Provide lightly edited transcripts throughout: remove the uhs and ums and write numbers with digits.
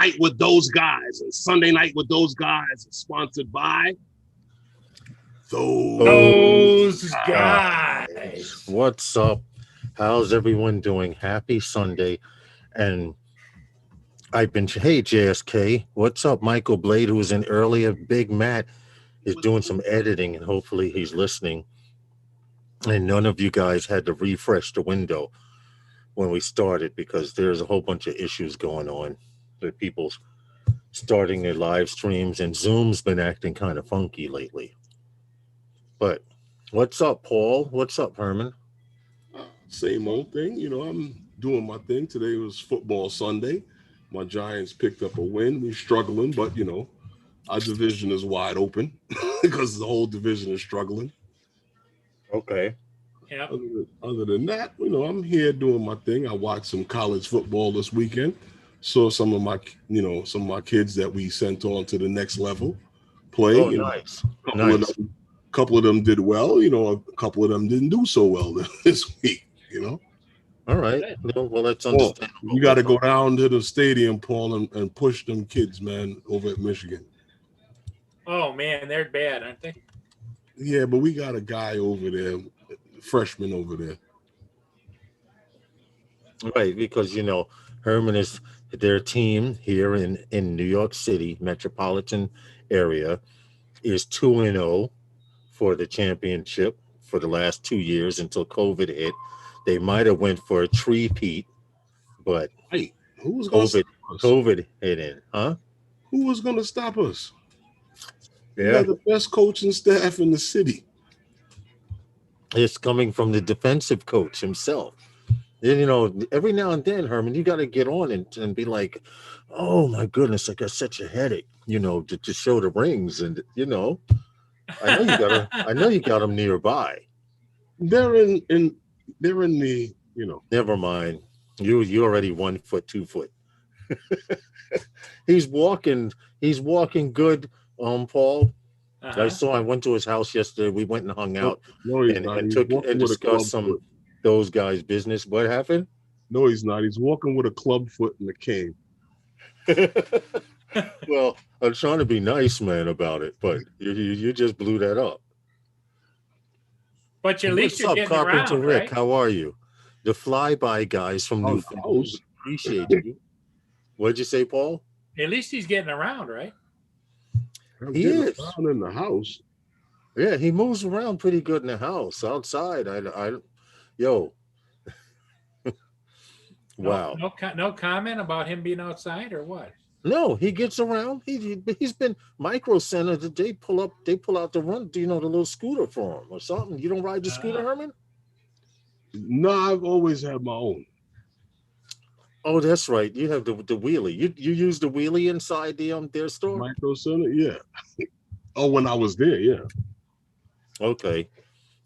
Night with Those Guys. And Sunday Night with Those Guys is sponsored by Those Guys. What's up? How's everyone doing? Happy Sunday. And hey, JSK. What's up? Michael Blade, who was in earlier. Big Matt is doing some editing, and hopefully he's listening. And none of you guys had to refresh the window when we started because there's a whole bunch of issues going on with people starting their live streams, and Zoom's been acting kind of funky lately. But what's up, Paul? What's up, Herman? Same old thing. You know, I'm doing my thing. Today was football Sunday. My Giants picked up a win. We're struggling, but, you know, our division is wide open because the whole division is struggling. Okay. Yeah. Other than that, you know, I'm here doing my thing. I watched some college football this weekend. Saw some of my kids that we sent on to the next level play. Oh, nice. A couple of them did well. You know, a couple of them didn't do so well this week. You know. All right. Well, that's understandable. You got to go down to the stadium, Paul, and push them kids, man, over at Michigan. Oh man, they're bad, aren't they? Yeah, but we got a guy over there, freshman over there. Right, because, you know, Herman is their team here in New York City metropolitan area is 2-0 for the championship for the last 2 years until COVID hit. They might have went for a three-peat, but hey, who was going to stop us? COVID hit in, huh? Who was going to stop us? Yeah, we got the best coaching staff in the city. It's coming from the defensive coach himself. You know, every now and then, Herman, you got to get on and be like, oh my goodness, I got such a headache, you know, to show the rings. And, you know, I know you got them nearby. They're in the, you know. Never mind. You already 1 foot, 2 foot. He's walking good, Paul. Uh-huh. I went to his house yesterday. We went and hung out and discussed some Those Guys' business. What happened? No, he's not. He's walking with a club foot in the cane. Well, I'm trying to be nice, man, about it, but you just blew that up. But at least you're getting Carpenter around, Rick? right? How are you? The flyby guys from Newfoundland. Appreciate you. What'd you say, Paul? At least he's getting around, right? He is around in the house. Yeah, he moves around pretty good in the house. Outside, yo. Wow. No comment about him being outside or what? No, he gets around. He's been Micro Center. They pull out the run. Do you know the little scooter for him or something? You don't ride the scooter, Herman? No, I've always had my own. Oh, that's right. You have the wheelie. You use the wheelie inside their store? Micro Center, yeah. Oh, when I was there, yeah. Okay.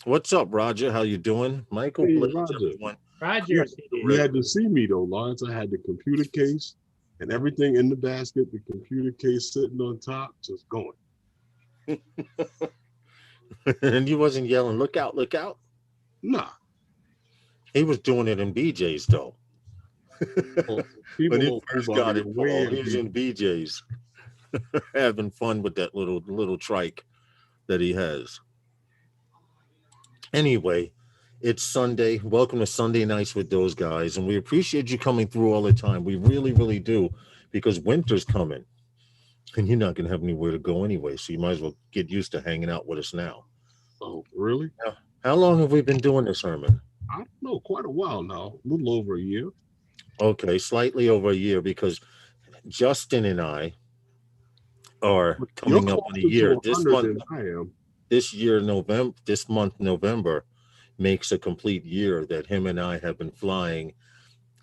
What's up, Roger? How you doing? Michael, hey, Blake, Roger. You had to see me though, Lawrence. I had the computer case and everything in the basket, the computer case sitting on top, just going. And you wasn't yelling, look out, look out? Nah. He was doing it in BJ's though. When he first got it, Paul, he was in BJ's having fun with that little trike that he has. Anyway, it's Sunday. Welcome to Sunday Nights with Those Guys, and we appreciate you coming through all the time. We really, really do, because winter's coming, and you're not going to have anywhere to go anyway, so you might as well get used to hanging out with us now. Oh, really? How long have we been doing this, Herman? I don't know, quite a while now, a little over a year. Okay, slightly over a year, because Justin and I are coming up in a year. This month, November, makes a complete year that him and I have been flying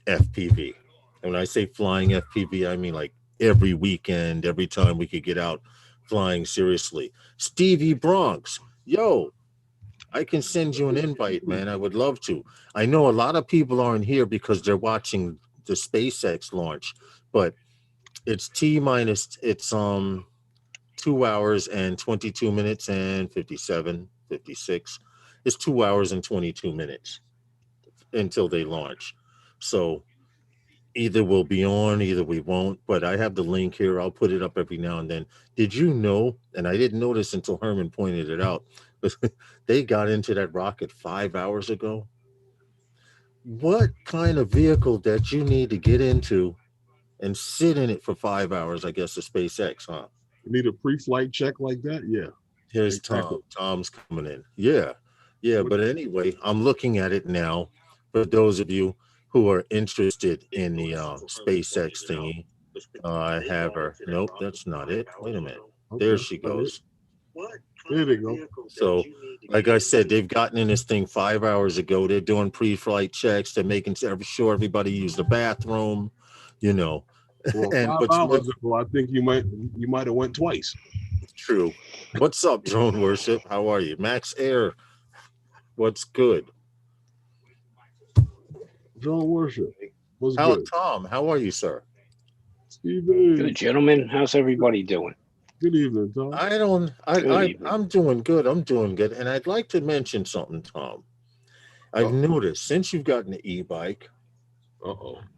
FPV. And when I say flying FPV, I mean like every weekend, every time we could get out flying seriously. Stevie Bronx, yo, I can send you an invite, man. I would love to. I know a lot of people aren't here because they're watching the SpaceX launch, but it's it's 2 hours and 22 minutes and 56. It's 2 hours and 22 minutes until they launch. So either we'll be on, either we won't. But I have the link here. I'll put it up every now and then. Did you know? And I didn't notice until Herman pointed it out. But they got into that rocket 5 hours ago. What kind of vehicle that you need to get into and sit in it for 5 hours? I guess the SpaceX, huh? You need a pre-flight check like that? Yeah. Here's Exactly. Tom's coming in. Yeah. But anyway, I'm looking at it now. For those of you who are interested in the SpaceX thingy, I have her. Nope, that's not it. Wait a minute. Okay. There she goes. There they go. So, like I said, they've gotten in this thing 5 hours ago. They're doing pre-flight checks. They're making sure everybody used the bathroom, you know. Well, And 5 hours ago, I think you might have went twice. True. What's up, Drone Worship? How are you? Max Air, what's good? Drone Worship, what's How, good? Tom, how are you, sir? Steven. Good, gentlemen. How's everybody doing? Good evening, Tom. I'm doing good. I'm doing good. And I'd like to mention something, Tom. I've noticed since you've gotten the e-bike,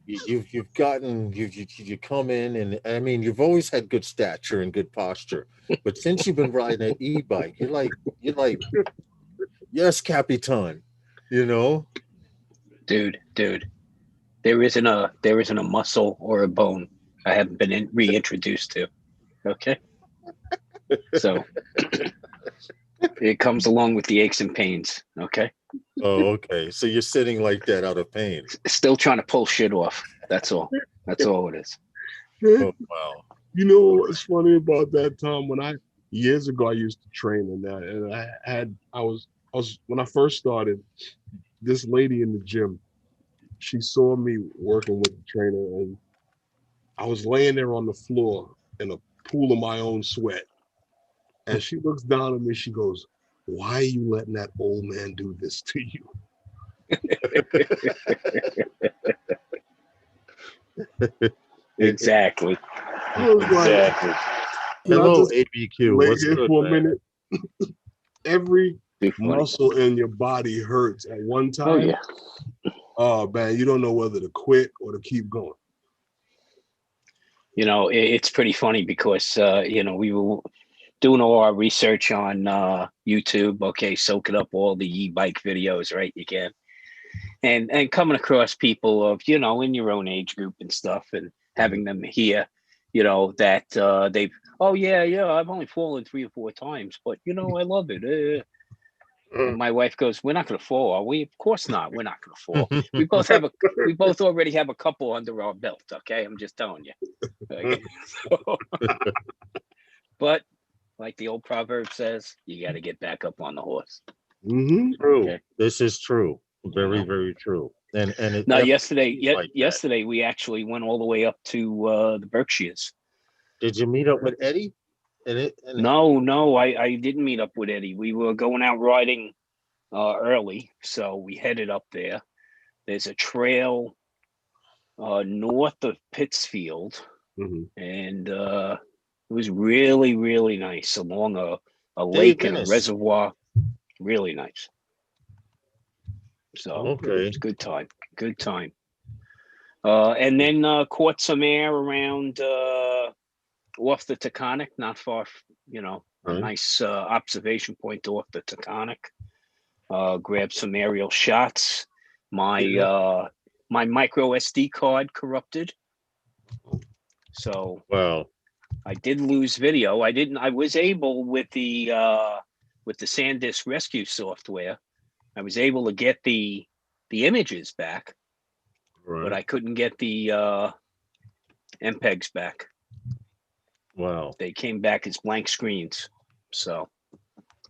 you've come in, and I mean, you've always had good stature and good posture, but since you've been riding an e-bike, you're like yes, Capitan, you know. Dude, there isn't a muscle or a bone I haven't been reintroduced to. Okay, so it comes along with the aches and pains. Okay. Oh, okay. So you're sitting like that out of pain. Still trying to pull shit off. That's all. That's all it is. Oh, wow. You know what's funny about that, Tom? Years ago, I used to train in that, and I was when I first started, this lady in the gym, she saw me working with the trainer, and I was laying there on the floor in a pool of my own sweat. And she looks down at me, she goes, "Why are you letting that old man do this to you?" Exactly. Exactly. Hello, ABQ. Lay What's here good, for a man? minute. Every muscle in your body hurts at one time. Oh yeah. Oh man, you don't know whether to quit or to keep going. You know, it's pretty funny because we were doing all our research on YouTube. Okay, soaking up all the e-bike videos, right? You can, and coming across people of in your own age group and stuff, and having them hear, that they've I've only fallen 3 or 4 times, but I love it. And my wife goes, "We're not going to fall, are we?" Of course not. We're not going to fall. We both already have a couple under our belt. Okay, I'm just telling you. Okay? But like the old proverb says, you got to get back up on the horse. Mm-hmm. True. Okay. This is true. Very, very true. And it now yesterday like yesterday we actually went all the way up to the Berkshires. Did you meet up with Eddie? No, I didn't meet up with Eddie. We were going out riding early, so we headed up there. There's a trail north of Pittsfield, and it was really, really nice along a lake and a reservoir. Really nice. So it's a good time. Good time. And then caught some air around off the Taconic, not far, a nice observation point off the Taconic. Grabbed some aerial shots. My my micro SD card corrupted. So wow. I did lose video. I was able with the SanDisk rescue software, I was able to get the images back, but I couldn't get the MPEGs back. Wow. They came back as blank screens. So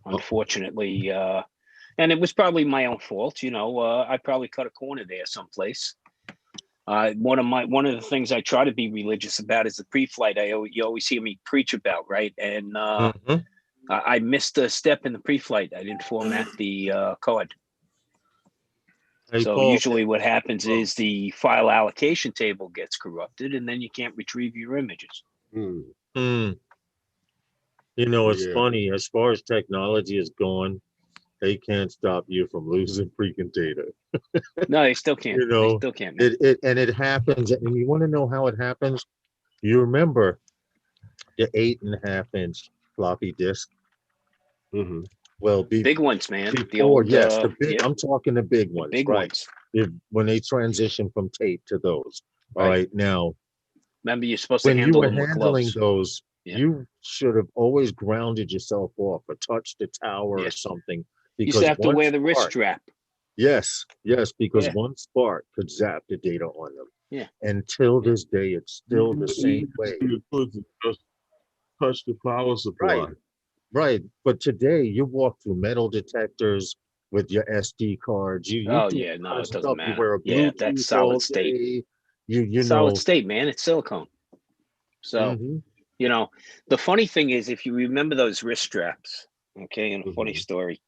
unfortunately, and it was probably my own fault. I probably cut a corner there someplace. One of the things I try to be religious about is the pre-flight. You always hear me preach about, right? And I missed a step in the pre-flight. I didn't format the card. So usually what happens is the file allocation table gets corrupted, and then you can't retrieve your images. It's funny, as far as technology is going, they can't stop you from losing freaking data. No, they still can't. You know, They still can't. Man. It happens, and you want to know how it happens? You remember the 8.5-inch floppy disk? Mhm. Well, Big ones, man. The before, old, yes, the big. yeah, I'm talking the big the ones, big right? ones. When they transition from tape to those. All Right. right, now Remember, you're supposed to when you handle were them with handling gloves. those, Yeah. you should have always grounded yourself off or touched the tower Yeah. or something, You used because to have to one wear the wrist spark, strap. yes, because Yeah. one spark could zap the data on them. Yeah. Until Yeah. this day, it's still the same way. You could just touch the power supply. Right. But today you walk through metal detectors with your SD cards. You Oh do yeah, a lot no, of it doesn't stuff. You matter. wear a Yeah, that's Bluetooth all solid state. day. You Solid know. state, man. It's silicone. So Mhm. you know, the funny thing is, if you remember those wrist straps, okay, and a funny Mhm. story.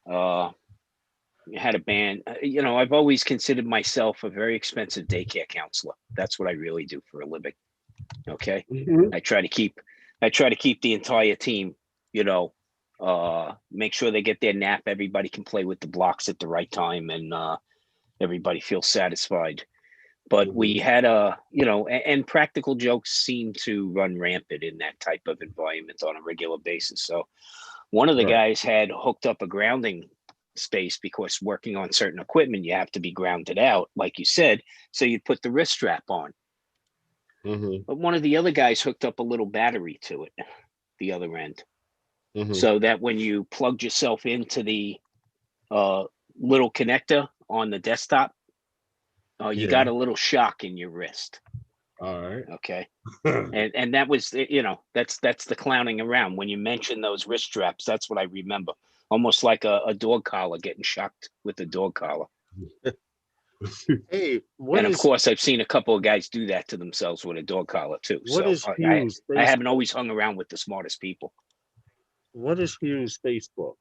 You had a band. You know, I've always considered myself a very expensive daycare counselor. That's what I really do for a living. Okay, Mhm. I try to keep the entire team. You know, make sure they get their nap. Everybody can play with the blocks at the right time, and everybody feels satisfied. But we had and practical jokes seem to run rampant in that type of environment on a regular basis. So one of the Right. guys had hooked up a grounding space, because working on certain equipment, you have to be grounded out, like you said. So you put the wrist strap on. Mhm. But one of the other guys hooked up a little battery to it, the other end, Mhm. so that when you plugged yourself into the little connector on the desktop, you got Yeah. a little shock in your wrist. All right. Okay. And that was, that's the clowning around. When you mention those wrist straps, that's what I remember. Almost like a dog collar, getting shocked with a dog collar. Hey, And of course, I've seen a couple of guys do that to themselves with a dog collar too. what So is I Hughes haven't Facebook? always hung around with the smartest people. What is Hughes Facebook?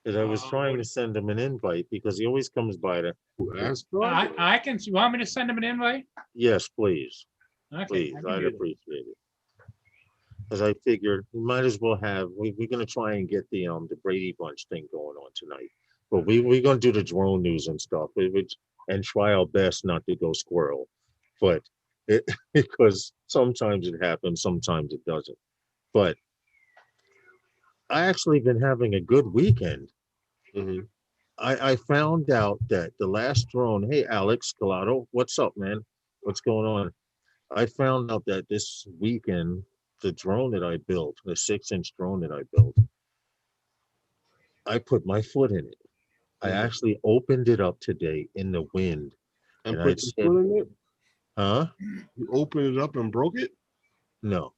Because I was trying to send him an invite because he always comes by to. Asteroid? I can. You want me to send him an invite? Yes, please, Okay, please. I can I'd do that. appreciate it. Because I figured we might as well have. We're gonna try and get the Brady Bunch thing going on tonight. But we're gonna do the drone news and stuff. And try our best not to go squirrel, but it because sometimes it happens, sometimes it doesn't. But I actually been having a good weekend. Mhm. I found out that the last drone. Hey, Alex Galato, what's up, man? What's going on? I found out that this weekend, the drone that I built, the 6-inch drone that I built, I put my foot in it. I Mhm. actually opened it up today in the wind, And and I put your said, foot in it. "Huh? You opened it up and broke it. No,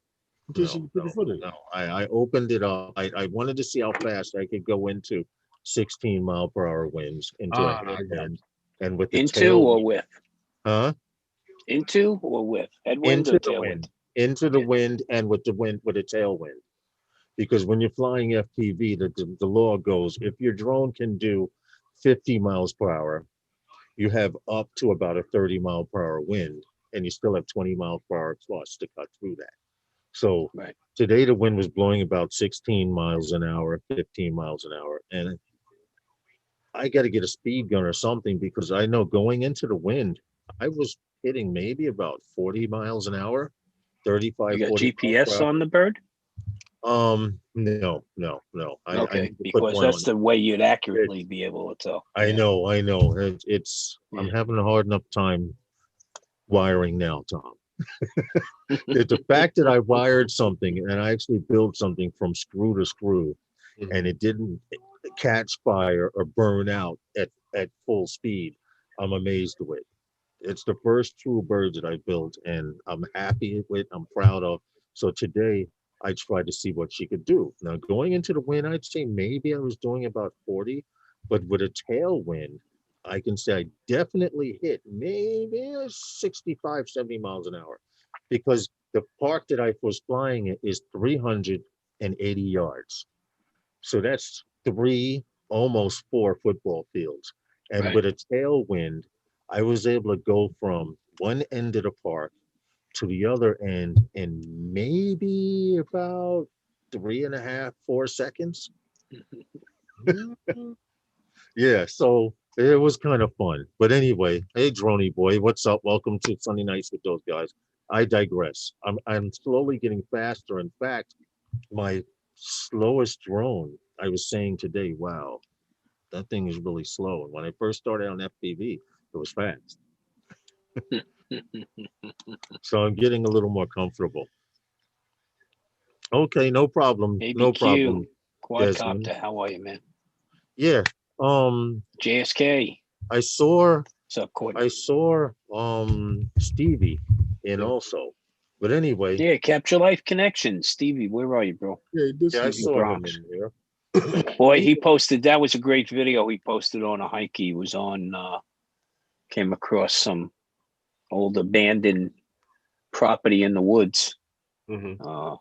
Just you put your foot in it. no." I opened it up. I wanted to see how fast I could go into 16-mile-per-hour winds into a I got headwind, and with the Into or tailwind, with? huh? Into or with? Headwind Into or the tailwind? wind, into the Yeah. wind, and with the wind, with a tailwind. Because when you're flying FPV, the law goes, if your drone can do 50 miles per hour, you have up to about a 30-mile-per-hour wind, and you still have 20 miles per hour plus to cut through that. So Right. today the wind was blowing about 16 miles an hour, 15 miles an hour, and I got to get a speed gun or something, because I know going into the wind, I was hitting maybe about 40 miles an hour, 35, You got 40 miles per GPS hour. on the bird? No. I Okay, need to put because one that's on. the way you'd accurately be able to tell. I Yeah. know. It's I'm Yeah. having a hard enough time wiring now, Tom. The fact that I wired something and I actually built something from screw to screw, and Mhm. it didn't catch fire or burn out at full speed, I'm amazed with. It's the first true bird that I built, and I'm happy with. I'm proud of. So today I tried to see what she could do. Now going into the wind, I'd say maybe I was doing about 40, but with a tailwind, I can say I definitely hit maybe a 65, 70 miles an hour, because the park that I was flying at is 380 yards. So that's almost 4 football fields. And Right. with a tailwind, I was able to go from one end of the park to the other end in maybe about 3.5, 4 seconds. Yeah, so it was kind of fun. But anyway, hey Droney boy, what's up? Welcome to Sunday Nights with those guys. I digress. I'm slowly getting faster. In fact, my slowest drone, I was saying today, wow, that thing is really slow. And when I first started on FPV, it was fast. So I'm getting a little more comfortable. Okay, no problem. No problem. Quadcopter, Desmond. how are you, man? Yeah. JSK. I saw What's up, Courtney? I saw Stevie in also. But anyway, Yeah, Capture Life Connection. Stevie, where are you, bro? Yeah, this yeah, I is saw him Bronx. in there. Boy, he posted, that was a great video he posted on a hike. He was on, came across some old abandoned property in the woods. Mhm.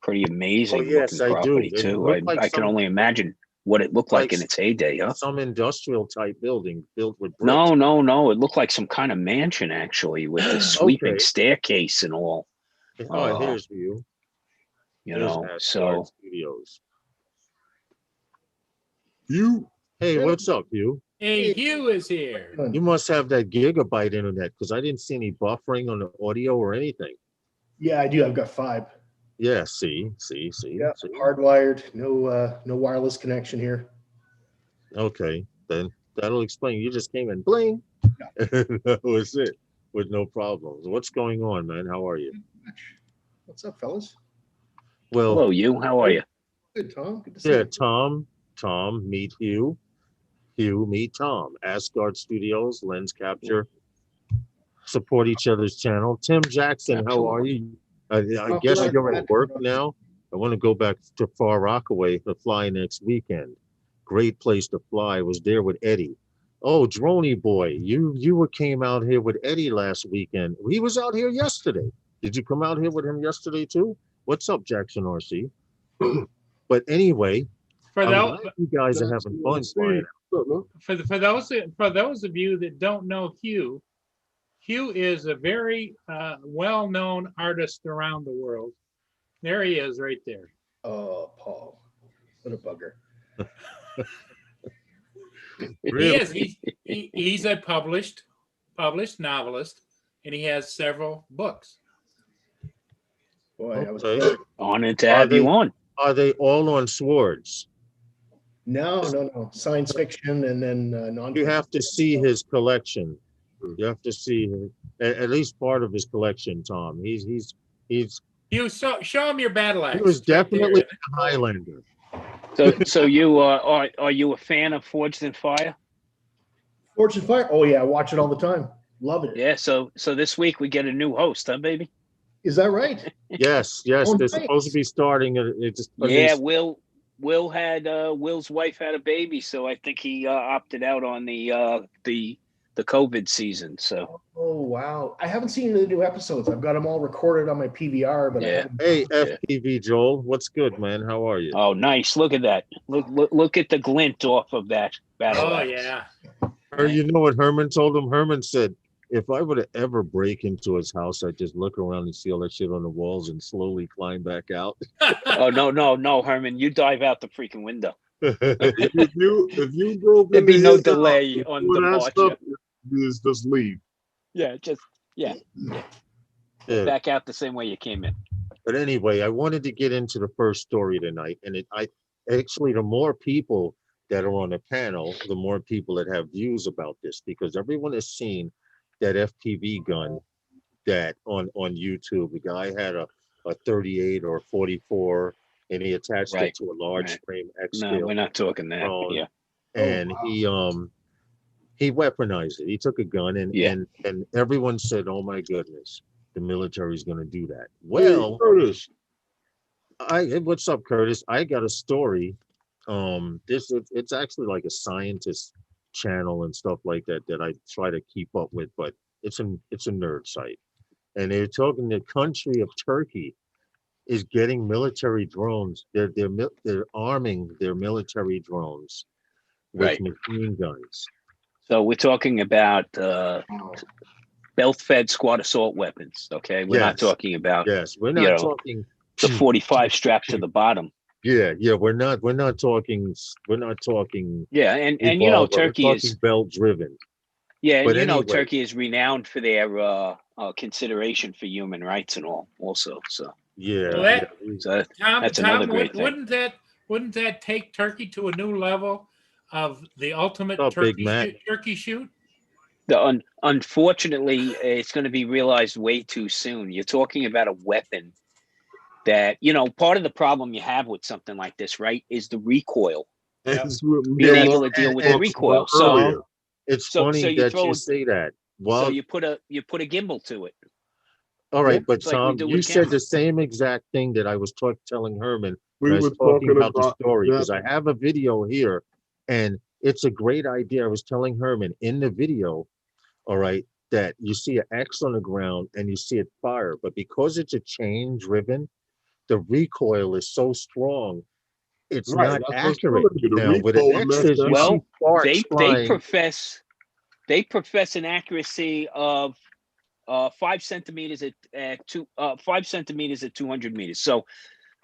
Pretty amazing Oh, yes, looking I do. property It too. looked like I can some- only imagine what it looked like in its heyday, huh? Some industrial type building built with bricks. No. It looked like some kind of mansion actually with the sweeping Okay. staircase and all. Oh, here's you. You Here's know, Asgard so Studios. You Hey, what's up, you? Hey, Hugh is here. You must have that gigabyte internet because I didn't see any buffering on the audio or anything. Yeah, I do. I've got 5. Yeah, see. Yeah, hardwired. No wireless connection here. Okay, then that'll explain. You just came in, bling. That was it, with no problems. What's going on, man? How are you? What's up, fellas? Well, hello, you. How are you? Good, Tom. Good to see yeah, you. Tom, meet Hugh. Hugh, meet Tom. Asgard Studios, Lens Capture. Support each other's channel. Tim Jackson, how are you? I guess you're at work now. I want to go back to Far Rockaway to fly next weekend. Great place to fly. I was there with Eddie. Oh, Droney boy, you came out here with Eddie last weekend. He was out here yesterday. Did you come out here with him yesterday too? What's up, Jackson RC? But anyway, For I'm those, glad you guys are having fun flying. for those of you that don't know Hugh, Hugh is a very well-known artist around the world. There he is, right there. Oh, Paul. What a bugger. Really? He's a published novelist, and he has several books. Boy, I was Okay. Honored to have you on. Are they all on swords? no science fiction and then non. You have to see his collection. You have to see at least part of his collection, Tom. He's Hugh, show him your battle axe. he was It's right there. definitely a Highlander. So you are you a fan of Forged in Fire? Fortune Fire. Oh yeah, I watch it all the time. Love it. Yeah. So this week we get a new host, huh, baby? Is that right? Yes, Oh, they're nice. supposed to be starting. Yeah. Will's wife had a baby, so I think he opted out on the COVID season. So Oh wow. I haven't seen the new episodes. I've got them all recorded on my PVR, but I Yeah. haven't. Hey, FPV Joel, what's good, man? How are you? oh, nice! Look at that! Look at the glint off of that battle Oh axe. yeah. Or you know what Herman told him? Herman said, if I were to ever break into his house, I'd just look around and see all that shit on the walls and slowly climb back out. Oh no, Herman! You dive out the freaking window. if you broke There'd be into no his delay house, on all that departure. stuff, just leave. Yeah, Yeah. back out the same way you came in. But anyway, I wanted to get into the first story tonight, and actually the more people that are on the panel, the more people that have views about this, because everyone has seen that FPV gun that on YouTube. The guy had a 38 or 44, and he attached Right, it to a large right. frame X No, scale we're not talking that. drone, Yeah, and wow. he weaponized it. He took a gun Yeah. and everyone said, "Oh my goodness, the military's going to do that." Hey, Well, Curtis, what's up, Curtis? I got a story. It's actually like a scientist channel and stuff like that that I try to keep up with, but it's a nerd site, and they're talking. The country of Turkey is getting military drones. They're arming their military drones with Right. machine guns. So we're talking about belt-fed squad assault weapons. Okay, we're not Yes. talking about Yes, we're you not know, talking the 45 strapped to the bottom. Yeah. We're not talking. Yeah, and evolved, we're Turkey talking is belt driven. yeah, But and anyway, Turkey is renowned for their consideration for human rights and all. Also, so yeah. Well, that so Tom, that's another great thing. wouldn't that take Turkey to a new level of the ultimate What's up, Big Mac? turkey shoot? Unfortunately, it's going to be realized way too soon. You're talking about a weapon that, part of the problem you have with something like this, right, is the recoil. That's what Being Miller able to deal with and- recoil. earlier. It's So funny you that throw you a- say that. so Well, you put a gimbal to it. all right, Yeah, but it's like we Tom, do you with said camera. the same exact thing that I was telling Herman We when I were was talking talking about the about story, that. because I have a video here, and it's a great idea. I was telling Herman in the video, all right, that you see an X on the ground and you see it fire, but because it's a chain driven, the recoil is so strong, it's Right, not that's what I was accurate. telling you, the Now with an recoil X, messed is that you up. see Well, sparks they flying. profess an accuracy of 5 centimeters at 200 meters. So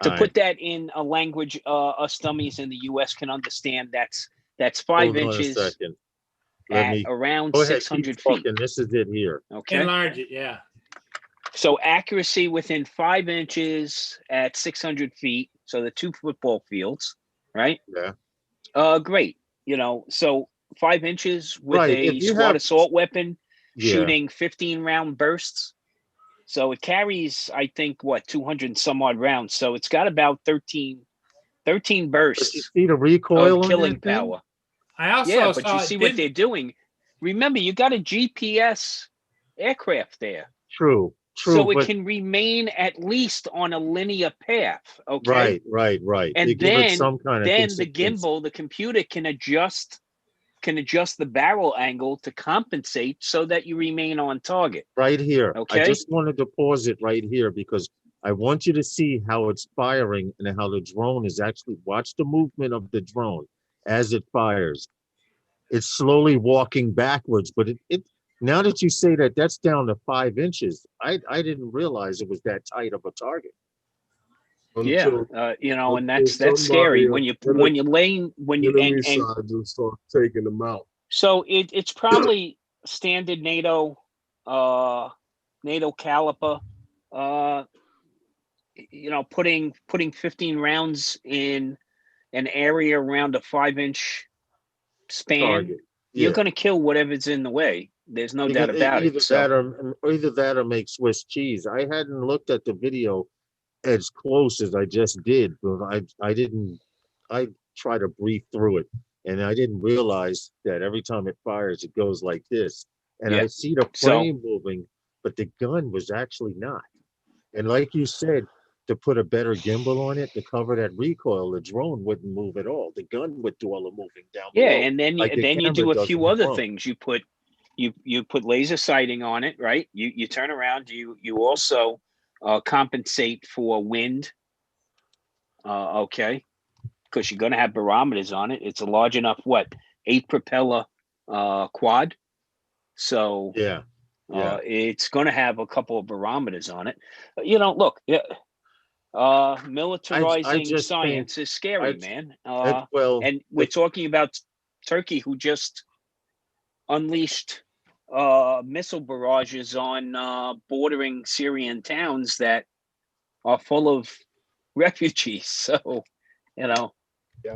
to All put right, that in a language us dummies in the U.S. can understand, that's 5 hold on a inches second. Let at me around go ahead. Keep 600 feet. talking. This is it here. Okay. Enlarge it, yeah. So accuracy within 5 inches at 600 feet. So the 2 football fields, right? Yeah. Great. So 5 inches with Right. a If you squad have, assault weapon yeah, shooting 15 round bursts. So it carries, I think, 200 and some odd rounds. So it's got about 13 but you bursts see the of recoil on killing that thing? power. I also Yeah, but saw you it see what they're didn't. doing. Remember, you got a GPS aircraft there. True, So it but can remain at least on a linear path. Okay. right. They And give it then some kind of the consistency. gimbal, the computer can adjust the barrel angle to compensate so that you remain on target. Right here. I Okay. just wanted to pause it right here because I want you to see how it's firing and how the drone is actually, watch the movement of the drone as it fires. It's slowly walking backwards, but it now that you say that, that's down to 5 inches. I didn't realize it was that tight of a target. Until, and that's somebody scary on when you enemy side just start taking them out. So it's probably standard NATO caliber. Putting 15 rounds in an area around a 5-inch span, Target. you're Yeah. going to kill whatever's in the way. There's no doubt about Either it. So either that or make Swiss cheese. I hadn't looked at the video as close as I just did, but I try to breathe through it, and I didn't realize that every time it fires, it goes like this. And Yeah. I see the frame moving, but the gun was actually not. And like you said, to put a better gimbal on it to cover that recoil, the drone wouldn't move at all. The gun would do all the moving down below. and then like the you camera do a does few on the other phone. things. You put laser sighting on it, right? You turn around. You also compensate for wind. Okay, because you're going to have barometers on it. It's a large enough 8 propeller quad. So Yeah. it's going to have a couple of barometers on it. Look, militarizing science is scary, man. And we're talking about Turkey, who just unleashed missile barrages on bordering Syrian towns that are full of refugees. So,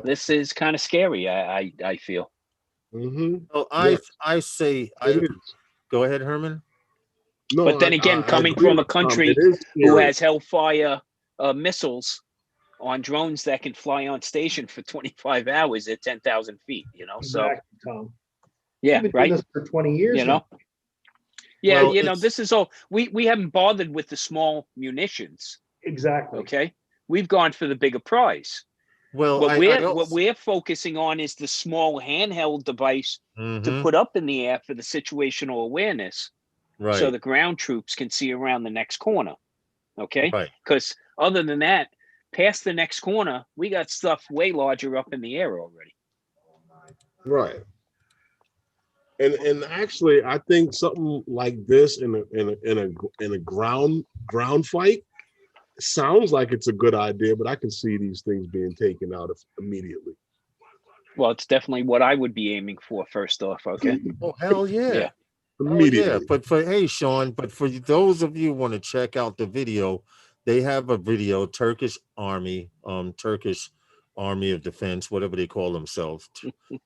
this is kind of scary. I feel. Mm-hmm. Well, I say, go ahead, Herman. No, but then again, coming from a country who has Hellfire missiles on drones that can fly on station for 25 hours at 10,000 feet, Exactly, Tom. Yeah, We've been right. doing this for 20 years now. Yeah, well, this is all we haven't bothered with the small munitions. Exactly. Okay, we've gone for the bigger prize. Well, what we're focusing on is the small handheld device to put up in the air for the situational awareness, right. so the ground troops can see around the next corner. Okay, right. Because other than that, past the next corner, we got stuff way larger up in the air already. Right. And actually, I think something like this in a ground fight sounds like it's a good idea, but I can see these things being taken out immediately. Well, it's definitely what I would be aiming for first off. Okay. Oh, hell yeah. Yeah. Oh, yeah. But hey, Sean, but for those of you who want to check out the video, they have a video, Turkish Army of Defense, whatever they call themselves.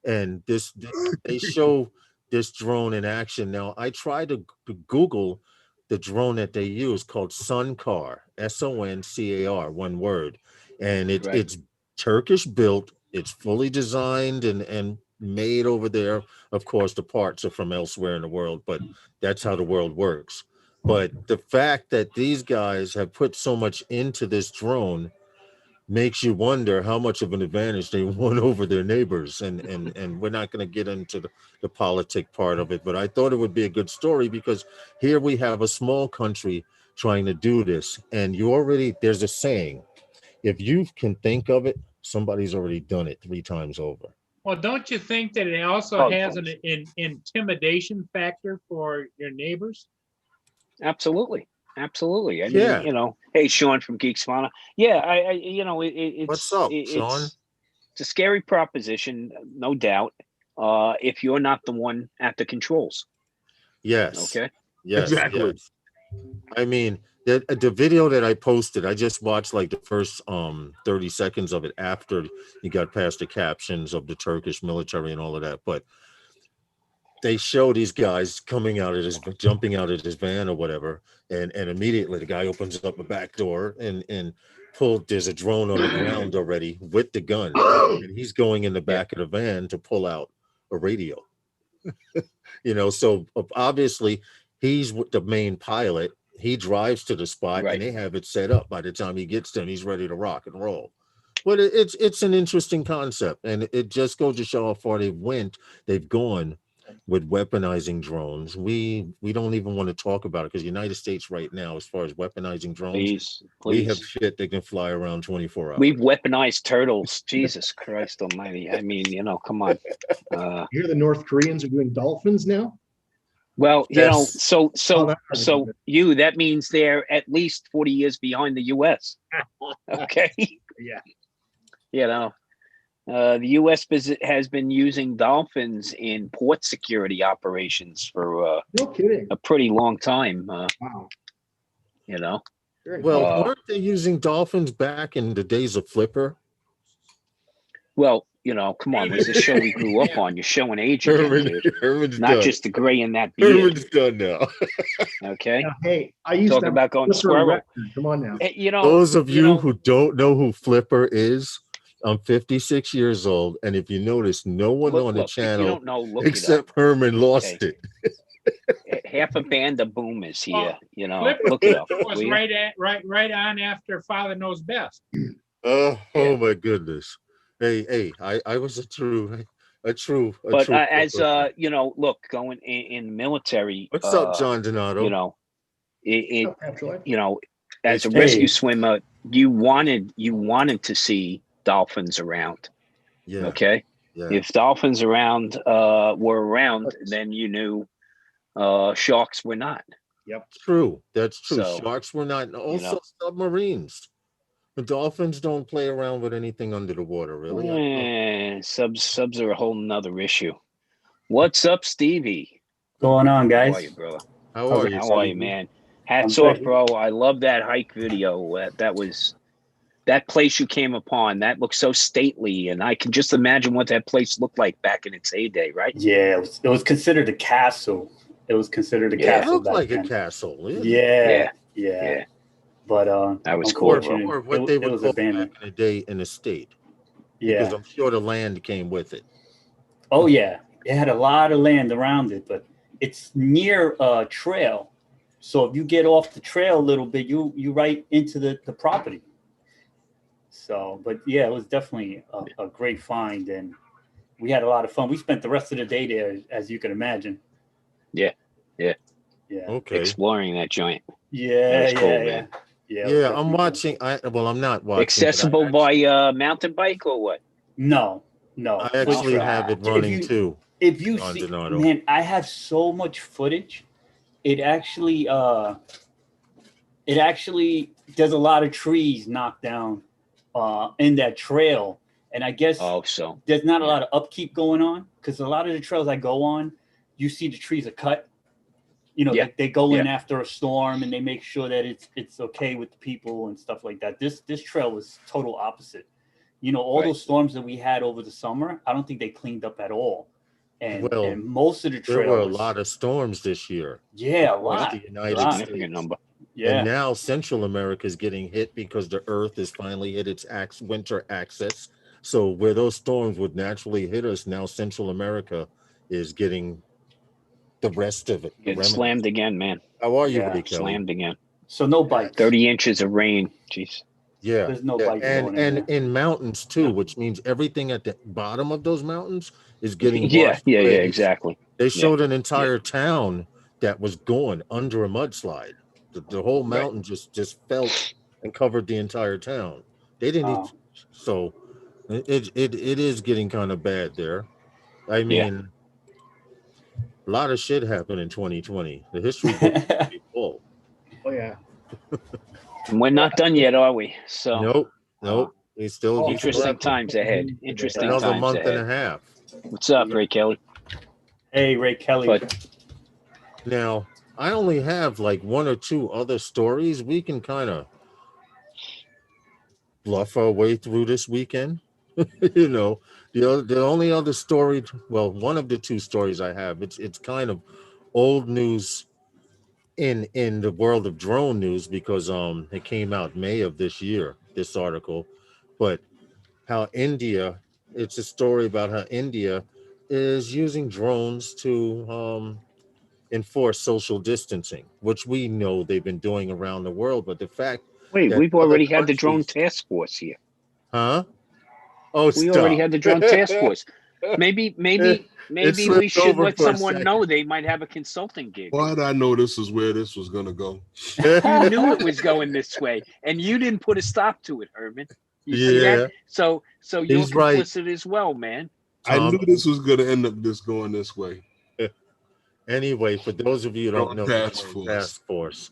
And they show this drone in action. Now, I tried to Google the drone that they use called Soncar, Soncar, one word. And it's Turkish built. It's fully designed and made over there. Of course, the parts are from elsewhere in the world, but that's how the world works. But the fact that these guys have put so much into this drone makes you wonder how much of an advantage they won over their neighbors. And we're not going to get into the politic part of it, but I thought it would be a good story because here we have a small country trying to do this. And there's a saying, if you can think of it, somebody's already done it 3 times over. Well, don't you think that it also has an intimidation factor for your neighbors? Absolutely. I mean, you know, hey, Sean from Geeks Fauna. Yeah, you know, it's what's up, Sean? It's a scary proposition, no doubt. If you're not the one at the controls. Yes. Okay. Yes. Exactly. Yes. I mean, the video that I posted, I just watched like the first 30 seconds of it after you got past the captions of the Turkish military and all of that. But they show these guys jumping out of this van or whatever, and immediately the guy opens up a back door and there's a drone on the ground already with the gun, and he's going in the back of the van to pull out a radio. You know, so obviously he's the main pilot. He drives to the spot and they have it set up. By the time he gets there, he's ready to rock and roll. But it's an interesting concept, and it just goes to show how far they've gone with weaponizing drones. We don't even want to talk about it because the United States right now, as far as weaponizing drones, please. We have shit that can fly around 24 hours. We've weaponized turtles. Jesus Christ almighty. I mean, you know, come on. You hear the North Koreans are doing dolphins now? Well, you know, so that that means they're at least 40 years behind the US. Okay. Yeah. You know, the U.S. has been using dolphins in port security operations for no kidding. a pretty long time. Wow. You know. Well, weren't they using dolphins back in the days of Flipper? Well, you know, come on. There's a show we grew up on. You're showing age again, dude. Herman's Not done. just the gray in that beard. Herman's done now. Okay. Now, hey, I used Talk to about going squirrel. Come on now. You know, those of you who don't know who Flipper is, I'm 56 years old, and if you notice, no one on the channel you don't know, except Herman lost it. Half a band of boomers here. Well, you know, Flipper look it up. was right on after Father Knows Best. Oh my goodness. Hey, I was a true. But as you know, look, going in the military. What's up, John Donato? You know, you know, as a rescue swimmer, you wanted to see dolphins around. Yeah. Okay. Yeah. If dolphins were around, then you knew sharks were not. Yep. True. That's true. So, sharks were not. Also, submarines. The dolphins don't play around with anything under the water, really. Subs are a whole nother issue. What's up, Stevie? Going on, guys? How are you, brother? How are you? How are you, man? Hats off, bro. I love that hike video. That place you came upon. That looks so stately, and I can just imagine what that place looked like back in its heyday, right? Yeah, it was considered a castle. It was considered a castle. It looked like a castle. Yeah. But that was cool. Or what they would call back in the day an estate. Yeah, because I'm sure the land came with it. Oh yeah, it had a lot of land around it, but it's near a trail. So if you get off the trail a little bit, you right into the property. So, but yeah, it was definitely a great find, and we had a lot of fun. We spent the rest of the day there, as you can imagine. Yeah. Okay. Exploring that joint. Yeah, cool, man. Yeah, I'm watching. I'm not watching. Accessible by mountain bike or what? No. I actually have it running too. If you see, man, I have so much footage. It actually it actually, there's a lot of trees knocked down in that trail. And I guess there's not a lot of upkeep going on, because a lot of the trails I go on, you see the trees are cut. You know, they go in after a storm and they make sure that it's okay with the people and stuff like that. This trail was total opposite. You know, all those storms that we had over the summer, I don't think they cleaned up at all. And most of the trail, there were a lot of storms this year. Yeah, a lot. The United States. Number. Yeah. And now Central America is getting hit because the Earth has finally hit its winter axis. So where those storms would naturally hit us, now Central America is getting the rest of it. Getting slammed again, man. How are you, Ray Kelly? Slammed again. So no bikes. 30 inches of rain. Jeez. Yeah. There's no bikes going and in mountains too, which means everything at the bottom of those mountains is getting yeah, exactly. They showed an entire town that was going under a mudslide. The whole mountain just fell and covered the entire town. They didn't so it is getting kind of bad there. I mean, a lot of shit happened in 2020. The history book is full. Oh yeah. And we're not done yet, are we? So nope. We still interesting times ahead. Interesting another times month ahead. and a half. What's up, Ray Kelly? Hey, Ray Kelly. Now, I only have like one or two other stories. We can kind of bluff our way through this weekend. You know, the only other story, well, one of the two stories I have, it's kind of old news in the world of drone news, because it came out May of this year, this article, but how India, it's a story about how India is using drones to enforce social distancing, which we know they've been doing around the world. But the fact we've already had the drone task force here. Huh? Oh, we already had the drone task force. Maybe we should let someone know they might have a consulting gig. Why did I know this is where this was gonna go? You knew it was going this way, and you didn't put a stop to it, Herman. You see that? So you're complicit as well, man. I knew this was gonna end up going this way. Anyway, for those of you who don't know, task force.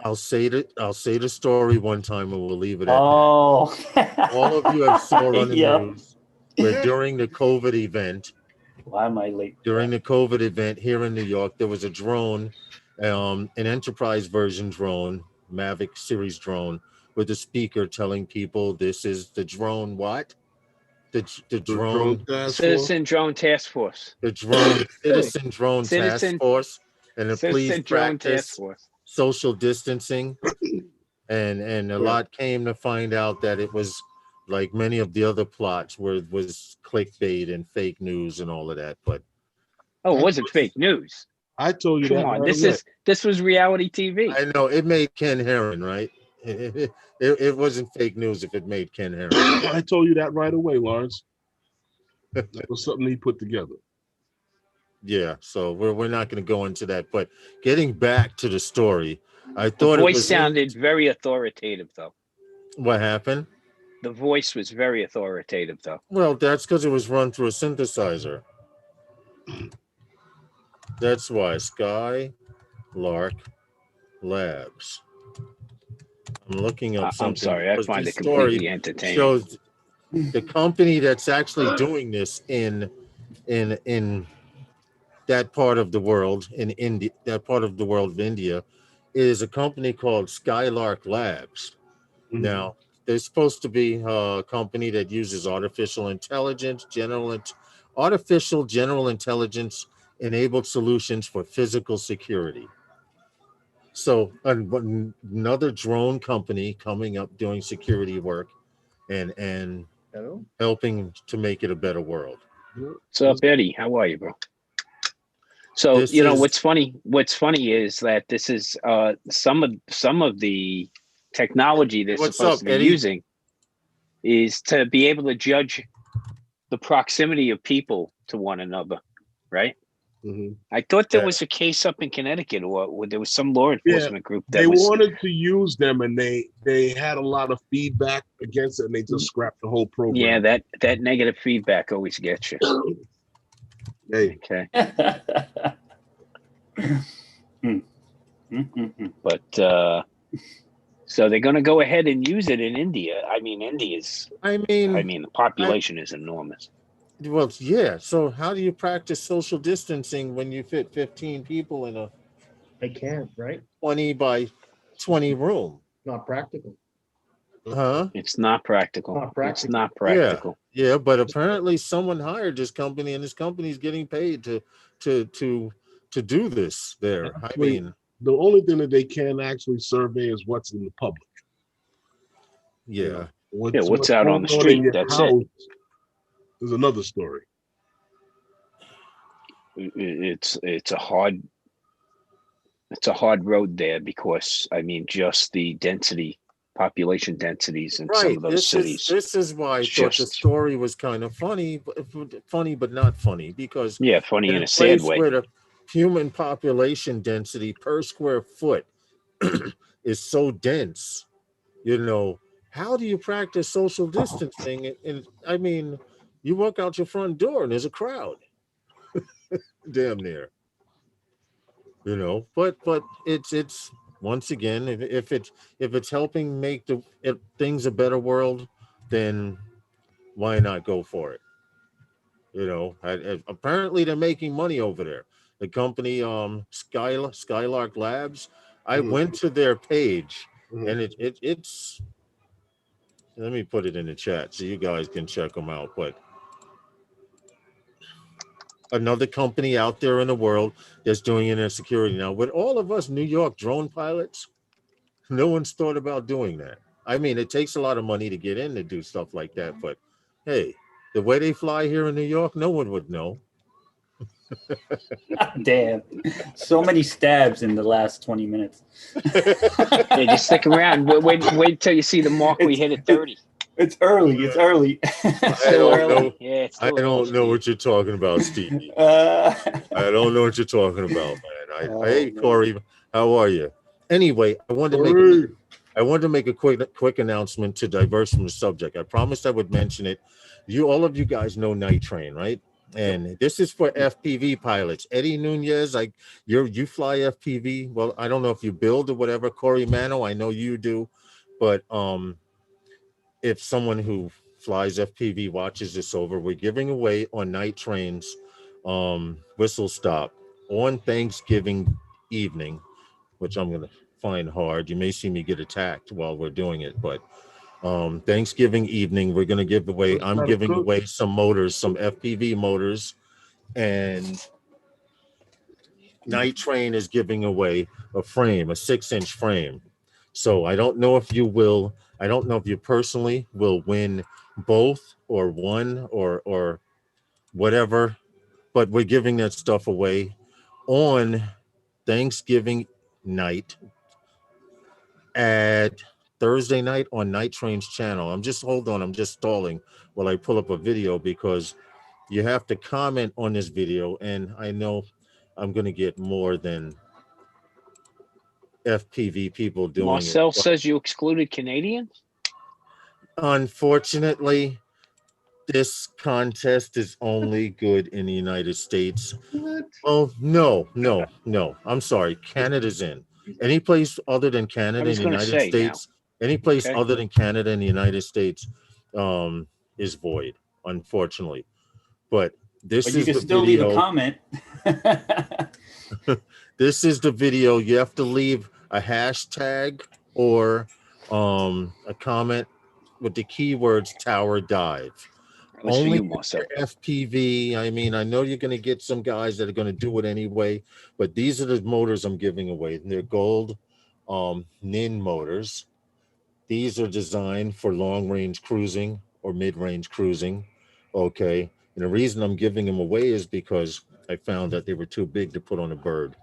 I'll say the story one time and we'll leave it at that. All of you have saw on the news where during the COVID event. Why am I late? During the COVID event here in New York, there was a drone, an enterprise version drone, Mavic series drone, with a speaker telling people this is the drone what? The drone Citizen Drone Task Force. The drone Citizen Drone Task Force, and the please practice social distancing, and a lot came to find out that it was like many of the other plots where it was clickbait and fake news and all of that. But it wasn't fake news. I told you. Come on, this was reality TV. I know it made Ken Herron, right? It wasn't fake news if it made Ken Herron. I told you that right away, Lawrence. That was something he put together. Yeah, so we're not going to go into that. But getting back to the story, I thought the voice sounded very authoritative, though. What happened? The voice was very authoritative, though. Well, that's because it was run through a synthesizer. That's why. Skylark Labs. I'm looking up something. I'm sorry, I find it completely entertaining. Shows the company that's actually doing this in that part of the world, in India, that part of the world of India, is a company called Skylark Labs. Mm-hmm. Now, they're supposed to be a company that uses artificial general intelligence enabled solutions for physical security. So another drone company coming up doing security work and helping to make it a better world. What's up, Eddie? How are you, bro? So what's funny is that this is some of the technology they're supposed to be using is to be able to judge the proximity of people to one another, right? Mm-hmm. I thought there was a case up in Connecticut, or there was some law enforcement group that wanted to use them, and they had a lot of feedback against it, and they just scrapped the whole program. Yeah, that negative feedback always gets you. Hey. Okay. But so they're going to go ahead and use it in India. I mean, the population is enormous. Well, yeah. So how do you practice social distancing when you fit 15 people in a They can't, right? 20 by 20 room? Not practical. Huh? It's not practical. Not practical. It's not practical. Yeah, but apparently someone hired this company, and this company is getting paid to do this there. I mean, the only thing that they can actually survey is what's in the public. yeah. You know, what's out on the going street, in your that's house it. is another story. It's a hard road there because I mean just the population densities in some of those cities. This is why I thought the story was kind of funny but not funny, because funny in a sad place way. where the human population density per square foot is so dense, you know, how do you practice social distancing? And I mean, you walk out your front door and there's a crowd, damn near, you know. But it's once again, if it's helping make things a better world, then why not go for it? You know, apparently they're making money over there. The company, Skylark Labs. I went to their page, and it's. Let me put it in the chat so you guys can check them out. But another company out there in the world that's doing internet security now. With all of us New York drone pilots, no one's thought about doing that. I mean, it takes a lot of money to get in to do stuff like that, but hey, the way they fly here in New York, no one would know. Damn. So many stabs in the last 20 minutes. Hey, just stick around. Wait till you see the mark we hit at 30. It's early. It's early. It's still early. Yeah, it's still I don't know what you're talking about, Stevie. I don't know what you're talking about, man. Hey, Corey, how are you? Anyway, I wanted to make a quick announcement to diverse from the subject. I promised I would mention it. All of you guys know Night Train, right? And this is for FPV pilots. Eddie Nunez, you fly FPV. Well, I don't know if you build or whatever. Corey Mano, I know you do, but if someone who flies FPV watches this over, we're giving away on Night Train's whistle stop on Thanksgiving evening, which I'm gonna find hard. You may see me get attacked while we're doing it, but Thanksgiving evening, we're gonna give away. I'm giving away some motors, some FPV motors, and Night Train is giving away a frame, a 6-inch frame. So I don't know if you personally will win both or one or whatever, but we're giving that stuff away on Thanksgiving night at Thursday night on Night Train's channel. I'm just stalling while I pull up a video because you have to comment on this video, and I know I'm going to get more than FPV people doing Marcel it. says you excluded Canadians? Unfortunately, this contest is only good in the United States. What? Oh, no. I'm sorry. Canada's in. Any place other than Canada and the United States, any place other than Canada and the United States is void, unfortunately. But this is you can still leave a comment. This is the video. You have to leave a hashtag or a comment with the keywords tower dive. Only FPV. I mean, I know you're going to get some guys that are going to do it anyway, but these are the motors I'm giving away. They're gold NIN motors. These are designed for long-range cruising or mid-range cruising. Okay. And the reason I'm giving them away is because I found that they were too big to put on a bird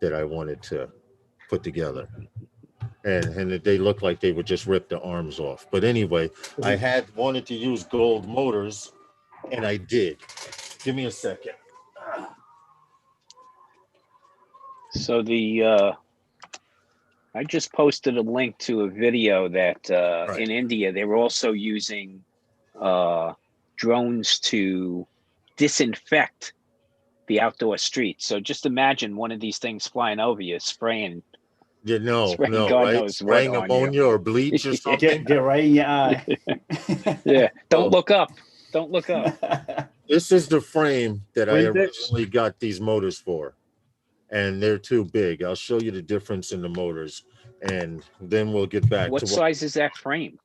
that I wanted to put together. And they looked like they would just rip the arms off. But anyway, I had wanted to use gold motors, and I did. Give me a second. So I just posted a link to a video that in India, they were also using drones to disinfect the outdoor streets. So just imagine one of these things flying over you, spraying You know, Spraying no, God right? knows what Spraying on you. ammonia or bleach or something. Get right in your eye. Yeah. Don't Oh. look up. Don't look up. This is the frame that I Wait, Dex. originally got these motors for, and they're too big. I'll show you the difference in the motors, and then we'll get back What to size is that frame?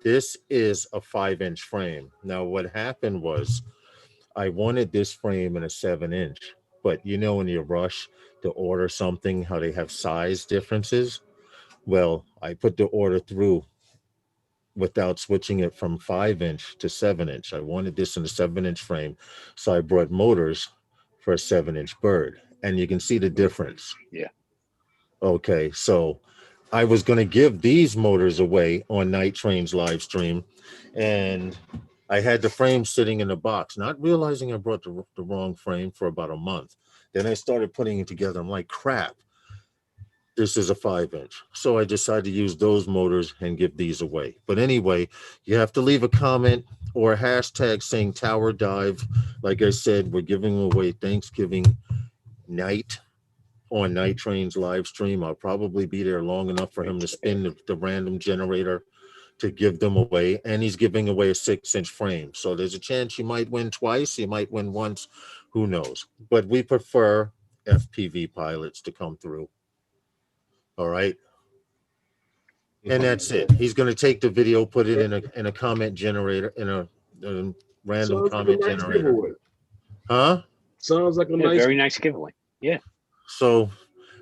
This is a 5-inch frame. Now, what happened was I wanted this frame in a 7-inch, but you know, in your rush to order something, how they have size differences. Well, I put the order through without switching it from 5-inch to 7-inch. I wanted this in a 7-inch frame, so I brought motors for a 7-inch bird, and you can see the difference. Yeah. Okay, so I was going to give these motors away on Night Train's live stream, and I had the frame sitting in the box, not realizing I brought the wrong frame for about a month. Then I started putting it together. I'm like, crap, this is a 5-inch. So I decided to use those motors and give these away. But anyway, you have to leave a comment or a hashtag saying Tower Dive. Like I said, we're giving away Thanksgiving night on Night Train's live stream. I'll probably be there long enough for him to spin the random generator to give them away. And he's giving away a 6-inch frame. So there's a chance you might win twice. You might win once. Who knows? But we prefer FPV pilots to come through. All right. And that's it. He's going to take the video, put it in a comment generator, in a random Sounds comment like a nice generator. giveaway. Huh? Sounds like a Yeah, nice. very nice giveaway. Yeah. So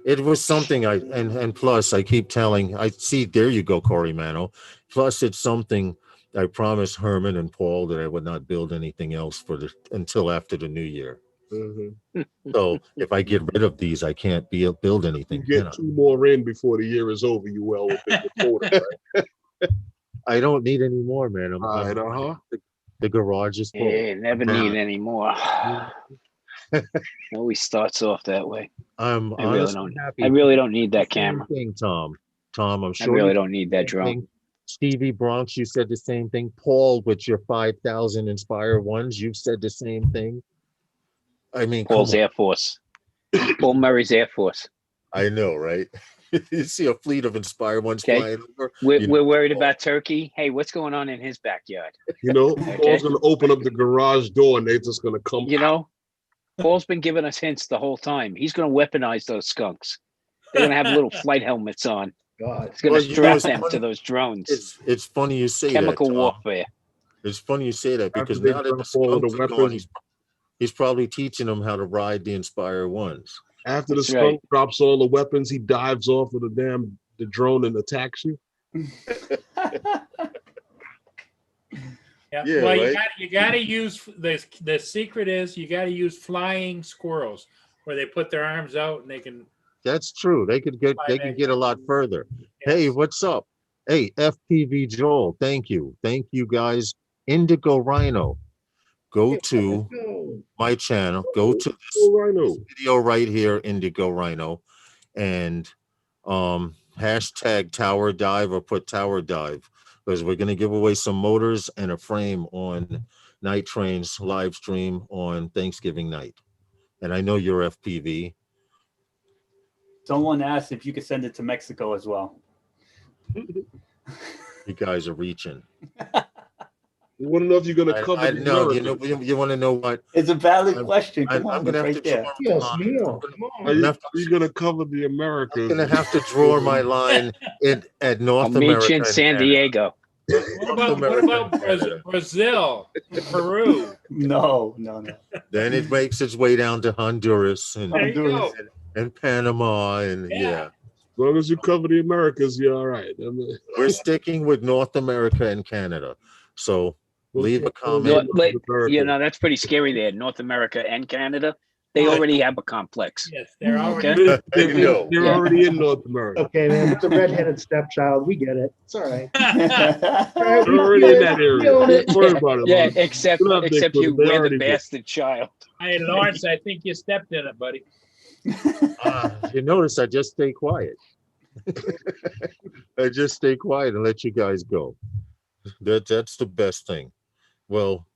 it was something and plus I keep telling, I see, there you go, Corey Mano. Plus it's something I promised Herman and Paul that I would not build anything else until after the new year. Mm-hmm. So if I get rid of these, I can't build You anything. get 2 more in before the year is over. You well within the quota, right? I don't need any more, man. Right, The garage is full. Yeah, never need any more. Always starts off that way. I'm I really honestly don't. happy. I really don't need that Same camera. thing, Tom. I'm I sure really you don't need that said the same drone. thing. Stevie Bronx, you said the same thing. Paul, with your 5,000 Inspire ones, you've said the same thing. I mean, Paul's Air Force. Paul Murray's Air Force. I know, right? You see a fleet of Inspire ones Okay. flying over. We're worried about Turkey. Hey, what's going on in his backyard? You know, Okay. Paul's going to open up the garage door and they're just going to come. You know, Paul's been giving us hints the whole time. He's going to weaponize those skunks. They're going to have little flight helmets on. God. He's going Well, to you strap know, them it's to those drones. It's funny you say Chemical that, Tom. warfare. It's funny you say that because After they now that the drop all of the skunks are gone, weapons. he's probably teaching them how to ride the Inspire ones. After the That's skunk right. drops all the weapons, he dives off of the drone and attacks you. Yeah, well, right? you got to use the secret is you got to use flying squirrels where they put their arms out and they can. That's true. They could get a lot further. Hey, what's up? Hey, FPV Joel, thank you guys. Indigo Rhino, go to my channel. Go to this video right here, Indigo Rhino, and hashtag Tower Dive or put Tower Dive, because we're going to give away some motors and a frame on Night Train's live stream on Thanksgiving night. And I know you're FPV. Someone asked if you could send it to Mexico as well. You guys are reaching. You want to know if you're going to cover the No, Americas. you want to know what? It's a valid question. I'm Come on, going to it's have right to there. draw Yes, my Neil, line. come on. Are you going to cover the Americas? I'm going to have to draw my line at North I'll meet America. you in and San Canada. Diego. What about Brazil, Peru? No. Then it makes its way down to Honduras and, There you go. and Panama and Yeah. As long as you cover the Americas, you're all right. we're sticking with North America and Canada. So leave a comment. You know, that's pretty scary there. North America and Canada, they already have a complex. Yes, they're already. Okay. They're already in North America. Okay, man, it's a redheaded stepchild. We get it. It's all right. They're already in that area. Don't worry about it. Yeah, Lawrence. except You don't have to you, include it. They we're already the did. bastard child. Hey, Lawrence, I think you stepped in it, buddy. You notice I just stay quiet. I just stay quiet and let you guys go. That's the best thing. Well,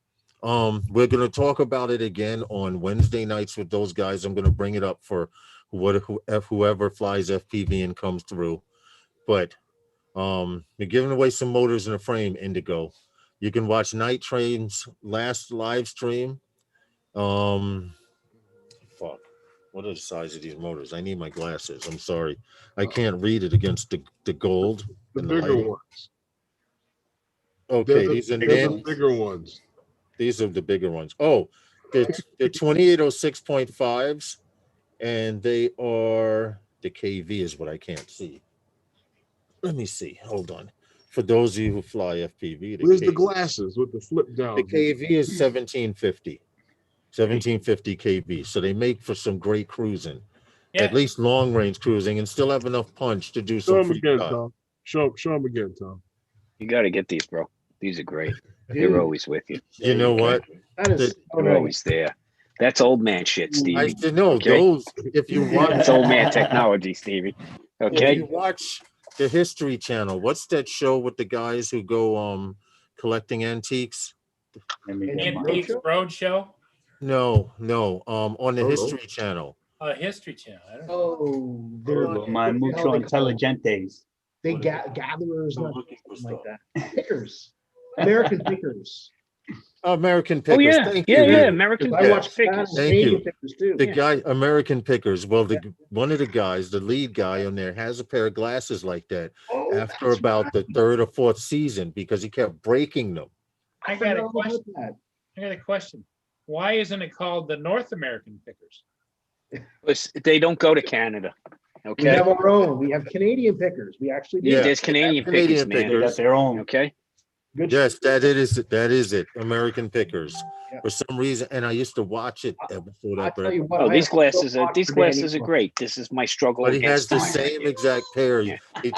we're going to talk about it again on Wednesday nights with those guys. I'm going to bring it up for whoever flies FPV and comes through. But they're giving away some motors in a frame, Indigo. You can watch Night Train's last live stream. Fuck. What are the size of these motors? I need my glasses. I'm sorry. I can't read it against the gold. The and bigger lighting. ones. Okay, They're these are the bigger ones. These are the bigger ones. Oh, they're 2806.5s, and they are the KV is what I can't see. Let me see. Hold on. For those of you who fly FPV, Where's the glasses with the flip down? the KV is 1750. 1750 kV. So they make for some great cruising, at least long range cruising, and still have enough punch to do Show some them free again, shot. Tom. Show them again, Tom. You got to get these, bro. These are great. They're always with you. You know what? That is They're always there. That's old man shit, Stevie. I should know Okay? those. If you watch, That's old man technology, Stevie. if Okay. you watch the History Channel, what's that show with the guys who go collecting antiques? Antiques Roadshow. No, on the Oh, no. History Channel. History Channel. I don't know. Oh, they're My what the hell mucho they call them? intelligentes. They gatherers, I'm not looking for something like stuff. that. Pickers, American pickers. American Pickers. Oh yeah, Thank yeah, you. yeah. American I watch Pickers. Thank Canadian you. pickers too. The guy, American Pickers. Well, one of the guys, the lead guy on there, has a pair of glasses like that Oh, after that's about right. the third or fourth season because he kept breaking them. I got a forgot about question. that. I got a question. Why isn't it called the North American Pickers? They don't go to Canada. We Okay. have our own. We have Canadian pickers. We actually do. Yeah. There's Canadian Canadian pickers, man. They got their own. Okay. Good. Yes, that is it. American Pickers. Yeah. For some reason, and I used to watch it episode I after tell you episode. what. Oh, I these have so glasses are much these for Danny glasses are Boy. great. This is my struggle But he has against the time. same exact pair. Yeah. He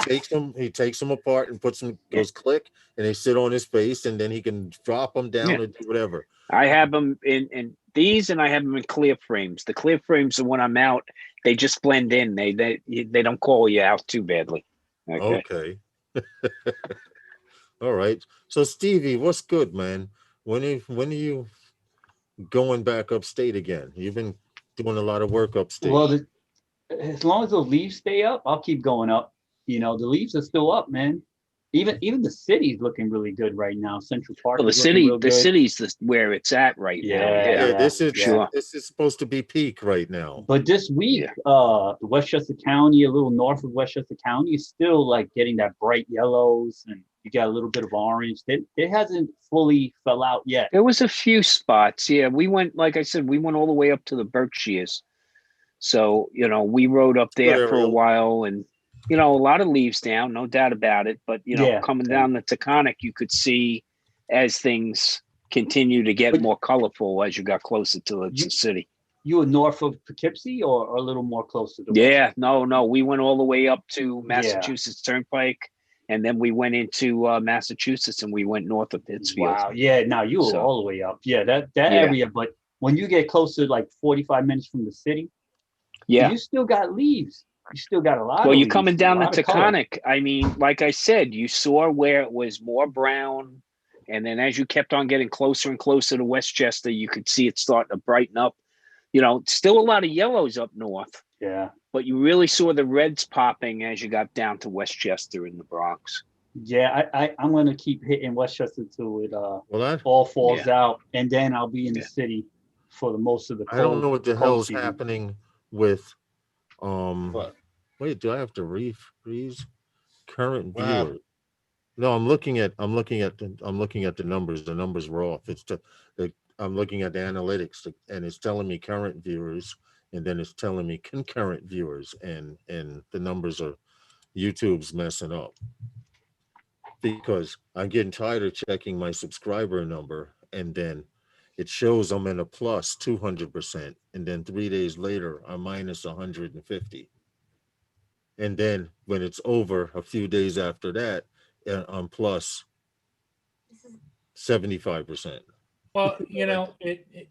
takes them apart and puts them, goes click, and they sit on his face, and then he can drop them down Yeah. or do whatever. I have them in these, and I have them in clear frames. The clear frames are when I'm out, they just blend in. They don't call you out too badly. Okay. All right. So Stevie, what's good, man? When are you going back upstate again? You've been doing a lot of work upstate. Well, as long as the leaves stay up, I'll keep going up. You know, the leaves are still up, man. Even the city's looking really good right now. Central Park. Well, the is looking real good. city's where it's at right now. Yeah. yeah, this is sure. this is supposed to be peak right now. But this week, the Westchester County, a little north of Westchester County, is still like getting that bright yellows, and you got a little bit of orange. It hasn't fully fell out yet. There was a few spots. Yeah, we went, like I said, we went all the way up to the Berkshires. So, we rode up there for a while, and, a lot of leaves down, no doubt about it. But, coming down the Taconic, you could see as things continue to get more colorful as you got closer to the city. You were north of Poughkeepsie or a little more closer to no. We went all the way up to Massachusetts Turnpike, and then we went into Massachusetts, and we went north of Pittsfield. Wow. Yeah. Now you were all the way up. Yeah. That area. But when you get closer, like 45 minutes from the city, you still got leaves. You still got a lot. Well, of you're leaves, coming down the a lot of color. Taconic. I mean, like I said, you saw where it was more brown. And then as you kept on getting closer and closer to Westchester, you could see it starting to brighten up. Still a lot of yellows up north. Yeah. But you really saw the reds popping as you got down to Westchester in the Bronx. Yeah, I'm going to keep hitting Westchester till it all falls out. And then I'll be in the city for the most of the I don't know what the hell's season. happening with wait, do I have to freeze current viewers? No, I'm looking at the numbers. The numbers were off. I'm looking at the analytics, and it's telling me current viewers, and then it's telling me concurrent viewers, and the numbers are YouTube's messing up because I'm getting tired of checking my subscriber number, and then it shows I'm in a plus 200%, and then 3 days later I'm minus 150, and then when it's over a few days after that, I'm plus 75%. Well,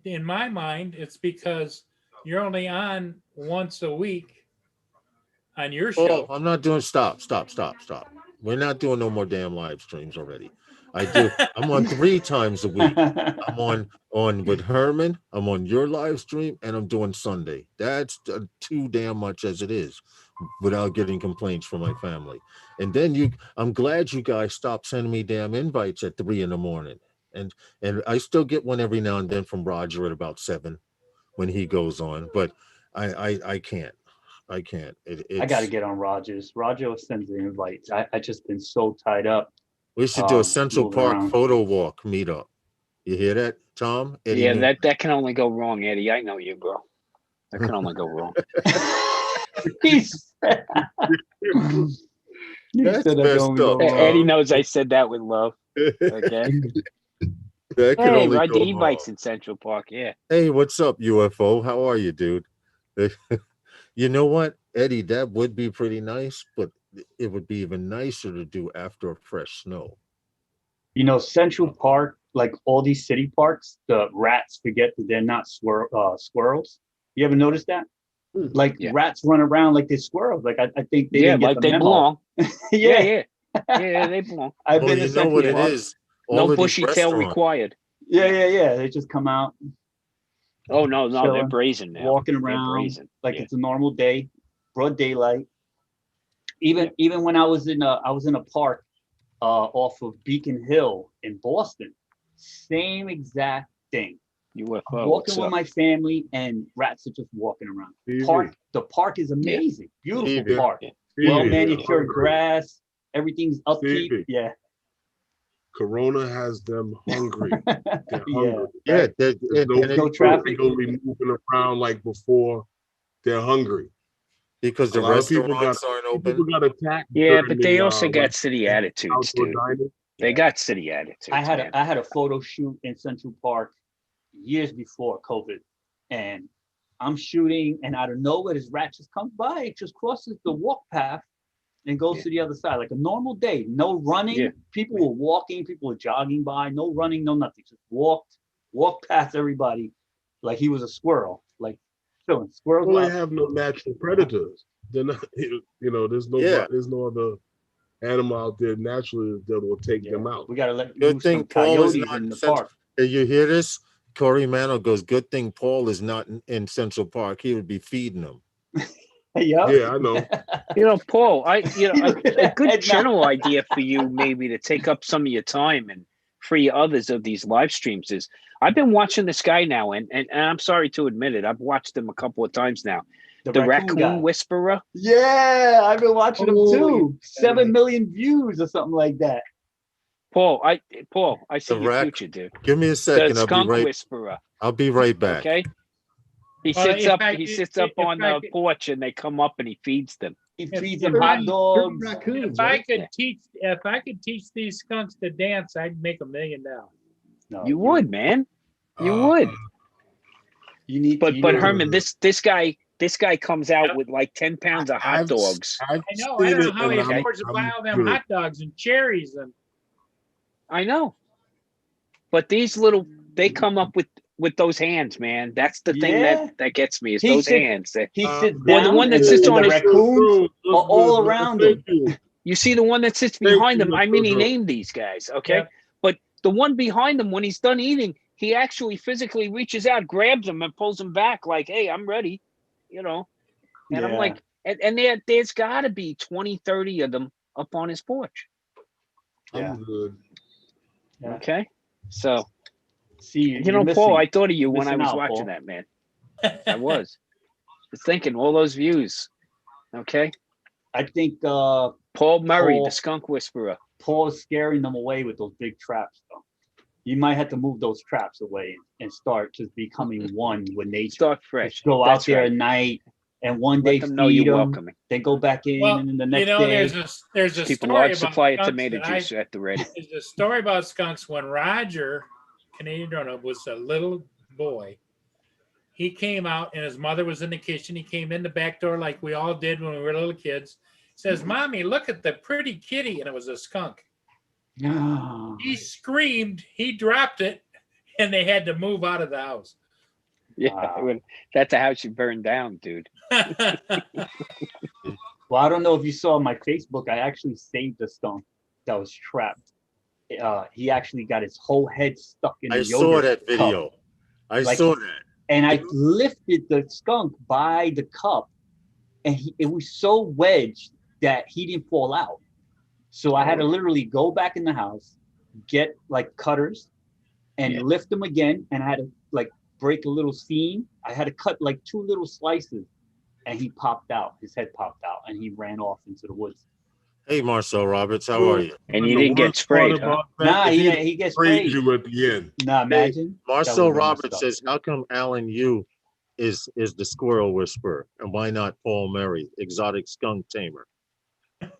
in my mind, it's because you're only on once a week on your show. I'm not doing stop. We're not doing no more damn live streams already. I do. I'm on 3 times a week. I'm on with Herman. I'm on your live stream, and I'm doing Sunday. That's too damn much as it is, without getting complaints from my family. And then I'm glad you guys stopped sending me damn invites at 3 in the morning. And I still get one every now and then from Roger at about 7 when he goes on, but I can't. I can't. I got to get on Rogers. Roger sends the invites. I just been so tied up. We should do a Central moving Park around. photo walk meetup. You hear that, Tom? Eddie Yeah, Newton? that can only go wrong, Eddie. I know you, bro. That can only go wrong. He's- He That's said that messed don't go up. wrong. Eddie knows I said that with love. Okay. That can Hey, only ride go the e-bikes wrong. in Central Park. Yeah. Hey, what's up, UFO? How are you, dude? You know what, Eddie? That would be pretty nice, but it would be even nicer to do after a fresh snow. You know, Central Park, like all these city parks, the rats forget that they're not squirrels. You ever notice that? Like Yeah. rats run around like they're squirrels. Like I think they didn't get like the they memo. belong. Yeah, Yeah, they belong. I've Well, been you to know Central what it Park. is? No All of these bushy tail restaurants- required. Yeah. They just come out Oh no, they're Chilling, brazen now. walking They're around brazen. like Yeah. it's a normal day, broad daylight. Even when I was in a park off of Beacon Hill in Boston, same exact thing. UFO. Walking what's with up? my family and rats are just walking around. Stevie. The park is amazing. Beautiful Stevie. park. Yeah. Well Stevie, manicured hungry. grass. Everything's upkeep. Stevie. Yeah. Corona has them hungry. They're Yeah. hungry. Yeah, There's no traffic. Nobody moving around like before. They're hungry. because A the lot of people restaurants aren't open. People got attacked. Yeah, during but they the, also got like, city attitudes, outdoor dude. dining. They got city attitudes. I man. had a photo shoot in Central Park years before COVID, and I'm shooting, and out of nowhere, this rat just comes by. It just crosses the walk path and goes Yeah. to the other side like a normal day. No running. Yeah. People were walking. People were jogging by. No running. No nothing. Just walked past everybody like he was a squirrel. Like chilling. Squirrels. Well, they out. have no natural predators. They're not. There's no. Yeah. There's no other animal out there naturally that will take them out. We gotta let Good loose thing some Paul is coyotes not in in the Central. park. Hey, you hear this? Corey Mano goes, good thing Paul is not in Central Park. He would be feeding them. Yeah. Yeah, I know. Paul, a good Head general idea for you maybe to take up some of your time and free others of these live streams is I've been watching this guy now, and I'm sorry to admit it, I've watched him a couple of times now. The raccoon guy. whisperer. Yeah, I've been watching him Oh, too. 7 million views or something like that. Paul, I see The your future, dude. Give me a The second. skunk whisperer. I'll be right back. Okay. He Well, sits if up. I He could- sits up if on I the could- porch, and they come up and he feeds them. He If- feeds if them I- hot dogs. Raccoons. If I right? could teach these skunks to dance, I'd make $1 million. No, You would, man. You would. You need. But you but need- Herman, this guy comes out with like 10 pounds of hot dogs. I know. I don't know how he affords to buy all them hot dogs and cherries and. I know. But these they come up with those hands, man. That's the thing Yeah. that gets me is He those sits- hands. He Uh, sits well, down. the one that and sits the on his- raccoons are all around him. You see the one that sits Thank behind you, them. I mean, he Mr. named these guys, okay? Yeah. But the one behind him, when he's done eating, he actually physically reaches out, grabs him, and pulls him back, like, "Hey, I'm ready," And I'm Yeah. like, and there's got to be 20, 30 of them up on his porch. Yeah. I'm good. Yeah. Okay, so See, Paul, missing. I thought of you when I missing was out, watching Paul. that, man. I was thinking all those views. Okay, I think Paul Murray, Paul- the skunk whisperer. Paul's scaring them away with those big traps, though. You might have to move those traps away and start just becoming one with nature. Start fresh. Just go That's out there right. at night and one Let day them know feed you're them, welcoming. then go back in, Well, and then the next day. there's a Keep a story large about supply of skunks tomato that juice at the ready. There's a story about skunks when Roger, Canadian Donut, was a little boy. He came out and his mother was in the kitchen. He came in the back door like we all did when we were little kids. Says, "Mommy, look at the pretty kitty," and it was a skunk. Ah. He screamed. He dropped it, and they had to move out of the house. Yeah, Wow. that's a house you burned down, dude. Well, I don't know if you saw my Facebook. I actually saved a skunk that was trapped. he actually got his whole head stuck in the I yogurt saw that cup. video. I Like- saw that. And I lifted the skunk by the cup, and it was so wedged that he didn't fall out. So I had to literally go back in the house, get like cutters, and lift him again. And I had to like break a little seam. I had to cut like 2 little slices, and he popped out. His head popped out, and he ran off into the woods. Hey, Marcel Roberts, how are you? And you didn't get sprayed, huh? Nah, he gets sprayed. You at the end. Nah, imagine. Marcel would've been Roberts messed up. says, how come Alan Yu is the Squirrel Whisperer, and why not Paul Murray, exotic skunk tamer?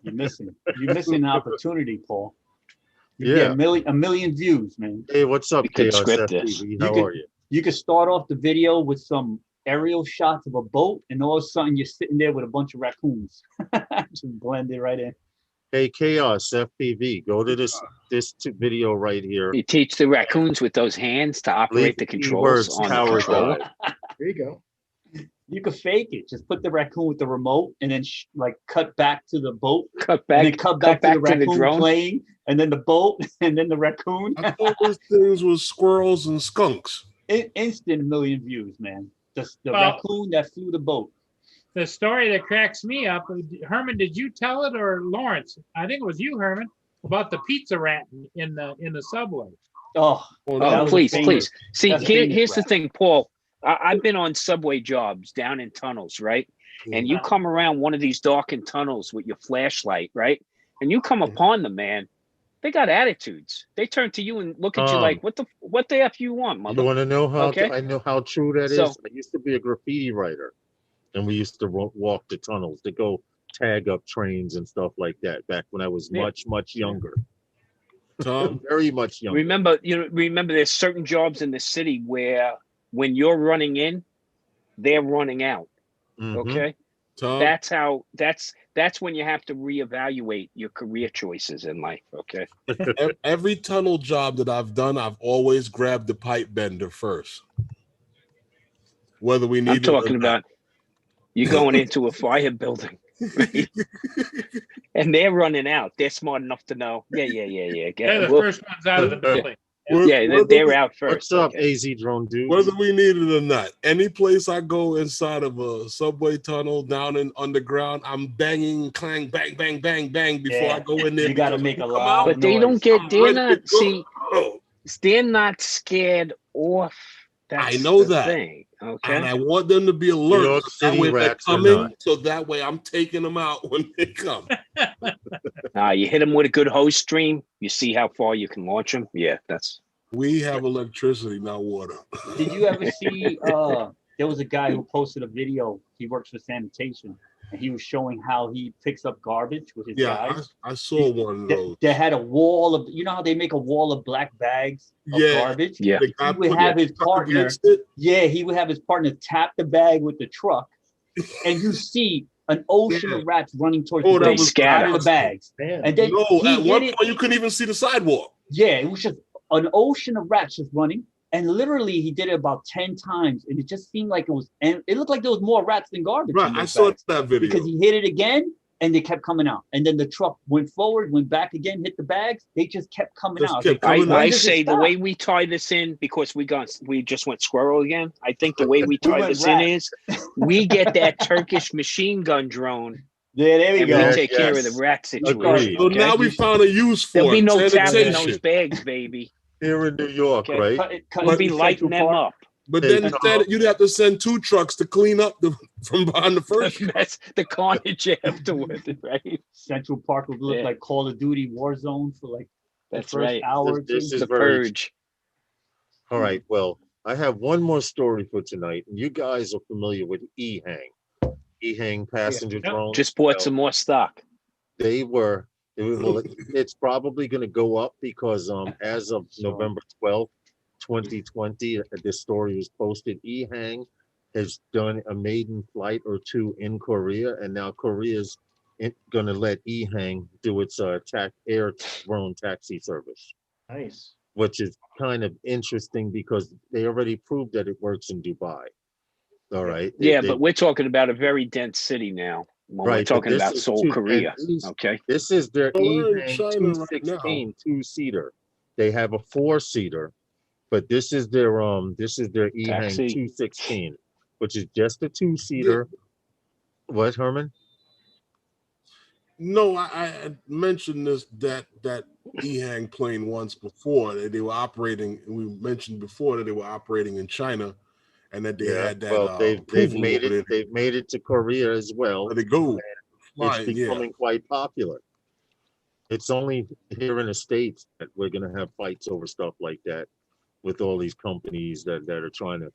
You're missing an opportunity, Paul. You Yeah. get a million views, man. Hey, what's up, We could Chaos script this. FPV? You How could- are you? You could start off the video with some aerial shots of a boat, and all of a sudden you're sitting there with a bunch of raccoons. Just blend it right in. Hey, Chaos FPV, go to this video right here. You teach the raccoons with those hands to operate the controls keywords, on the Howard controller. There you go. You could fake it. Just put the raccoon with the remote, and then like cut back to the boat, Cut and back, then cut back to the to the raccoon drone. playing, and then the boat, and then the raccoon. I thought those things was squirrels and skunks. Instant million views, man. The Well- raccoon that flew the boat. The story that cracks me up, Herman, did you tell it or Lawrence? I think it was you, Herman, about the pizza rat in the subway. Oh, Well, that Oh, was please, famous. please. See, That's famous here's the rap. thing, Paul. I've been on subway jobs down in tunnels, right? And you come around one of these darkened tunnels with your flashlight, right? And you come upon them, man. They got attitudes. They turn to you and look at you like, what the F you want, You mother? want to know how Okay. I know how true that is? So- I used to be a graffiti writer, and we used to walk the tunnels to go tag up trains and stuff like that back when I was Yeah. much younger. Tom, Very much younger. Remember there's certain jobs in the city where when you're running in, they're running out. Mhm. Okay. Tom, That's when you have to reevaluate your career choices in life. Okay. every tunnel job that I've done, I've always grabbed the pipe bender first. Whether we need I'm it or talking not. about you going into a fire building, right? And they're running out. They're smart enough to know. Yeah. They're the first ones out of the building. Yeah, they're out first. What's up, okay. AZ drone dude? Whether we need it or not, any place I go inside of a subway tunnel, down in underground, I'm banging, clang, bang, bang, bang, bang before Yeah. I go in there. You gotta because make a when you come loud out, But they don't noise. get. I'm They're ready to not. go. See, Oh, they're not scared off. That's I know the that. thing. Okay. and I want them to be alert. York So that City way they're rats are coming, not. so that way I'm taking them out when they come. You hit them with a good hose stream. You see how far you can launch them. Yeah, that's. We have electricity, not water. Did you ever see? There was a guy who posted a video. He works for sanitation, and he was showing how he picks up garbage with his Yeah, guys. I saw one of those. They had a wall of. You know how they make a wall of black bags of Yeah. garbage? Yeah. The guy He would put have his his truck partner. against it. Yeah, he would have his partner tap the bag with the truck, and you see an ocean of rats running towards Oh, the that bag, was scatter. out of the bags. Man. And then No, he at hit one it. point you couldn't even see the sidewalk. Yeah, it was just an ocean of rats just running. And literally, he did it about 10 times, and it just seemed like it was. And it looked like there was more rats than garbage. Right, in I those saw bags. that video. Because he hit it again, and they kept coming out. And then the truck went forward, went back again, hit the bags. They just kept coming Just out. kept Like, coming when out. I does it say the stop? way we tie this in, because we just went squirrel again. I think the way we tie went this rat. in is we get that Turkish machine gun drone Yeah, there we and go. we take care of Yes. the rat situation. Agreed. So okay? now we found a use for There'll be it. no tapping Sanitation. those bags, baby. Here in New York, Okay. right? Cut We'll it be to lighting Central them Park. up. But Hey, then Tom. you'd have to send 2 trucks to clean up from behind the first. That's the carnage afterwards, right? Central Park would look Yeah. like Call of Duty Warzone for like the That's first right. hour or This two. is The very purge. All right. Well, I have one more story for tonight. You guys are familiar with Ehang. Ehang passenger Yep. drone. Just bought Well, some more stock. It's probably going to go up because as of Sure. November 12th, 2020, this story was posted. Ehang has done a maiden flight or 2 in Korea, and now Korea's going to let Ehang do its air drone taxi service, Nice. which is kind of interesting because they already proved that it works in Dubai. All right. Yeah, but we're talking about a very dense city now. When we're Right, but talking this about is Seoul, two- Korea. and these- Okay. This is their Well, we're in Ehang China right 216 2-seater. They have a 4-seater, but this is their Ehang Taxi. 216, which is just a 2-seater. What, Herman? No, I had mentioned that Ehang plane once before that they were operating, and we mentioned before that they were operating in China, and that they had that. Well, they've approval made over it. there. They've made it to Korea as well. Let it go. It's Flying, becoming quite popular. It's only here in the States that we're gonna have fights over stuff like that with all these companies that are trying to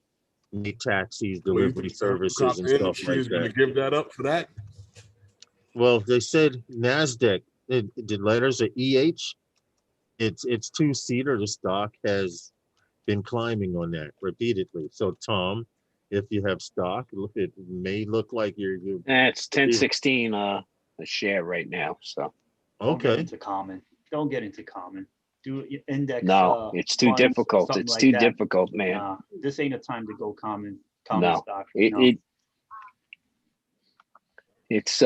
make taxis, Well, you delivery think services, and the stuff industry like is going to that. give that up for that? Well, they said NASDAQ, the letters are EH. It's 2-seater. The stock has been climbing on that repeatedly. So, Tom, if you have stock, it may look like you're It's 1016 a share right now. So Don't get okay. into common. Don't get into common. Do index. no, it's too funds or difficult. something It's like too that. difficult, man. Nah, this ain't a time to go common No, stock. it's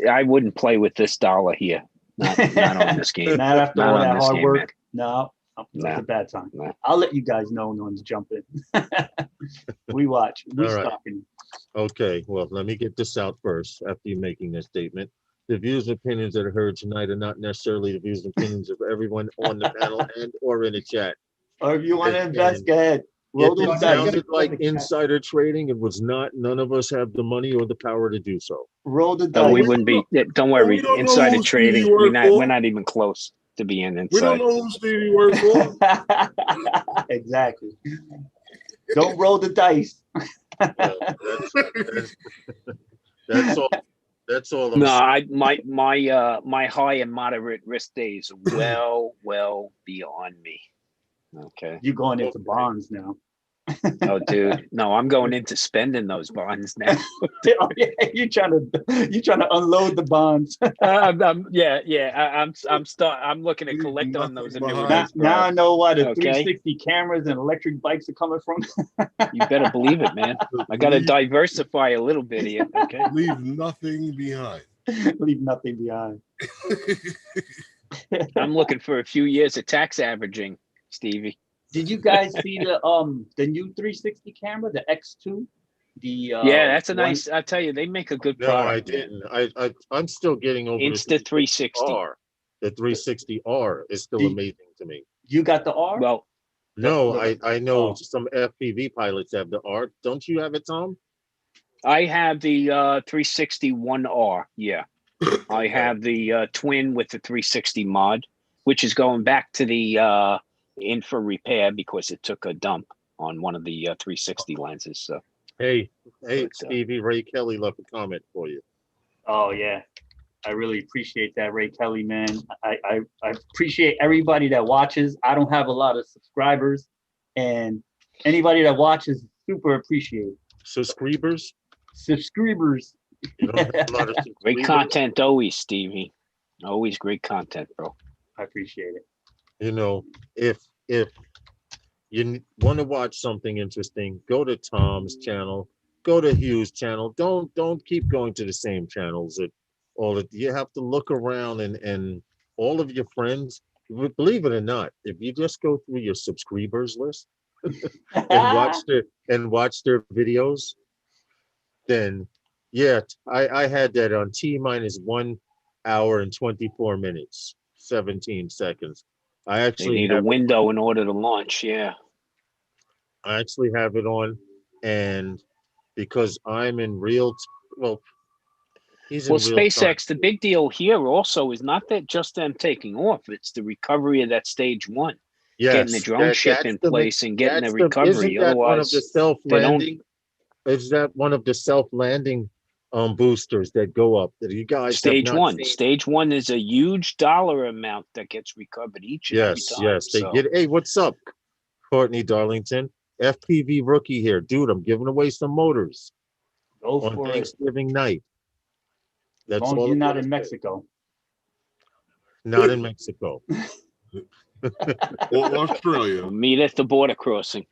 I wouldn't play with this dollar here. Not on this game. Not after Not all on that this hard game, work. man. No, it's Nah. a bad time. Nah. I'll let you guys know when to jump in. We watch. We All right. stalking. Okay, well, let me get this out first after you making this statement. The views and opinions that are heard tonight are not necessarily the views and opinions of everyone on the panel and or in the chat. Or if you want to And- invest, go ahead. Roll If those it dice. sounded like insider trading, it was not. None of us have the money or the power to do so. Roll the No, we dice. wouldn't be. Don't worry. we don't know Insider who Stevie trading. worked for. We're not even close to being We don't inside. know who Stevie works for. Exactly. Don't roll the dice. Well, that's all. That's all. I'm No, saying. my high and moderate risk days are well beyond me. Okay. You're going into bonds now. Oh, dude. No, I'm going into spending those bonds now. Oh, yeah, you're trying to unload the bonds. I'm looking to collect on those annuities, bro. Now I know why the Okay. 360 cameras and electric bikes are coming from. You better believe it, man. I got to diversify a little bit here. Okay. Leave nothing behind. Leave nothing behind. I'm looking for a few years of tax averaging, Stevie. Did you guys see the new 360 camera, the X2? Yeah, that's a nice. I tell you, they make a good No, product. I didn't. I'm still getting over Insta 360. The 360R is still amazing to me. You got the R? Well, No, I know some FPV pilots have the R. Don't you have it, Tom? I have the 361R. Yeah, I have the twin with the 360 mod, which is going back to the in for repair because it took a dump on one of the 360 lenses. So hey, Stevie, Ray Kelly left a comment for you. Oh yeah, I really appreciate that, Ray Kelly, man. I appreciate everybody that watches. I don't have a lot of subscribers, and anybody that watches, super appreciate. Subscribers? Subscribers. You don't have a lot of great subscribers? content always, Stevie. Always great content, bro. I appreciate it. You know, if you want to watch something interesting, go to Tom's channel, go to Hugh's channel. Don't keep going to the same channels. You have to look around and all of your friends, believe it or not, if you just go through your subscribers list and watch their videos, then yeah, I had that on T-1 hour and 24 minutes, 17 seconds. I They actually need a window in order to launch. Yeah. I actually have it on, and because I'm in real, he's in Well, real SpaceX, time. the big deal here also is not that just them taking off; it's the recovery of that stage one, getting the drone ship in place and getting the recovery. Isn't that one of Otherwise, the self-landing? Is that one of the self-landing boosters that go up that you guys stage have not one. seen? Stage one is a huge dollar amount that gets recovered each and every time. Yes, they get. Hey, what's up, Courtney Darlington? FPV rookie here, dude. I'm giving away some motors Go on for it. Thanksgiving night. As That's long as all you're I'm not gonna in say. Mexico. Not in Mexico. Or Australia. We'll meet at the border crossing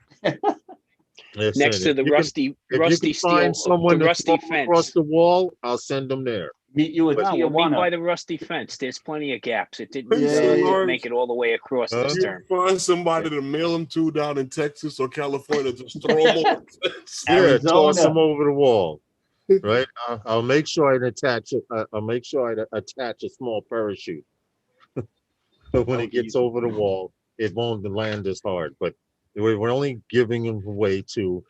Listen, next to the if you rusty can steel, find someone the to rusty throw across fence. the wall, I'll send them there. Meet you at No, we'll meet by Tijuana. the rusty fence. There's plenty of gaps. It didn't Yeah. make it all the way across this You term. find somebody to mail them to down in Texas or California, just throw them over the fence. Yeah, toss Arizona. them over the wall. Right. I'll make sure I attach it. I'll make sure I attach a small parachute. But when it gets over the wall, it won't land as hard. But we're only giving them away to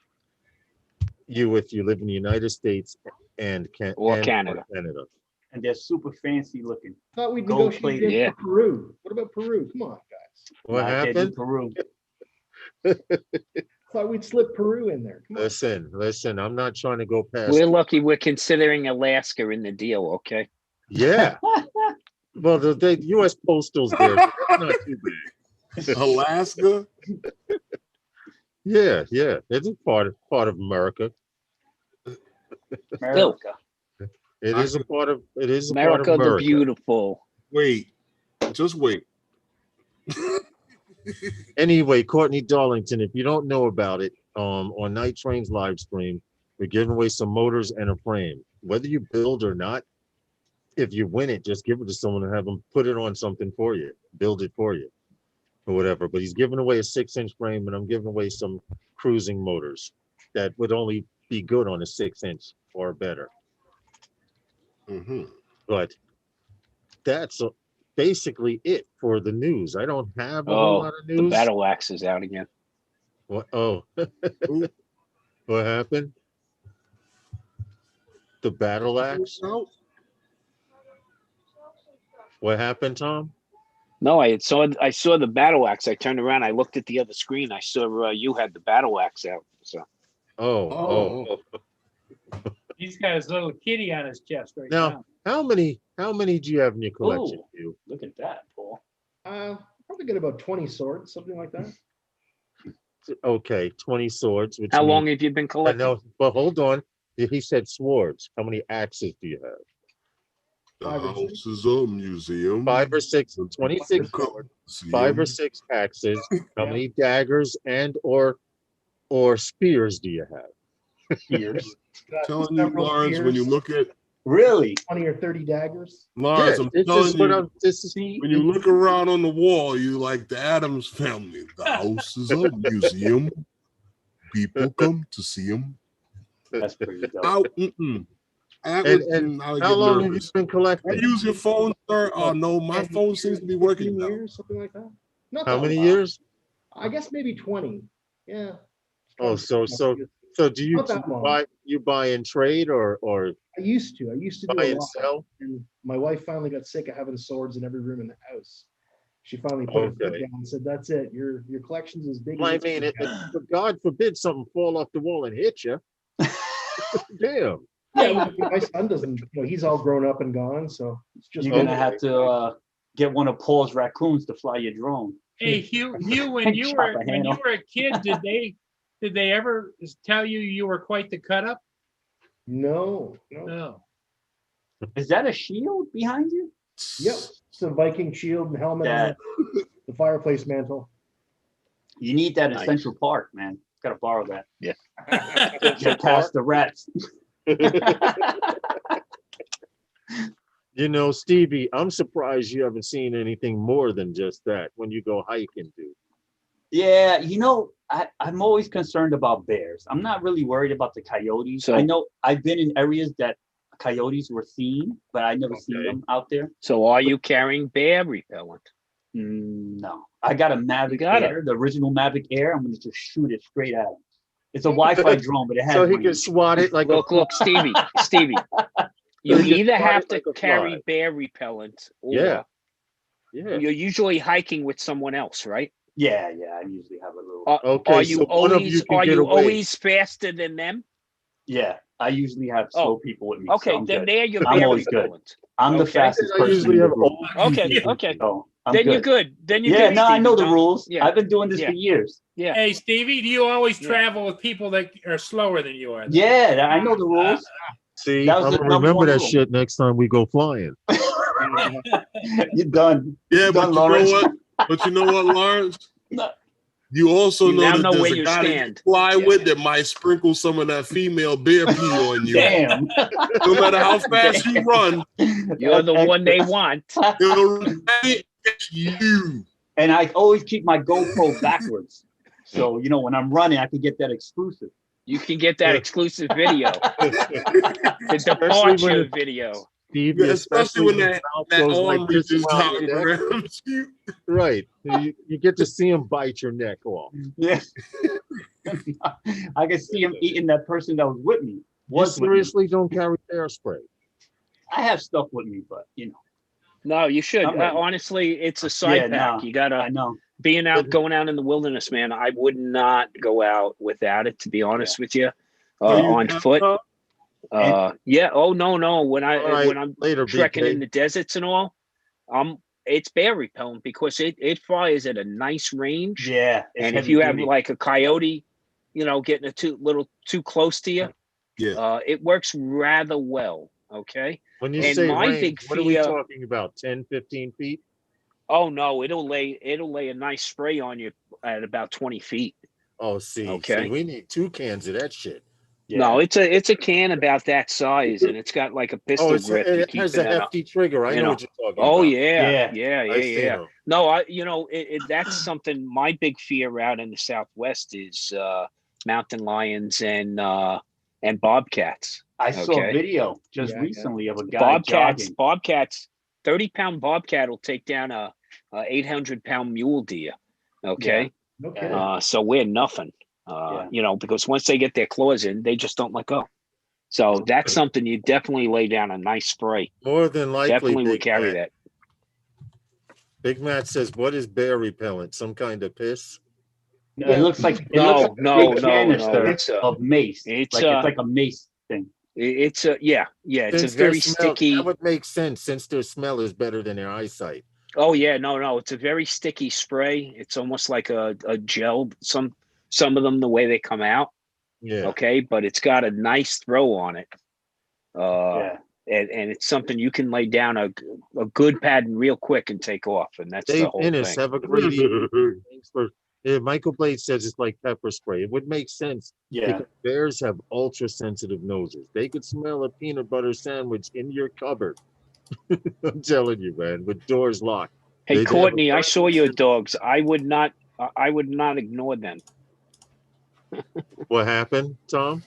you if you live in the United States and Canada. And they're super fancy looking. I thought we'd Gold negotiate plated. it for Peru. What about Peru? Come on, guys. What I can't do happened? Peru. Thought we'd slip Peru in there. Come on. Listen. I'm not trying to go past. We're lucky we're considering Alaska in the deal, okay? Yeah. Well, the U.S. Postal's there. So it's not too bad. Alaska? Yeah. It's a part of America. America. It is a part of America the America. beautiful. Wait. Just wait. Anyway, Courtney Darlington, if you don't know about it, on Night Train's live stream, we're giving away some motors and a frame. Whether you build or not, if you win it, just give it to someone and have them put it on something for you, build it for you, or whatever. But he's giving away a 6-inch frame, and I'm giving away some cruising motors that would only be good on a 6-inch or better. Mm-hmm. But that's basically it for the news. I don't have a whole lot of news. The battle axe is out again. What? Oh, what happened? The battle axe? What happened, Tom? No, I saw the battle axe. I turned around, I looked at the other screen. I saw you had the battle axe out. So Oh. He's got his little kitty on his chest right Now, now. how many do you have in your collection? Ooh. You? Look at that, Paul. Probably get about 20 swords, something like that. Okay, 20 swords. how long have you been I collecting? know, but hold on. He said swords. How many axes do you have? The house is a museum. 5 or 6, 26 swords, 5 or 6 axes. How many daggers and or spears do you have? Spears. I'm telling you, Lawrence, when you look at Really? 20 or 30 daggers. Lawrence, I'm this telling is what you, this is. when you look around on the wall, you like the Addams family. The house is a museum. People come to see him. That's pretty dope. How long have you been collecting? I use your phone, sir. Oh no, my phone seems to be working 15 now. years, something like that. Not How that many long. years? I guess maybe 20. Yeah. Oh, so do you Not that long. buy and trade or I used to do buy a and lot. sell? And my wife finally got sick of having swords in every room in the house. She finally put her foot Okay. down and said, "That's it. Your collection's as big." Well, I as mean, it's gonna get." God forbid something fall off the wall and hit you. Damn. Yeah, well, my son doesn't. He's all grown up and gone, so it's just. You're gonna have to get one of Paul's raccoons to fly your drone. Hey, Hugh, when you were a kid, did they ever tell you were quite the cut up? No. No. Is that a shield behind you? Yep, it's a Viking shield and helmet. Yeah. On it. The fireplace mantle. You need that Nice. essential part, man. Gotta borrow that. Yeah. Get past the rats. Stevie, I'm surprised you haven't seen anything more than just that when you go hiking, dude. Yeah, I'm always concerned about bears. I'm not really worried about the coyotes. So- I know I've been in areas that coyotes were seen, but I never seen them out there. So are you carrying bear repellent? No, I got a Mavic gotta. Air, the original Mavic Air. I'm gonna just shoot it straight at him. It's a Wi-Fi drone, but it has. So he range. can swat it like Look, Stevie. You You just either fly have it to like a carry fly. bear repellent, or Yeah. you're usually hiking with someone else, right? Yeah. I usually have a little. Okay, Are you so one of you can get away. always faster than them? Yeah, I usually have slow people with me. so Okay, I'm then good. they're your I'm bear always good. repellent. I'm the Okay. fastest I person. usually in the have group. old Okay, people. okay. So I'm Then good. you're good. Then you're Yeah, good. no, I Stevie. know the Don't- rules. Yeah. I've been doing this Yeah. for years. Yeah. Hey, Stevie, do you always Yeah. travel with people that are slower than you are? Yeah, I know the rules. See, That was I'm the gonna number remember one that rule. shit next time we go flying. You're done. Yeah, You're but done, you Lawrence. know what? Lawrence? No. You also You now know that know where there's a you guy that you stand. fly Yeah. with that might sprinkle some of that female bear pee on you. Damn. No matter how fast you run, You're the one they want. he'll run right at you. And I always keep my GoPro backwards. So, you know, when I'm running, I can get that exclusive. You can get that exclusive video, the departure video. Steve, Yeah, especially when that goes arm like this reaches around out your neck. around you. Right. You get to see him bite your neck off. Yeah. I can see him eating that person that was with me. You seriously don't carry bear spray? I have stuff with me, but you know. No, you should. I'm ready. Honestly, it's a side pack. You gotta. I know. Going out in the wilderness, man. I would not go out without it. To be honest with you, Are you on foot. Yeah. Oh no. When I'm trekking in the deserts and all, it's bear repellent because it flies at a nice range. Yeah. And if you have like a coyote, you know, getting little too close to you, it works rather well. Okay. When you say range, what are we talking about? 10, 15 feet? Oh no, it'll lay a nice spray on you at about 20 feet. Oh, see, we need 2 cans of that shit. Yeah. No, it's a can about that size, and it's got like a pistol grip. It has a hefty trigger. I know what you're talking about. Oh yeah. No, that's something. My big fear out in the Southwest is mountain lions and bobcats. I saw a video just recently of a guy jogging. Bobcats, 30-pound bobcat will take down a 800-pound mule deer. Okay. Yeah. Okay. So we're nothing. You know, because once they get their claws in, they just don't let go. So that's something you definitely lay down a nice spray. More than likely, definitely would carry that. Big Matt says, "What is bear repellent? Some kind of piss?" No, it looks like no. It's of mace. It's like a mace thing. It's a It's a very sticky. That would make sense since their smell is better than their eyesight. Oh yeah, no. It's a very sticky spray. It's almost like a gel. Some of them, the way they come out. Yeah. Okay, but it's got a nice throw on it. And it's something you can lay down a good pattern real quick and take off, and that's the whole thing. Have a great evening. Michael Blade says it's like pepper spray. It would make sense. Yeah. Because bears have ultra sensitive noses. They could smell a peanut butter sandwich in your cupboard. I'm telling you, man, with doors locked. Hey, Courtney, I saw your dogs. I would not ignore them. What happened, Tom?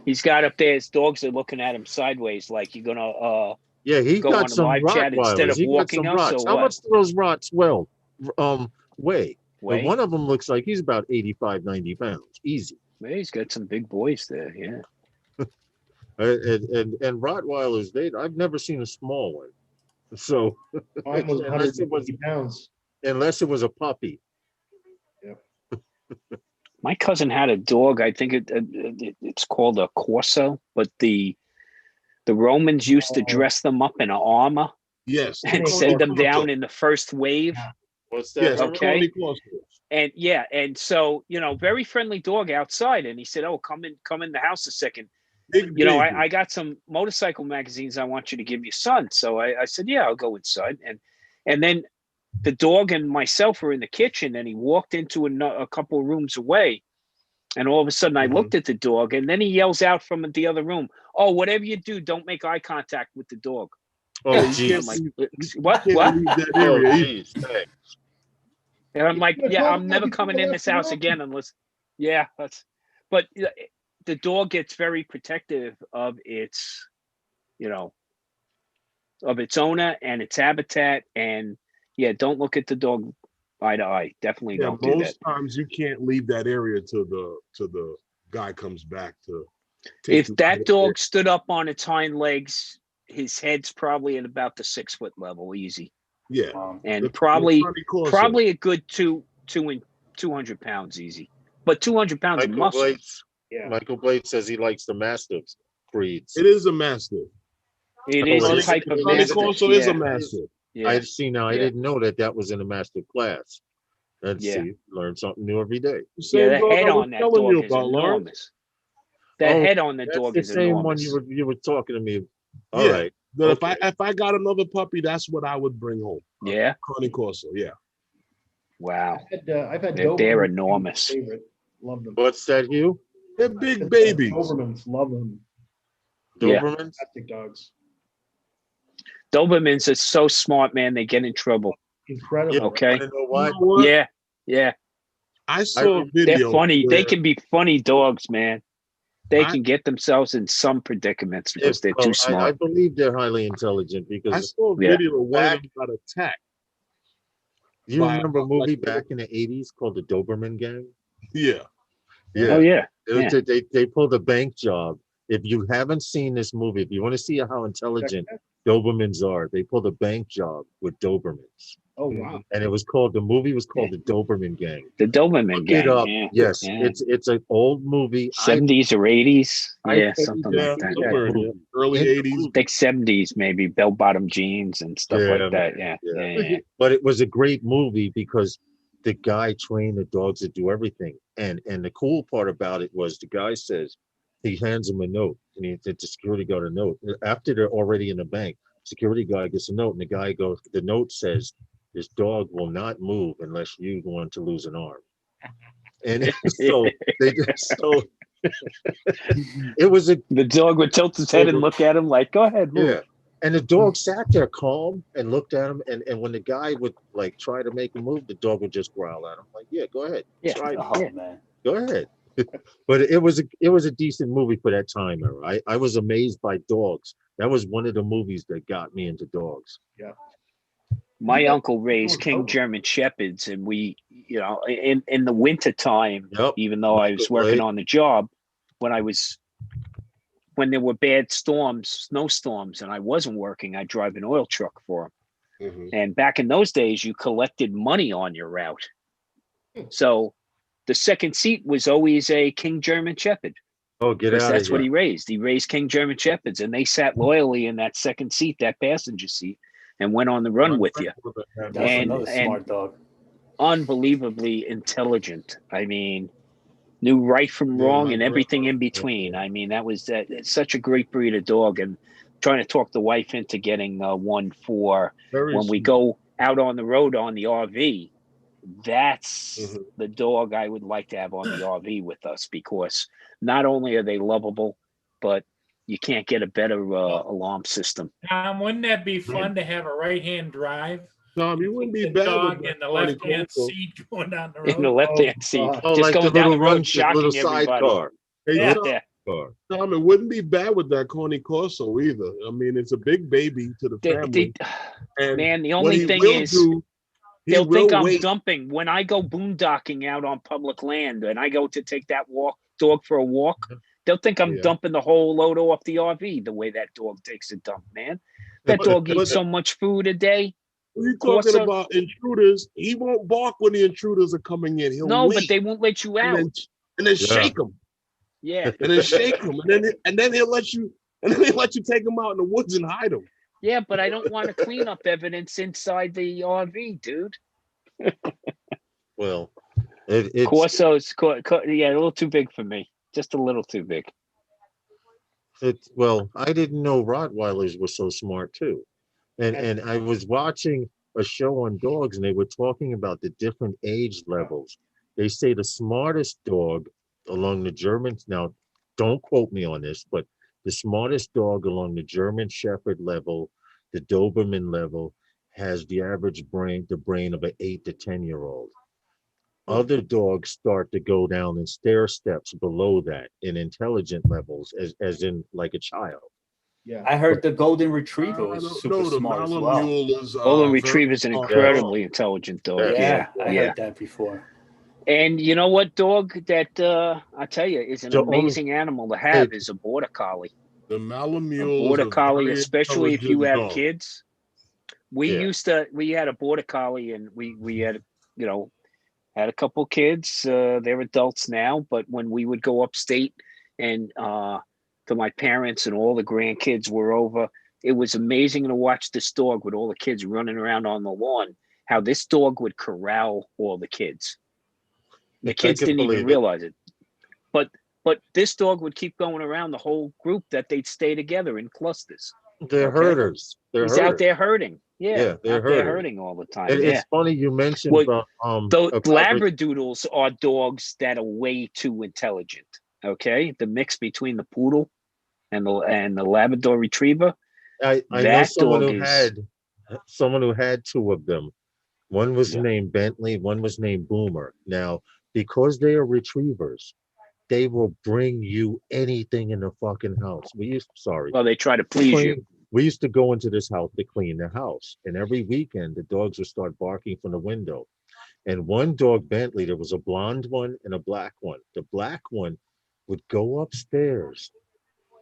He's got up there. His dogs are looking at him sideways, like you're gonna. Yeah, he go got on some a live chat instead of walking us. How much do those rots weigh? Well, one of them looks like he's about 85, 90 pounds. Easy. Yeah, he's got some big boys there. Yeah. and Rottweilers, I've never seen a small one. So mine was 150 pounds. Unless it was a puppy. My cousin had a dog. I think it's called a Corso, but the Romans used to dress them up in armor. Yes. And send them down in the first wave. What's that? Yes, okay. And so, you know, very friendly dog outside. And he said, "Oh, come in the house a second. You know, I got some motorcycle magazines I want you to give your son." So I said, "Yeah, I'll go inside." And then the dog and myself were in the kitchen, and he walked into a couple of rooms away. And all of a sudden I looked at the dog, and then he yells out from the other room, "Oh, whatever you do, don't make eye contact with the dog." Oh, geez. I'm like, what? And I'm like, yeah, I'm never coming in this house again unless, but the dog gets very protective of its, you know, of its owner and its habitat. And don't look at the dog eye to eye. Definitely don't do that. Most times you can't leave that area till the guy comes back to. If that dog stood up on its hind legs, his head's probably at about the 6 foot level, easy. Yeah, and probably a good 200 pounds, easy. But 200 pounds of muscle. Michael Blade says he likes the Mastiff breeds. It is a Mastiff. It is a type of Mastiff. Also is a Mastiff. Yeah. I see now. I didn't know that was in a Mastiff class. Let's see, learn something new every day. The head on that dog is enormous. The head on the dog is enormous. The same one you were talking to me. All right. But if I got another puppy, that's what I would bring home. Yeah. Cane Corso, yeah. Wow. I've had They're Dobermans. enormous. Favorite. Love them. What's that, Hugh? They're big babies. Dobermans, love them. Yeah. Dobermans? Fantastic dogs. Dobermans are so smart, man. They get in trouble. Incredible. Yeah, Okay. You know You what? know what? Yeah. Yeah. I saw a They're video. funny. They where can be funny dogs, man. They I- can get themselves in some predicaments because they're too I smart. believe they're highly intelligent I because saw a Yeah. video of one of them got attacked. you by- remember a movie like- back in the 80s called the Doberman Gang? Yeah. Oh yeah. They pulled a bank job. If you haven't seen this movie, if you want to see how intelligent Dobermans are, they pulled a bank job with Dobermans. Oh wow. And the movie was called the Doberman Gang. The Doberman Look Gang. it up. Yeah. Yes, Yeah. it's an old movie. 70s or 80s. I Yeah, paid something them like to that. see Yeah. Somewhere in movie. the early In the 80s. movie. I think 70s, maybe bell bottom jeans and stuff Yeah, like that. Yeah. yeah. Yeah. Yeah. But it was a great movie because the guy trained the dogs to do everything. And the cool part about it was the guy says he hands him a note and the security guard a note. After they're already in the bank, security guy gets a note and the guy goes, the note says, this dog will not move unless you want to lose an arm. And so they just it was a The dog would tilt his head and look at him like, go ahead, move. yeah. And the dog sat there calm and looked at him. And when the guy would like try to make a move, the dog would just growl at him. Like, yeah, go ahead. Yeah. Try it. Oh man. Go ahead. But it was a decent movie for that time era. I was amazed by dogs. That was one of the movies that got me into dogs. My Yeah. uncle raised King German Shepherds, and we, in the winter time, Yep. even though I was working on the job, when there were bad storms, snowstorms, and I wasn't working, I'd drive an oil truck for them. Mhm. And back in those days, you collected money on your route. So the second seat was always a King German Shepherd. Oh, get Because out of that's what here. he raised. He raised King German Shepherds, and they sat loyally in that second seat, that passenger seat, and went on the run with you. That's And- another smart dog. Unbelievably intelligent. I mean, knew right from Yeah, wrong my and everything in grandma- between. I mean, it's such a great breed of dog. And trying to talk the wife into getting one for Very when we sweet. go out on the road on the RV. That's Mhm. the dog I would like to have on the RV with us, because not only are they lovable, but you can't get a better alarm system. Tom, wouldn't that be fun to have a right-hand drive? Tom, you wouldn't be The bad dog with in the that left-hand Conecoso. seat going down the In the road. left-hand seat, God. Oh, just like going the down little the road, run, shocking little everybody. sidecar. Hey, Yeah, Tom, yeah. Car. Tom, it wouldn't be bad with that Corso either. I mean, it's a big baby to the family. And Man, the what only he thing will is, do, he they'll will think I'm wait. dumping when I go boondocking out on public land and I go to take that dog for a walk. They'll think I'm Yeah. dumping the whole load off the RV the way that dog takes a dump, man. That But- dog but- eats so much food a day. When you're talking Corso- about intruders, he won't bark when the intruders are coming in. He'll No, wait but they won't let you out. and then Yeah. shake them, Yeah, and then shake them, and then he'll let you take them out in the woods and hide them. yeah, but I don't want to clean up evidence inside the RV, dude. Well, it's Corso's, yeah, a little too big for me. Just a little too big. well, I didn't know Rottweilers were so smart too. And I was watching a show on dogs and they were talking about the different age levels. They say the smartest dog along the Germans, now don't quote me on this, but the smartest dog along the German Shepherd level, the Doberman level, has the average brain, the brain of an 8 to 10-year-old. Other dogs start to go down in stair steps below that in intelligent levels, as in like a child. Yeah. I heard the golden retriever I was don't super know. The smart as well. Malamute is Golden very Retriever is an smart. incredibly intelligent dog. Yeah, I yeah. heard that before. And you know what dog that I tell you is an So only- amazing animal to have is a border collie. The Malamute A is border a collie, very especially if you intelligent have dog. kids. We had a border collie, and we had had a couple kids. They're adults now, but when we would go upstate and to my parents and all the grandkids were over, it was amazing to watch this dog with all the kids running around on the lawn. How this dog would corral all the kids. The kids can didn't even believe it. realize it. But this dog would keep going around the whole group that they'd stay together in clusters. They're Okay. herders. They're He's herders. out there herding. they're they're herding. herding all the time. It's funny you mentioned Well, about The about Labradoodles are dogs that are way too intelligent. Okay, the mix between the poodle and the Labrador Retriever. I know That someone dog who is had two of them. One was named Bentley, one was named Boomer. Now, because they are retrievers, they will bring you anything in the fucking house. well, they try to please you. We used to go into this house to clean the house, and every weekend the dogs would start barking from the window. And one dog, Bentley, there was a blonde one and a black one. The black one would go upstairs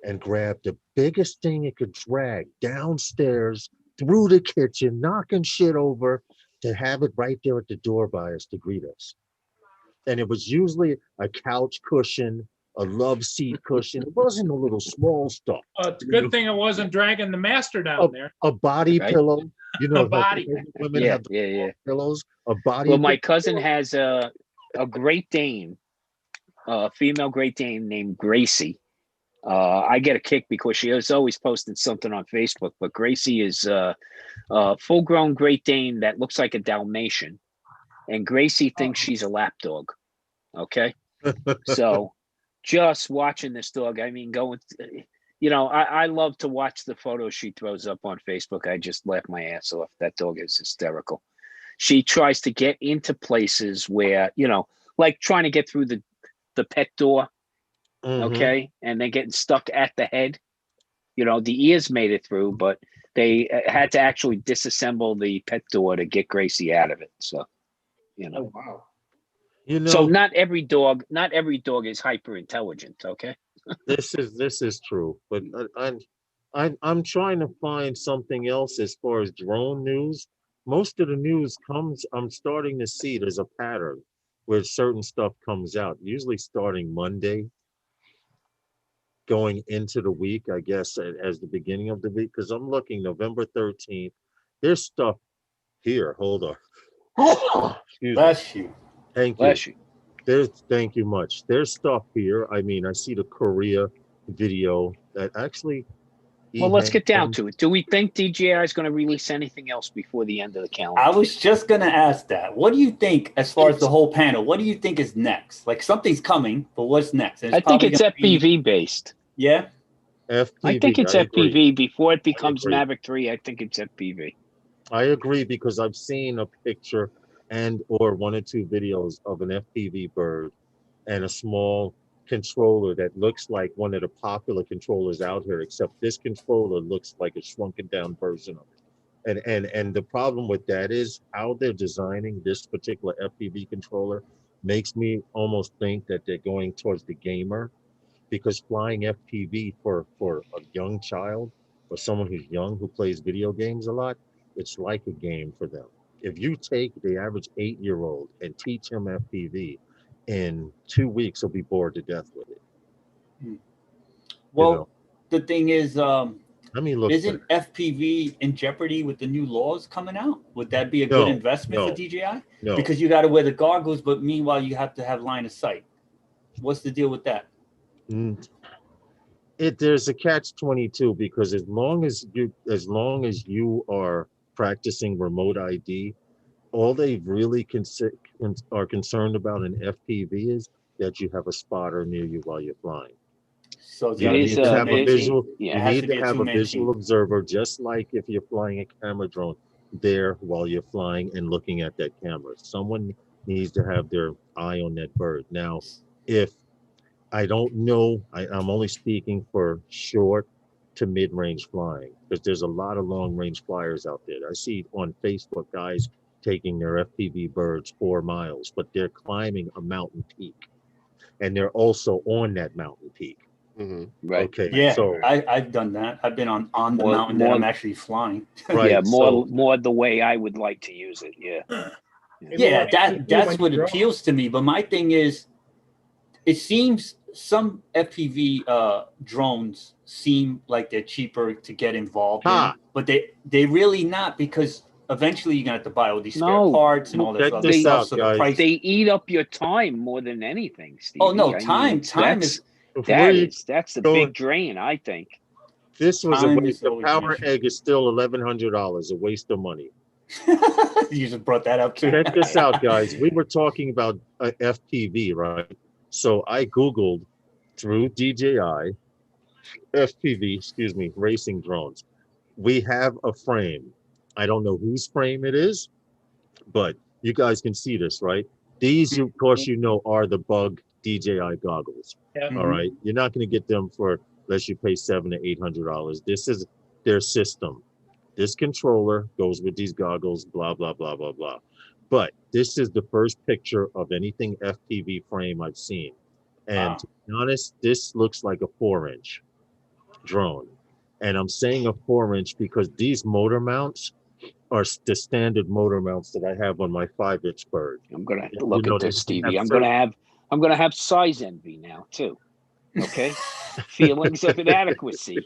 and grab the biggest thing it could drag downstairs through the kitchen, knocking shit over to have it right there at the door by us to greet us. And it was usually a couch cushion, a love seat cushion. It wasn't a little small stuff. It's a good thing it wasn't dragging the master down there. A body pillow, A body. Women have pillows. A body. Well, my cousin has a Great Dane, a female Great Dane named Gracie. I get a kick because she is always posting something on Facebook. But Gracie is a full-grown Great Dane that looks like a Dalmatian, and Gracie thinks she's a lap dog. Okay, so just watching this dog, I mean, I love to watch the photos she throws up on Facebook. I just laugh my ass off. That dog is hysterical. She tries to get into places where, like trying to get through the pet door. Okay. And then getting stuck at the head. The ears made it through, but they had to actually disassemble the pet door to get Gracie out of it. So, Oh, wow. So not every dog is hyper intelligent. Okay. This is true, but I'm trying to find something else as far as drone news. Most of the news I'm starting to see there's a pattern where certain stuff comes out, usually starting Monday, going into the week, I guess, as the beginning of the week, because I'm looking November 13th. There's stuff here. Hold on. Excuse Bless me. you. Thank you. Thank you much. There's stuff here. I mean, I see the Korea video that actually. Well, let's get down to it. Do we think DJI is going to release anything else before the end of the calendar? I was just going to ask that. What do you think as far as the whole panel? What do you think is next? Like something's coming, but what's next? I think it's FPV based. Yeah? FPV. I think it's FPV. Agree. Before it becomes Mavic 3, I think it's FPV. I agree because I've seen a picture or one or two videos of an FPV bird and a small controller that looks like one of the popular controllers out here, except this controller looks like a shrunken down version of it. And the problem with that is how they're designing this particular FPV controller makes me almost think that they're going towards the gamer, because flying FPV for a young child or someone who's young who plays video games a lot, it's like a game for them. If you take the average 8-year-old and teach him FPV, in 2 weeks he'll be bored to death with it. Well, the thing is, isn't there. FPV in jeopardy with the new laws coming out? Would that be a good investment for DJI? No. Because you got to wear the goggles, but meanwhile you have to have line of sight. What's the deal with that? There's a catch-22, because as long as you are practicing remote ID, all they really are concerned about in FPV is that you have a spotter near you while you're flying. So you need to have a visual. Yeah, you need to have a visual observer, just like if you're flying a camera drone, there while you're flying and looking at that camera. Someone needs to have their eye on that bird. Now, if I don't know, I'm only speaking for short to mid-range flying, because there's a lot of long-range flyers out there. I see on Facebook guys taking their FPV birds 4 miles, but they're climbing a mountain peak, and they're also on that mountain peak. Right. Okay. Yeah. So I've done that. I've been on the mountain that I'm actually flying. Right. Yeah. More the way I would like to use it. Yeah. Yeah. That's what appeals to me. But my thing is, it seems some FPV drones seem like they're cheaper to get involved in, but they really not, because eventually you're gonna have to buy all these spare parts and all that other stuff. So the price, they eat up your time more than anything, Steve. Oh no, time is that's the big drain, I think. This was a Time waste. is The always an power issue. egg is still $1,100, a waste of money. You just brought that up too. Check this out, guys. We were talking about FPV, right? So I Googled through DJI FPV, excuse me, racing drones. We have a frame. I don't know whose frame it is, but you guys can see this, right? These, of course, you know, are the Bug DJI goggles. Yeah. All right, you're not going to get them for unless you pay $700 to $800. This is their system. This controller goes with these goggles, blah blah blah blah blah. But this is the first picture of anything FPV frame I've seen, and Wow. to be honest, this looks like a 4-inch drone. And I'm saying a 4-inch because these motor mounts are the standard motor mounts that I have on my 5-inch bird. I'm gonna You look know, at this, they Stevie. have I'm gonna have size envy now too. Okay, feelings of inadequacy.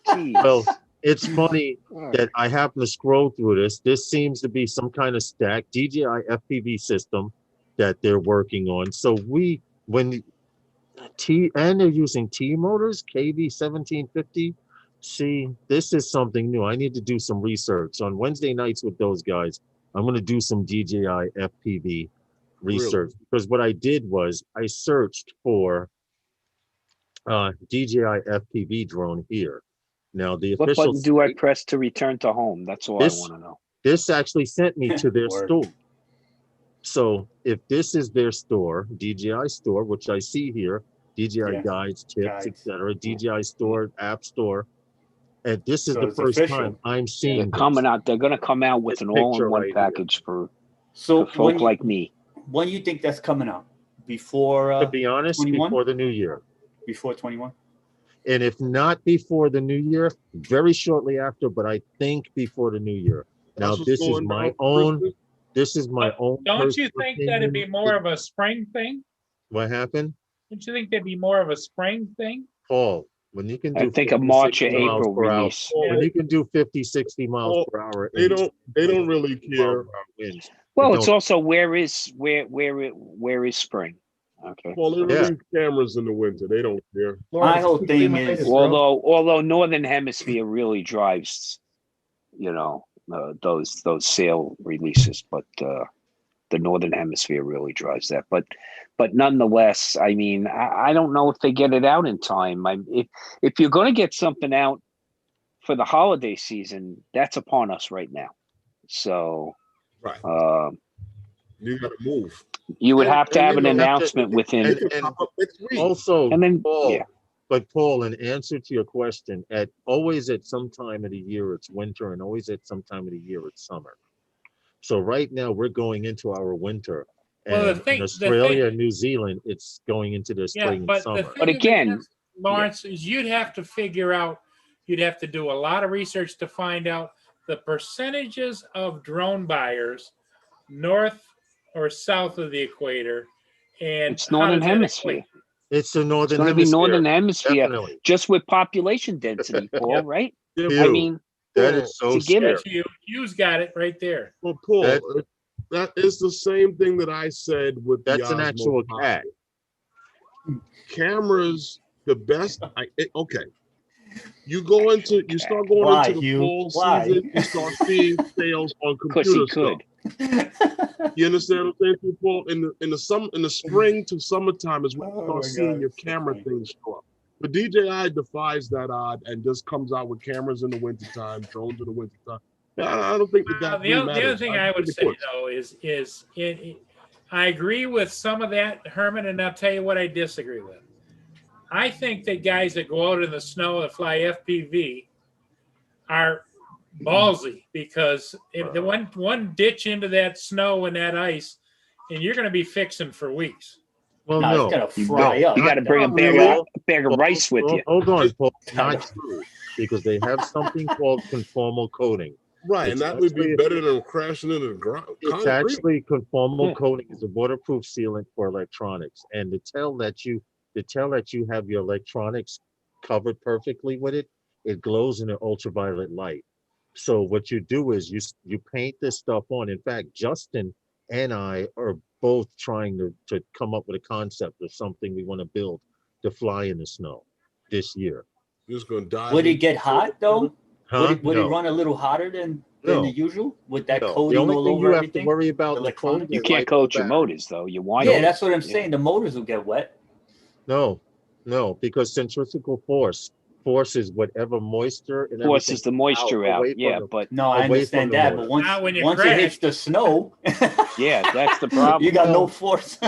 Jeez. Well, it's funny All right. that I happen to scroll through this. This seems to be some kind of stack DJI FPV system that they're working on. So when and they're using T motors, KV 1750. See, this is something new. I need to do some research on Wednesday nights with those guys. I'm going to do some DJI FPV research because what I did was I searched for DJI FPV drone here. Now the What official button do I site, press to return to home? That's all I want to know. this actually sent me to their Word. store. So if this is their store, DJI store, which I see here, DJI Yeah. guides, tips, Guides. etc., DJI store, app store, and this is So the it's first official. time I'm They're seeing this. coming out. They're gonna come out with This an picture all-in-one right here. package for So folk like me. when you think that's coming out? Before To be honest, 21? before the new year. Before 21? And if not before the new year, very shortly after, but I think before the new year. Now, That's what's this is going my down for own, Christmas. this is my But own don't you personal think that'd be opinion. more of a spring thing? What happened? Don't you think that'd be more of a spring thing? Paul, when you can do I think a 50, March or 60 miles April per hour, release. Well, when you can do 50, 60 miles Well, per hour, they and don't really 50 care. mile per hour winds, Well, they it's don't- also where is spring? Okay. Well, they Yeah. release cameras in the winter. They don't care. My whole thing is- Although Northern Hemisphere really drives, those sale releases, but the Northern Hemisphere really drives that. But nonetheless, I mean, I don't know if they get it out in time. If you're going to get something out for the holiday season, that's upon us right now. So Right. You got to move. you would And- have to and have you an have to- announcement within. It can pop up next week. Also, And then, Paul, yeah. but Paul, in answer to your question, always at some time of the year it's winter, and always at some time of the year it's summer. So right now we're going into our winter, Well, the and thing- in the Australia thing- and New Zealand, it's going into the Yeah, spring and but the summer. thing But of it again- is, Lawrence, is you'd have to figure out, you'd have to do a lot of research to find out the percentages of drone buyers north or south of the equator, and It's how Northern does that Hemisphere. equate? It's the It's northern going to be hemisphere. Northern Hemisphere, Definitely. just with population density, Paul, right? Yeah, Huge. I mean, That is so it's a given. scary. You've got it right there. Well, Paul, That- that is the same thing that I said with That's the an Osmo actual Pocket. cat. Cameras, the best. Okay. You start going Why, into the Hugh? fall Why? season, you start seeing sales on Because he computer could. stuff. You understand what I'm saying, Paul? In the spring to summertime is when you Oh start my seeing God, your it's so camera funny. things show up. But DJI defies that odd and just comes out with cameras in the wintertime, drones in the wintertime. I don't think that The other matters. thing I would think it say puts. though is I agree with some of that, Herman, and I'll tell you what I disagree with. I think that guys that go out in the snow and fly FPV are ballsy, because if the one ditch into that snow and that ice, and you're going to be fixing for weeks. Well, No, no. it's gonna fry up. You got to bring a Not bag really. of rice with you. Hold on, Paul. I Not true, because they have something called conformal coating. Right, It's and that would be actually- better than crashing into the ground. It's Concrete. actually conformal Yeah. coating is a waterproof sealant for electronics, and to tell that you have your electronics covered perfectly with it, it glows in an ultraviolet light. So what you do is you paint this stuff on. In fact, Justin and I are both trying to come up with a concept of something we want to build to fly in the snow this year. You're just gonna die. Would it get hot though? Huh? Would it No. run a little hotter than No. the usual with that No. coating The only all thing over you have everything? to worry about in the cold Electronics? You is can't lipo coach your battery. motors though. You're wide Yeah, open. that's what I'm Yeah. saying. The motors will get wet. No, because centrifugal force forces whatever moisture and Forces the moisture out. away from Yeah, the- but No, I away from understand the that, motor. but once Not when you once it crash. hits the snow, yeah, that's the problem. you got no Well- force.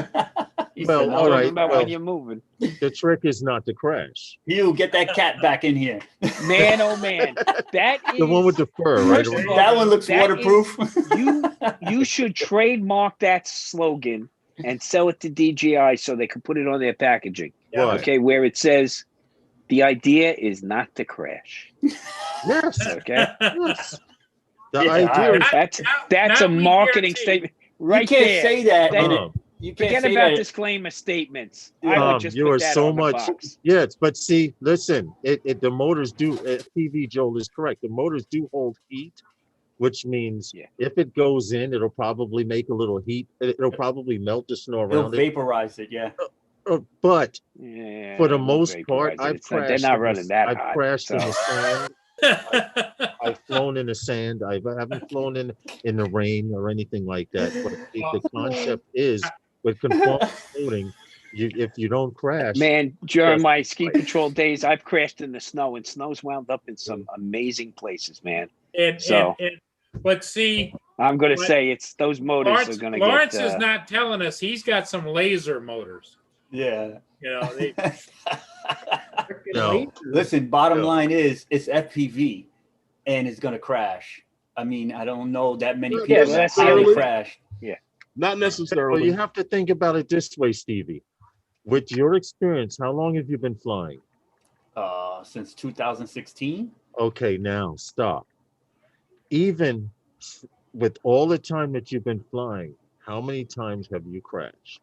He Well, said, I'm no, all talking right, about well- when you're moving. The trick is not to crash. You get that cat back in here. Man, oh man, that is The one with the fur, right? First of all, That one looks that waterproof. you should trademark that slogan and sell it to DJI so they can put it on their packaging. What? Okay, where it says the idea is not to crash. Yes. Okay, Yes. The Yeah, idea is that's a Not we marketing guarantee. statement You right can't there. say that. That- in it. Tom, You can't Forget say about that. disclaimer statements. Yeah. I would Tom, just you put are that so on the much. box. Yes, but see, listen, the motors do. PV Joel is correct. The motors do hold heat, which means Yeah. if it goes in, it'll probably make a little heat. It'll probably melt the snow They'll around it. vaporize it. Yeah. But Yeah, for the we'll most part, vaporize it. I've It's not- crashed. They're not in the- running that I've hot. crashed in so- the sand. I've flown in the sand. I haven't flown in the rain or anything like that. But the concept is with conformal coating, if you don't crash, Man, during Yes. my ski patrol days, I've crashed in the snow, and snow's wound up in some amazing places, man. So- But see, I'm going to But say it's those motors Lawrence, are going to Lawrence get. is not telling us he's got some laser motors. Yeah. You know, they, No. Listen, bottom No. line is it's FPV and it's gonna crash. I mean, I don't know that many Yeah, people but that that's the highly only- crashed. Not necessarily. well, you have to think about it this way, Stevie. With your experience, how long have you been flying? Since 2016. Okay, now stop. Even with all the time that you've been flying, how many times have you crashed?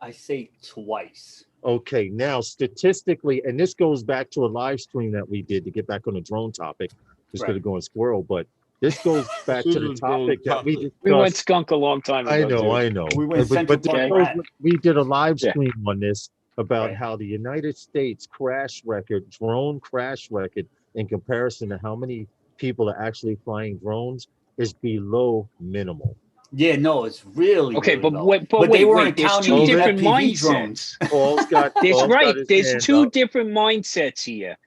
I say twice. Okay, now statistically, and this goes back to a live stream that we did to get back on the drone topic. Just Right. going to go on squirrel, but this goes back to the This is drone topic that we topic. We went discussed. skunk a long time ago. I know, too. I know. We went But Central this Park goes Rat. with- we did a live Yeah. stream on this about Right. how the United States crash record, drone crash record, in comparison to how many people are actually flying drones, is below minimal. Yeah, no, it's really Okay, really but low. wait, But they weren't wait. There's counting two those different FPV mindsets. drones. Paul's got. There's Paul's got right. his There's hand two up. different mindsets here.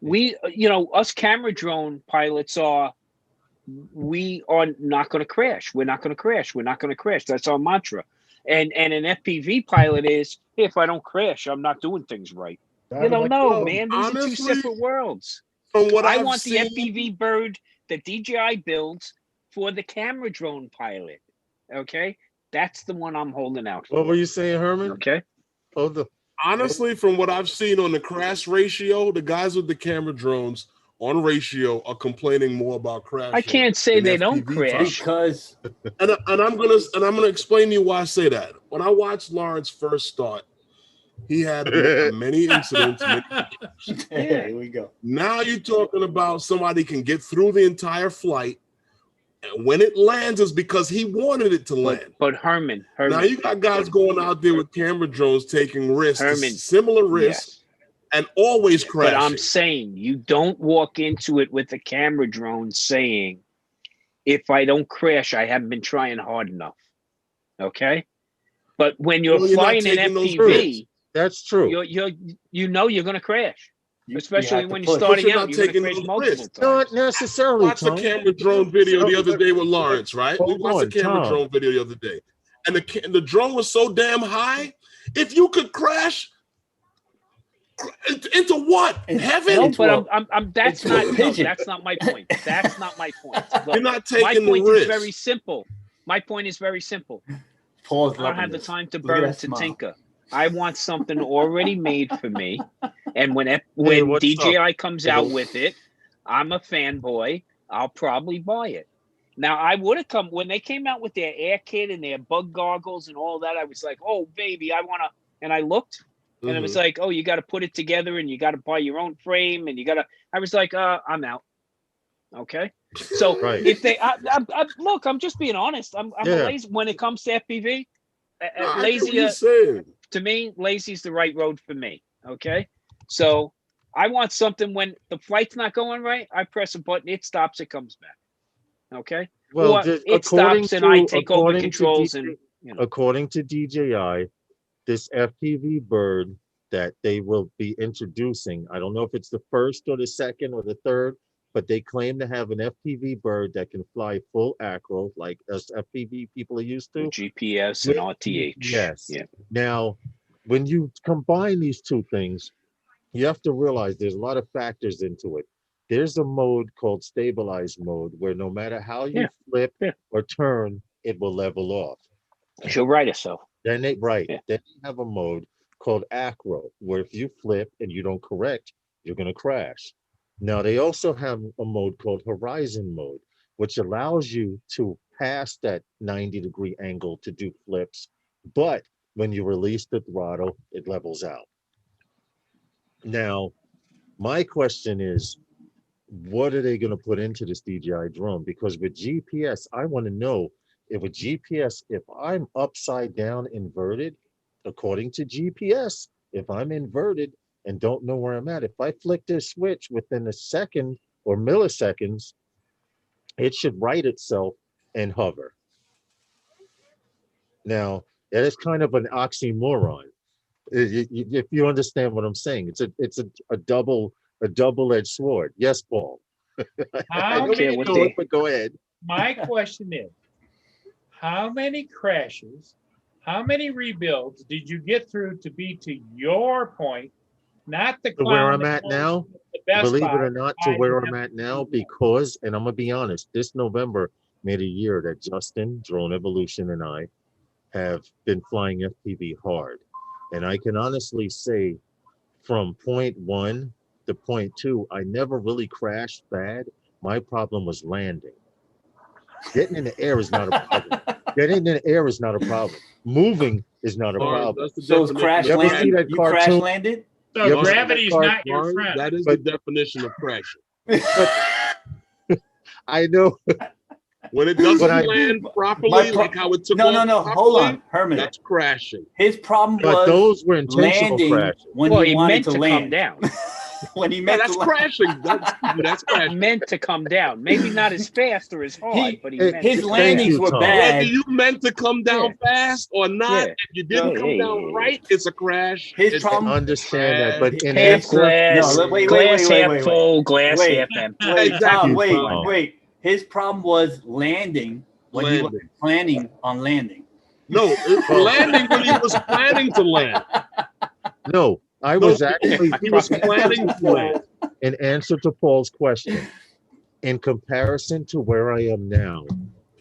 We, us camera drone pilots we are not going to crash. We're not going to crash. We're not going to crash. That's our mantra. And an FPV pilot is, if I don't crash, I'm not doing things right. You don't know, well, man. These are two honestly, separate worlds. From what I I've want the seen, FPV bird that DJI builds for the camera drone pilot. Okay, that's the one I'm holding out for. What were you saying, Herman? Okay. Oh, the honestly, from what I've seen on the crash ratio, the guys with the camera drones on ratio are complaining more about crashing. I can't say than they don't FPV crash. Because And I'm gonna explain to you why I say that. When I watched Lawrence first start, he had many incidents. here we go. Now you're talking about somebody can get through the entire flight, and when it lands, is because he wanted it to land. But Herman, Now you got guys going out there with camera drones taking risks, Herman, similar risks, yes. and always crashing. But I'm saying you don't walk into it with a camera drone saying, if I don't crash, I haven't been trying hard enough. Okay? But when you're Well, you're not flying an taking those FPV, that's true. you're going to crash. You Especially have to when you're push. starting But you're out, not you're going to taking crash those multiple risks. Not times. necessarily. Watched a Tom. camera drone video the other day with Lawrence, right? We Hold watched a on, camera Tom. drone video the other day, and the drone was so damn high. If you could crash into what? Heaven? No, It's but well- that's it's not a pigeon. that's not my point. That's not my point. Look, You're not my taking the point is risk. very simple. My point is very simple. Paul's I don't loving have the this. time to Look at burn that to smile. tinker. I want something already made for me. And when what's DJI comes out Hello. with it, I'm a fanboy. I'll probably buy it. Now I would have come when they came out with their air kit and their bug goggles and all that. I was like, oh baby, I want to. And I looked, and it was like, oh, you got to put it together, and you got to buy your own frame, and you got to. I was like, I'm out. Okay. So Right. if they, look, I'm just being honest. I'm Yeah. lazy when it comes to FPV. I get what Lazy you're saying. to me, lazy's the right road for me. Okay. So I want something when the flight's not going right, I press a button, it stops, it comes back. Okay. Well, Or just it stops and I take over controls and according to DJI, this FPV bird that they will be introducing, I don't know if it's the first or the second or the third, but they claim to have an FPV bird that can fly full acro like us FPV people are used to. GPS and RTH. Yes. Yeah. Now, when you combine these two things, you have to realize there's a lot of factors into it. There's a mode called stabilized mode where no matter how you flip or turn, it will level off. She'll right herself. Then they Yeah. Then you have a mode called acro, where if you flip and you don't correct, you're going to crash. Now they also have a mode called horizon mode, which allows you to pass that 90-degree angle to do flips, but when you release the throttle, it levels out. Now, my question is, what are they going to put into this DJI drone? Because with GPS, I want to know if with GPS, if I'm upside down inverted, according to GPS, if I'm inverted and don't know where I'm at, if I flick this switch within a second or milliseconds, it should right itself and hover. Now, that is kind of an oxymoron. If you understand what I'm saying, it's a double-edged sword. Yes, Paul. How don't care many, what know it, but go ahead. my question is, how many crashes, how many rebuilds did you get through to be to your point, not the To where clown I'm that at goes now, to the Best believe it Buy or not, to buys where an I'm at now, FPV. because, and I'm gonna be honest, this November made a year that Justin, Drone Evolution, and I have been flying FPV hard. And I can honestly say from point 1 to point 2, I never really crashed bad. My problem was landing. Getting in the air is not a problem. Getting in the air is not a problem. Moving is not a Barnes, problem. that's the So it's crash definition of You ever see landed. that You crash cartoon? landed. So You ever seen gravity's that not your Barnes, friend. that is But- the definition of crashing. I know. When it doesn't But I- land properly, My pro- like how it took No, off no, no. properly, Hold on, Herman. that's crashing. His problem But was those were intentional landing crashes. when Well, he he wanted meant to to come land. down. When he Yeah, meant that's to land. crashing. That's crashing. Meant to come down. Maybe not as fast or as hard, He- but he Hey, meant His to come landings you, were Tom. Whether bad. you meant to come down fast or not, Yeah. if you didn't Yeah, come yeah, down yeah. right, it's a crash. His It's problem- a Understand that, but in Half answer, glass, No, wait, glass wait, half wait. full, glass Wait. half empty. Wait, Exactly. Tom, wait, Tom. wait. His problem was landing when he was Landing. planning on landing. No, landing when he was planning to land. no, I No, was actually he was planning to land. in answer to Paul's question. In comparison to where I am now,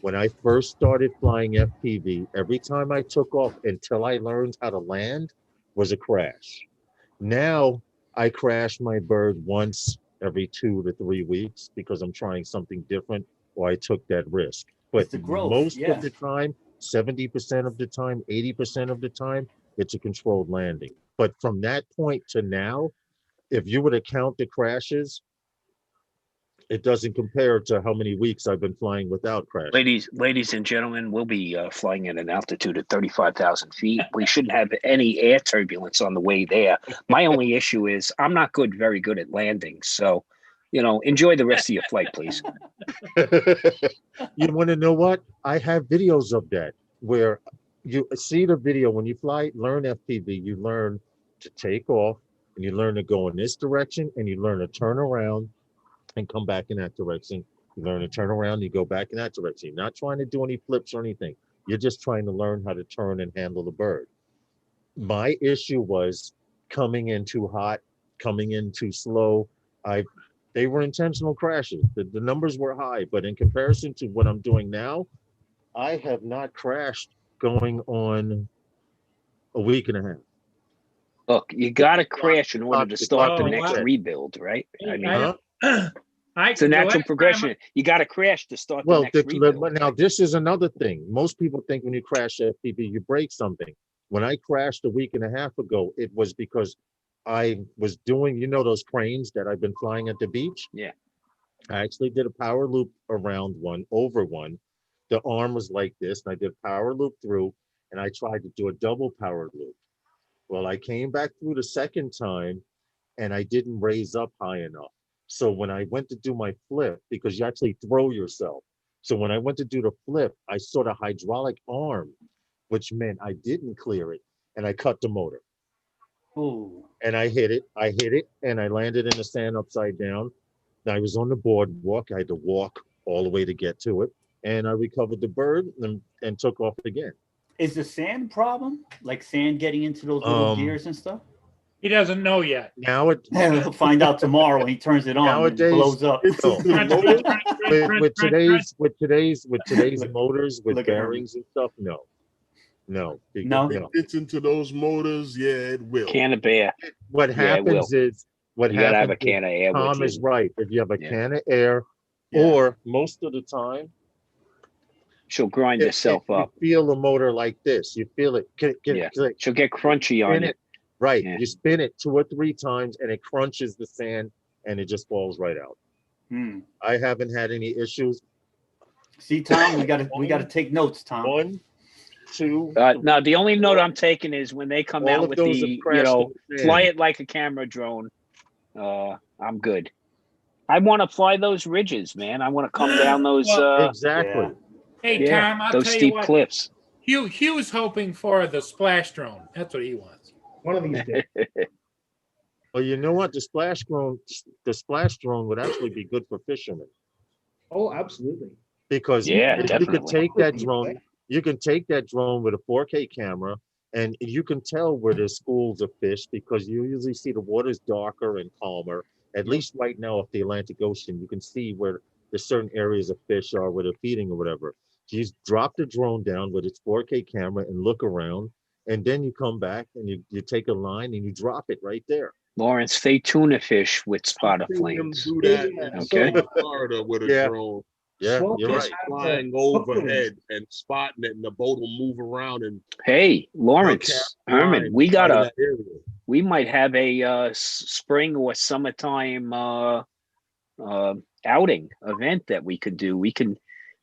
when I first started flying FPV, every time I took off until I learned how to land was a crash. Now I crash my bird once every 2 to 3 weeks because I'm trying something different or I took that risk. But It's the growth, most yeah. of the time, 70% of the time, 80% of the time, it's a controlled landing. But from that point to now, if you were to count the crashes, it doesn't compare to how many weeks I've been flying without crashes. Ladies and gentlemen, we'll be flying at an altitude of 35,000 feet. We shouldn't have any air turbulence on the way there. My only issue is I'm not very good at landing. So, enjoy the rest of your flight, please. You want to know what? I have videos of that where you see the video when you fly, learn FPV, you learn to take off and you learn to go in this direction and you learn to turn around and come back in that direction. You learn to turn around, you go back in that direction. You're not trying to do any flips or anything. You're just trying to learn how to turn and handle the bird. My issue was coming in too hot, coming in too slow. They were intentional crashes. The numbers were high, but in comparison to what I'm doing now, I have not crashed going on a week and a half. Look, you got to crash in order to start the Oh, next wow. rebuild, right? I mean, Huh? it's a natural progression. You got to crash to start the Well, next rebuild. now this is another thing. Most people think when you crash FPV, you break something. When I crashed a week and a half ago, it was because I was doing, those cranes that I've been flying at the beach? Yeah. I actually did a power loop around one, over one. The arm was like this, and I did power loop through, and I tried to do a double power loop. Well, I came back through the second time, and I didn't raise up high enough. So when I went to do my flip, because you actually throw yourself. So when I went to do the flip, I saw the hydraulic arm, which meant I didn't clear it, and I cut the motor. Ooh. And I hit it, and I landed in the sand upside down. I was on the boardwalk. I had to walk all the way to get to it, and I recovered the bird and took off again. Is the sand problem? Like sand getting into those little gears and stuff? He doesn't know yet. Now it We'll find out tomorrow when he turns it on. Nowadays, It blows up. no. with today's motors with Look at her. bearings and stuff, no. No? It's into those motors, yeah, it will. Can of beer. What Yeah, it happens is what You gotta have a happens is can of air Tom with is you. right. If you have a Yeah. can of air, Yeah. or most of the time, She'll grind herself up. You feel the motor like this. You feel it. Yeah. Click. She'll get crunchy on Spin you. it. Right. Yeah. You spin it 2 or 3 times and it crunches the sand and it just falls right out. Hmm. I haven't had any issues. See, Tom, we gotta take notes, Tom. 1, 2. No, the only note I'm taking is when they come All out of with those the, have crashed in the sand. fly it like a camera drone. I'm good. I want to fly those ridges, man. I want to come down those Exactly. Yeah. Hey, yeah, Tom, I'll those tell you steep what. cliffs. Hugh's hoping for the splash drone. That's what he wants. One of these days. Well, you know what? The splash drone would actually be good for fishermen Oh, absolutely. because Yeah, you could definitely. take that drone. You can take that drone with a 4K camera, and you can tell where there's schools of fish because you usually see the water's darker and calmer. At least right now, off the Atlantic Ocean, you can see where the certain areas of fish are, where they're feeding or whatever. So you just drop the drone down with its 4K camera and look around, and then you come back and you take a line and you drop it right there. Lawrence, they tuna fish with spotter I've seen him flames. do that Yeah, in okay. South Florida with a Yeah. drone. Yeah, Swamp you're fish right. have Flying the overhead and spotting it, and the boat will move around and Hey, Lawrence, cast Herman, line we right got in a. that area. We might have a spring or summertime outing event that we could do. We can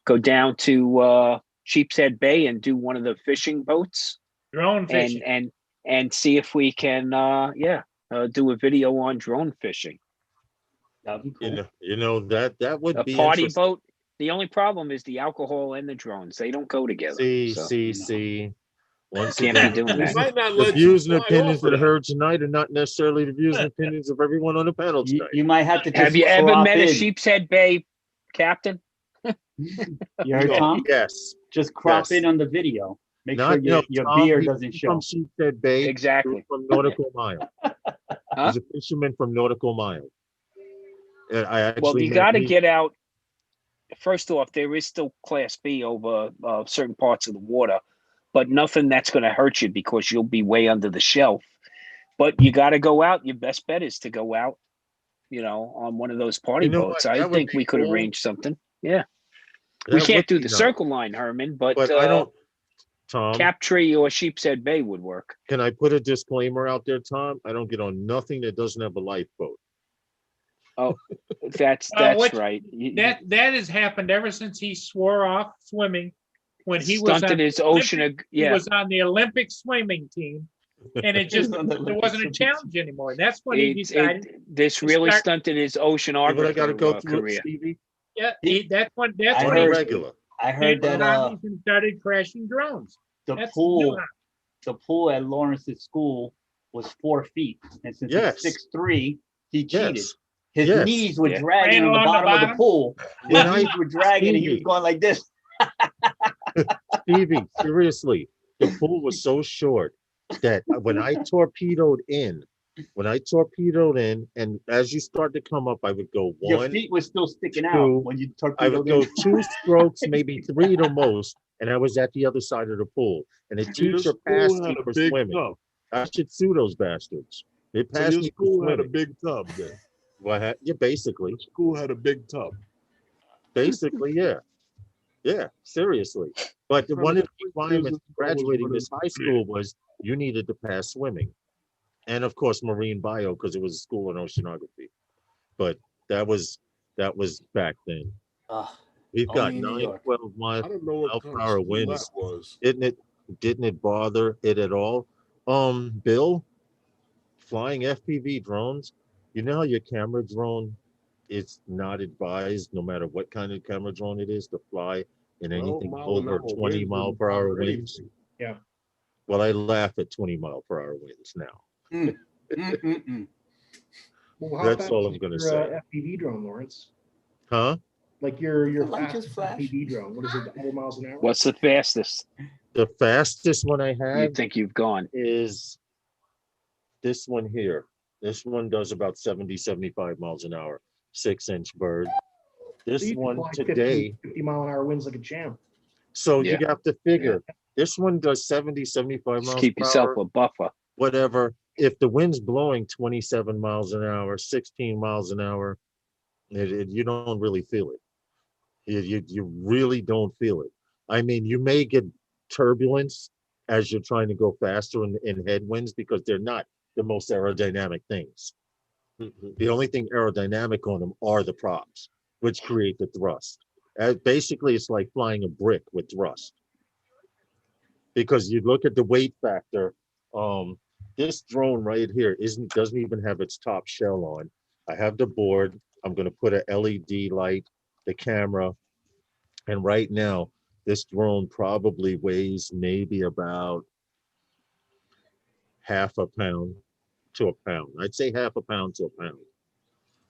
go down to Sheepshead Bay and do one of the fishing boats Drone fishing. and see if we can do a video on drone fishing. That'd be cool. You know that would A be party interesting. boat. The only problem is the alcohol and the drones. They don't go together. so See. Once Can't be again, doing He that. might not the let views you and fly opinions off that of are that. heard tonight are not necessarily the views and opinions of everyone on the panel tonight. You might have to just Have you ever crop met a in. Sheepshead Bay captain? You heard, Tom? Yes. Just crop Yes. in on the video. Make Not, sure your Tom, beard he- doesn't he's show. from Sheepshead Bay. He Exactly. was from Nautical Mile. He's a fisherman from Nautical Mile. And I actually Well, you met got to me- get out. First off, there is still Class B over certain parts of the water, but nothing that's going to hurt you because you'll be way under the shelf. But you got to go out. Your best bet is to go out, on one of those party You know boats. what? I That would think be we could cool. arrange something. Yeah. that We would can't do be the nice. circle line, Herman, but But I don't, Tom, Captree or Sheepshead Bay would work. can I put a disclaimer out there, Tom? I don't get on nothing that doesn't have a lifeboat. That's what- right. That has happened ever since he swore off swimming when he was Stunted on his the ocean. He Yeah. was on the Olympic swimming team, and it just On the there Olympic wasn't a swimming challenge anymore. And that's when he decided. This to really start- stunted his See what I got to oceanographer go through, career. Stevie? Yeah, that's when I when heard- he Regular. I heard that hobbies and started crashing drones. the That's pool at Lawrence's school was 4 feet, and since Yes. he's 6'3", he cheated. Yes. His Yes. knees were Yeah. dragging Ran on the along the bottom of the bottom. pool. His When I- knees were dragging, and he was Stevie. going like this. Stevie, seriously, the pool was so short that when I torpedoed in, and as you start to come up, I would go Your one, feet were still sticking two, out when you I would torpedoed go in. 2 strokes, maybe 3 the most, and I was at the other side of the pool. And the Your teacher school passed had me a for big swimming. tub. I should sue those bastards. They So passed your me for school had a swimming. big tub then. Yeah, basically, Your school had a big tub. yeah. Yeah, seriously. But one of the requirements for graduating this high school was you needed to pass swimming. And of course, marine bio, because it was a school in oceanography. But that was back then. Ah, We've got Only in New 9, York. 12 I miles. don't know what How kind of far school away that is- was. Didn't it bother it at all? Bill, flying FPV drones, You know how your camera drone, it's not advised, no matter what kind of camera drone it is, to fly in anything over 20 mile per hour winds? Yeah. Well, I laugh at 20 mile per hour winds now. Well, how That's fast all is I'm gonna your, say. FPV drone, Lawrence? Huh? Like your The light fastest just flashed. FPV drone. What is it? 100 miles an hour? What's the fastest The fastest one I you have think you've gone? is this one here. This one does about 70, 75 miles an hour, 6-inch bird. So This you can one fly today, 50 mile an hour winds like a champ. so Yeah. you have to figure, this one does 70, 75 Just miles keep per yourself hour, a buffer. whatever. If the wind's blowing 27 miles an hour, 16 miles an hour, you don't really feel it. You really don't feel it. I mean, you may get turbulence as you're trying to go faster in headwinds because they're not the most aerodynamic things. The only thing aerodynamic on them are the props, which create the thrust. Basically, it's like flying a brick with thrust. Because you look at the weight factor, this drone right here doesn't even have its top shell on. I have the board. I'm going to put a LED light, the camera, and right now this drone probably weighs maybe about half a pound to a pound. I'd say half a pound to a pound.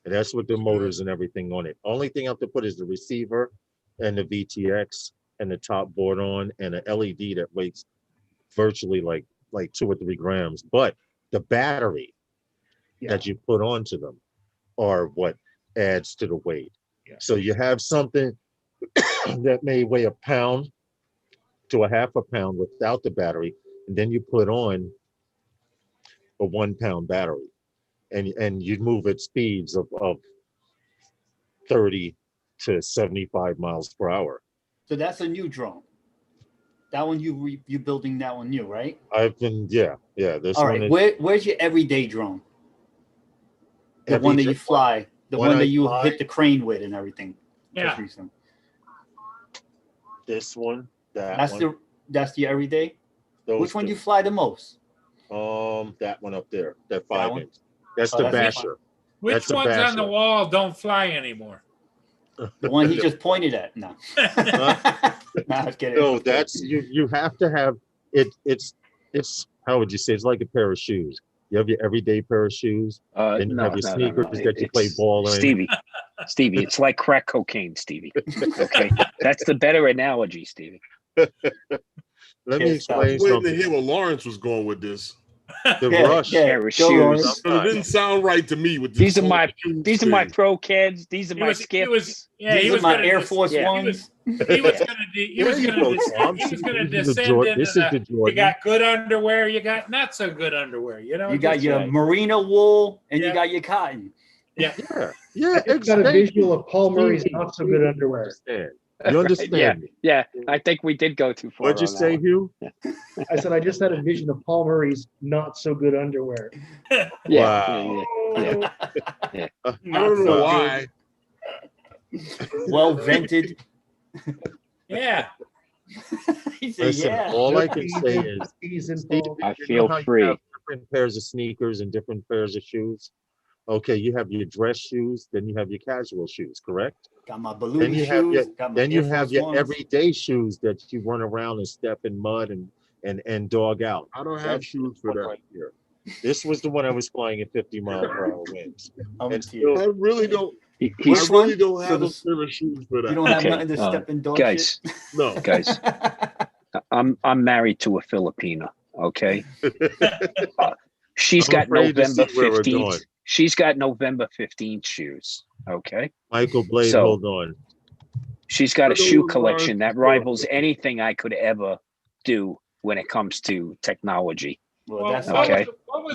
And that's with the motors and everything on it. Only thing I have to put is the receiver and the VTX and the top board on and an LED that weighs virtually like 2 or 3 grams. But the battery that you put onto them are what adds to the weight. Yeah. So you have something that may weigh a pound to a half a pound without the battery, and then you put on a 1 pound battery, and you move at speeds of 30 to 75 miles per hour. So that's a new drone. That one you building that one new, right? I've been this All one right. is Where's your everyday drone? The one that you fly, the When one I that you fly- hit the crane with and everything. Yeah. Just recently. this one, That's one, that's the everyday. those Which one two. you fly the most? That one up there, that That 5 one? inch. That's Oh, the that's the basher. Which That's a ones on the basher. wall don't fly anymore? The one he just pointed at. No. Nah, I was kidding. No, that's you have to have it. It's how would you say? It's like a pair of shoes. You have your everyday pair of shoes, then you have your sneakers that you play ball in. Stevie, it's like crack cocaine, Stevie. Okay, that's the better analogy, Stevie. Let me Yes, explain Waiting to something. hear where Lawrence was going with this. The Yeah, rush. yeah. Pair of Go, Lawrence. shoes. But it didn't sound right to me with this. These are whole my shoes these are my thing. pro kids. These are He my was, skips. he These was are my gonna Air dis- Force he Ones. was gonna descend This is the into you Jordan. got good underwear, you got not so good underwear. You know, You got just- your right. merino wool and Yeah. you got your cotton. yeah. Yeah, I just got a visual of Paul Murray's not so good underwear. Understand. You understand me? Yeah, I think we did go too far. What'd you on that say, one. Hugh? I said I just had a vision of Paul Murray's not so good underwear. Yeah, Wow. yeah. I don't know so why. Well vented. Yeah. He said, Listen, yeah. all I can say is, Season, Steve, Paul. I you feel know how you free. have different pairs of sneakers and different pairs of shoes. Okay, you have your dress shoes, then you have your casual shoes, correct? Got my Then balloon you have your shoes. Got my then you Air have Force your Ones. everyday shoes that you run around and step in mud and dog out. I don't have That's shoes for one that. right here. This was the one I was flying at 50 mile per hour winds. I'm And to you. I really don't. He- I He's really don't So have a the- pair of shoes for that. You don't have Okay, nothing to step in dog guys. No. Guys, I'm married to a Filipina. Okay, she's I'm got afraid to November see where we're going. 15th. She's got November 15th shoes. Okay, Michael Blade, So- hold on. she's got a I know shoe what collection Lawrence that is doing. rivals anything I could ever do when it comes to technology. Well, Well, that's okay.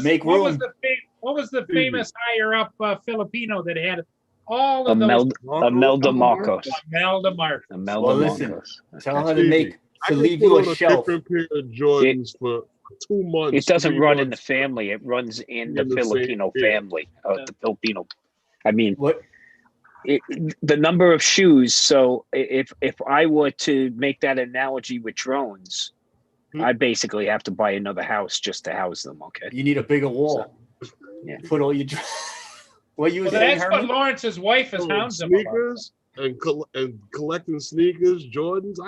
Make what was room. what was the famous higher up Filipino that had all of those? Imelda Marcos. Imelda Marcos. Imelda Well, listen. Marcos. Tell her to Stevie, make I to can leave put you on a shelf. different pair of Jordans for 2 months. It doesn't 3 run in the months. family. It runs in the In the same Filipino pair. family. The Filipino. I mean, What? the number of shoes. So if I were to make that analogy with drones, I basically have to buy another house just to house them. Okay. You need a bigger wall. Yeah. Put all your What you Well, was saying, that's what Herman? Lawrence's wife is hounds him about. Sneakers and collecting sneakers, Jordans.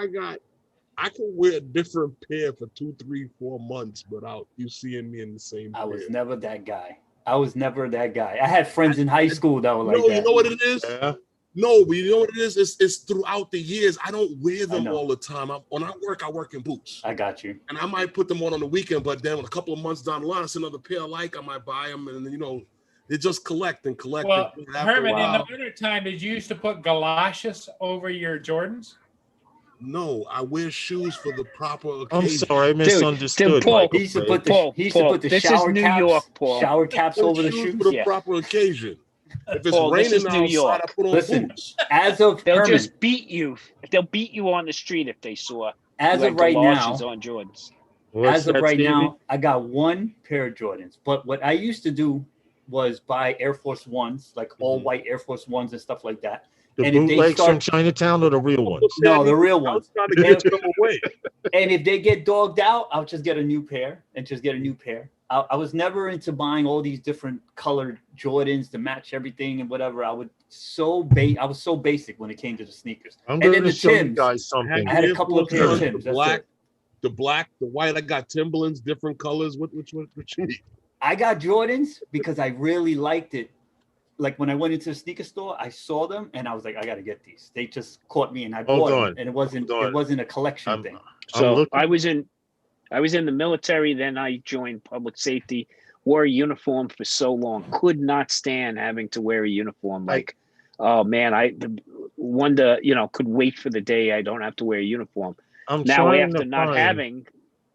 I can wear a different pair for 2, 3, 4 months without you seeing me in the same I pair. was never that guy. I had friends in high school that were like No, that. you know what it is? Yeah. No, but you know what it is? It's throughout the years. I don't wear them know. all the time. When I work in boots. I got you. And I might put them on the weekend, but then a couple of months down the line, it's another pair I like. I might buy them, and you know, they just collect and collect. Well, and after a Herman, in while- the wintertime, did you used to put galoshes over your Jordans? No, I wear shoes for the proper occasion. I'm sorry, I misunderstood. dude, Paul, Michael He used to Fred. put the Paul, the this is shower New caps, York, Paul. shower caps Put over the shoes shoes. for the Yeah. proper occasion. If it's Paul, this is raining New outside, York. I put on Listen, boots. as of They'll Herman, just beat you. They'll beat you on the street if they saw as you of had right now, galoshes on Jordans. What's as of that, right Stevie? now, I got one pair of Jordans. But what I used to do was buy Air Force Ones, like all white Air Force Ones and stuff like that. The and if they bootlegs from start- Chinatown or the real ones? No, the real I ones. was trying to get them away. And if they get dogged out, I'll just get a new pair and just get a new pair. I was never into buying all these different colored Jordans to match everything and whatever. I was so basic when it came to the sneakers. I'm And going then to the show you Timbs. guys something. I had a Air couple of Force pair of Ones, Timbs. The black, the white. I got Timberlands, different colors. What you need? I got Jordans because I really liked it. Like when I went into the sneaker store, I saw them and I was like, I got to get these. They just caught me and I Hold bought on. them. And it wasn't Hold on. a collection thing. So looking- I was in the military. Then I joined public safety. Wore a uniform for so long. Could not stand having to wear a uniform. Like, oh man, I wonder. Could wait for the day I don't have to wear a uniform. I'm Now trying after to not find-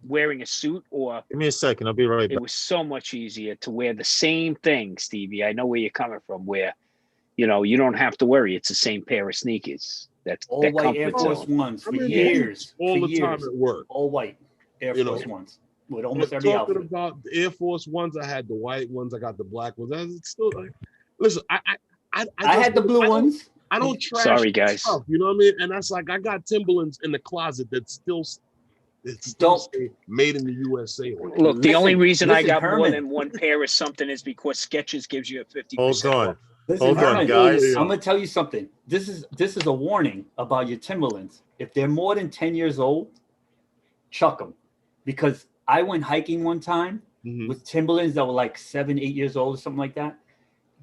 wearing a suit, or Give me a second. I'll be right it back. was so much easier to wear the same thing, Stevie. I know where you're coming from. Where you don't have to worry. It's the same pair of sneakers. That's All that white Air comfort Force zone. Ones for I'm in years. all for the time years. at work. All white Air You know, Force Ones with almost But every talking outfit. about the Air Force Ones, I had the white ones. I got the black ones. It's still like, listen, I had the blue ones. I don't trash Sorry, the guys. stuff, you know what I mean? And that's like I got Timberlands in the closet that still Don't- say made in the USA. on it. Look, the only reason I listen, got more Herman. than one pair of something is because Skechers gives you a 50%. Hold on. Listen, Hold on, Herman, guys. I'm gonna tell you something. This is a warning about your Timberlands. If they're more than 10 years old, chuck them. Because I went hiking one time Mhm. with Timberlands that were like 7, 8 years old or something like that.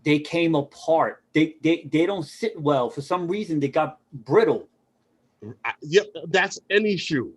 They came apart. They don't sit well. For some reason, they got brittle. Yep, that's any shoe.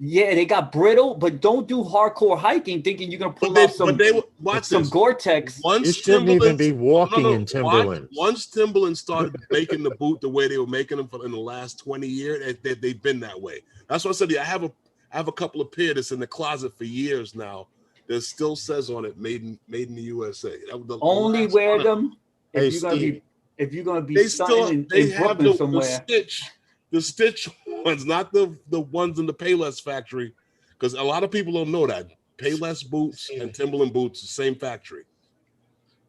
Yeah, they got brittle, but don't do hardcore hiking thinking you're gonna pull off some Watch some this. Gore-Tex. You Once shouldn't even be Timberlands, walking in watch. Timberlands. Once Timberland started making the boot the way they were making them in the last 20 years, they've been that way. That's what I said. I have a couple of pairs that's in the closet for years now. That still says on it "Made in the USA." That was the Only last wear one. them Hey, if you're gonna be They stunting they in have Brooklyn the somewhere. stitch ones, not the ones in the Payless factory, because a lot of people don't know that Payless boots and Timberland boots, the same factory.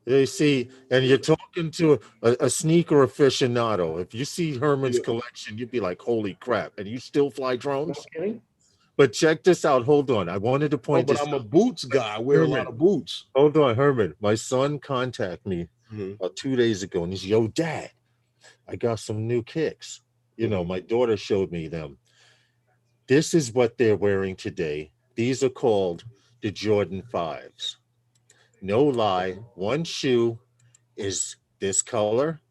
You see, and you're talking to a sneaker aficionado. If you see Herman's collection, you'd be like, holy crap. And you still fly drones? No kidding. But check this out. Hold on. I wanted to point But this I'm a out. boots guy. I wear a lot of boots. Hold on, Herman. My son contacted me Mhm. about 2 days ago, and he's, yo, Dad, I got some new kicks. You know, my daughter showed me them. This is what they're wearing today. These are called the Jordan 5s. No lie, one shoe is this color,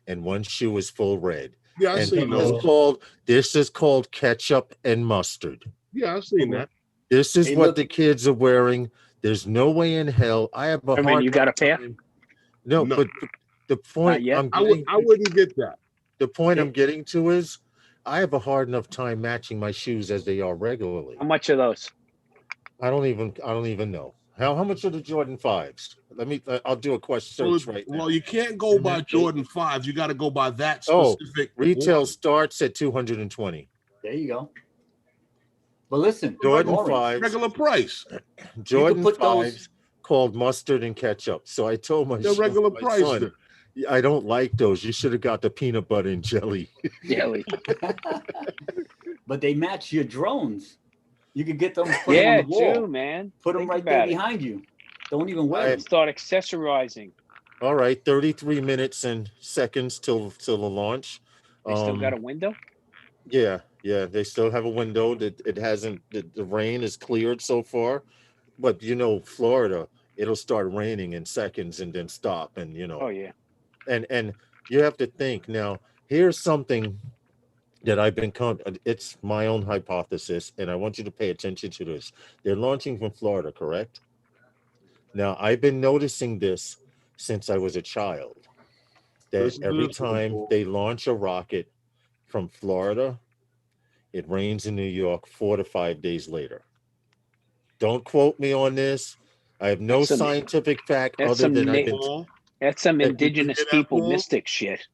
and one shoe is full red. Yeah, I've And seen this those. is called ketchup and mustard. Yeah, I've seen that. This is Hey, what look- the kids are wearing. There's no way in hell. I have a I mean, hard you got a pair? time- No, No. but the point yet. I'm I getting, wouldn't get that. the point I'm getting to is I have a hard enough time matching my shoes as they are regularly. How much are those? I don't even know. How much are the Jordan 5s? I'll do a question search right now. Well, you can't go by Jordan 5s. You got to go by that Oh, specific Retail one. starts at 220. There you go. But listen, Jordan Lawrence, 5s, regular price. Jordan put 5s those- called mustard and ketchup. So I told my, The regular my price. son, I don't like those. You should have got the peanut butter and jelly. Jelly. but they match your drones. You could get them put them Yeah, on the wall. too, man. Put them Think right there about it. behind you. Don't even wear I- them. Start accessorizing. All right, 33 minutes and seconds till the launch. They still got a window? Yeah, they still have a window. That it hasn't. The rain is cleared so far, but Florida, it'll start raining in seconds and then stop, and Oh yeah. and you have to think now. Here's something that I've been it's my own hypothesis, and I want you to pay attention to this. They're launching from Florida, correct? Now, I've been noticing this since I was a child, that Listen to every this one, time Paul. they launch a rocket from Florida, it rains in New York 4 to 5 days later. Don't quote me on this. I have no scientific fact that's other than some I've been. Paul, That's some Did you indigenous hear that, people Paul? mystic shit.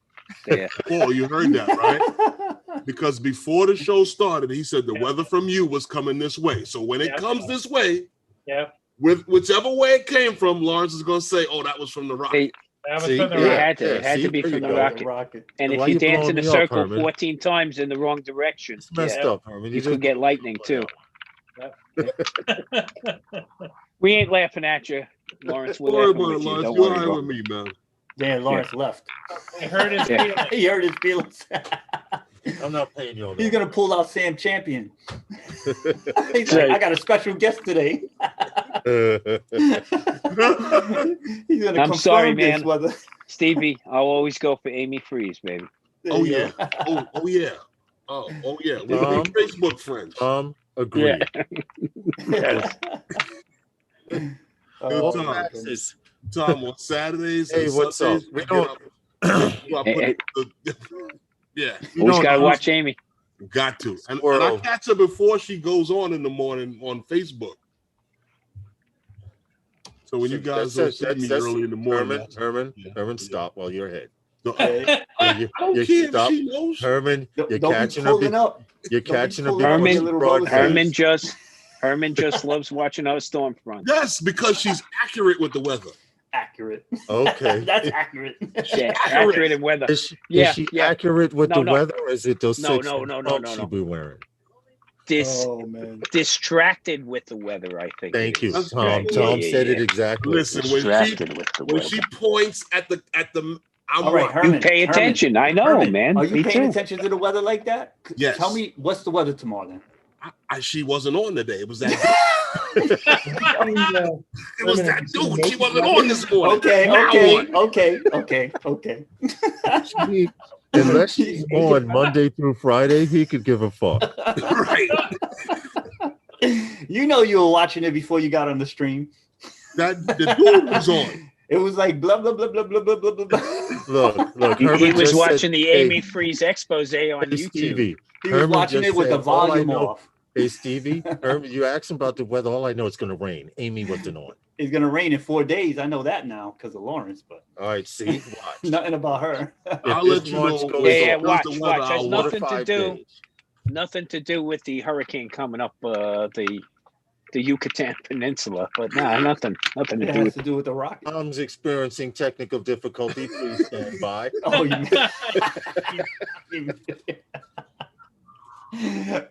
Yeah. Paul, you heard that, right? Because before the show started, he said the weather from you was coming this way. So when it Yeah. comes this way, Yeah. with whichever way it came from, Lawrence is going to say, "Oh, that was from the rocket." They, That was See? from the it Yeah. rock. had to. It had see, to be there from you the go. rocket. And Why if you you dance blowing in a me up, circle Herman? 14 times in the wrong direction, It's messed Yeah. up, Herman. you just could get lightning too. We ain't laughing at you, Lawrence. We're Don't worry laughing about it, with you. Lawrence. Don't You're worry, all right bro. with me, man. Yeah, Lawrence left. I heard his Yeah. feelings. He hurt his feelings. I'm not paying you on He's that. gonna pull out Sam Champion. He's Right. like, I got a special guest today. He's gonna I'm confirm sorry, this man. whether. Stevie, I'll always go for Amy Freeze, baby. Oh yeah. Oh yeah. Oh yeah. We're Facebook friends. Agree. Yes. Oh, Tom. my goodness. Tom, on Saturdays Hey, and what's up? Sundays, We you don't. get up, Hey, yeah, Always gotta watch Amy. got to. And I Squirrel. catch her before she goes on in the morning on Facebook. So when you guys don't see me early in the morning, Herman, stop while you're ahead. Okay. I don't care if she knows. Herman, you're Don't be catching her. pulling up. You're Don't be catching her pulling up before on she your little broadcasts. Herman just loves watching our storm front. Yes, because she's accurate with the weather. Accurate. Okay. That's accurate. Yeah, accurate in weather. Is she Yeah, accurate with No, the no. weather, or is it those No, 6 no, no, no, pumps no, she no. be wearing? Oh man. Distracted with the weather, I think. Thank you, That's Tom. right. Tom Yeah, said yeah. it exactly. Listen, Distracted with the when weather. she points at the I'm All right, what? Herman. You pay Herman, attention. I know, Herman, man. Are you Me paying too. attention to the weather like that? Yes. Tell me what's the weather tomorrow then. She wasn't on today. It was that. I mean, It was that Herman, dude. She wasn't on this morning. Okay, Now okay, what? okay. Unless she's on Monday through Friday, he could give a fuck. Right. You know you were watching it before you got on the stream. That the dude was on. It was like blah blah blah blah blah blah blah blah. Look. He Herman was just watching said, the Amy Freeze expose on hey, YouTube. Stevie. He was Herman watching just it with the said, all I volume know- off. Hey, Stevie. Herman, you asked him about the weather. All I know it's going to rain. Amy wasn't on. It's gonna rain in 4 days. I know that now because of Lawrence, but All right, see, watch. nothing about her. I'll If let this you launch know. goes Yeah, off, watch, the weather, watch. Has I'll 4 look. to nothing to 5 do. days. Nothing to do with the hurricane coming up the Yucatan Peninsula, but nothing to It do has with. to do with the rocket. Tom's experiencing technical difficulty. Please stand by. Oh,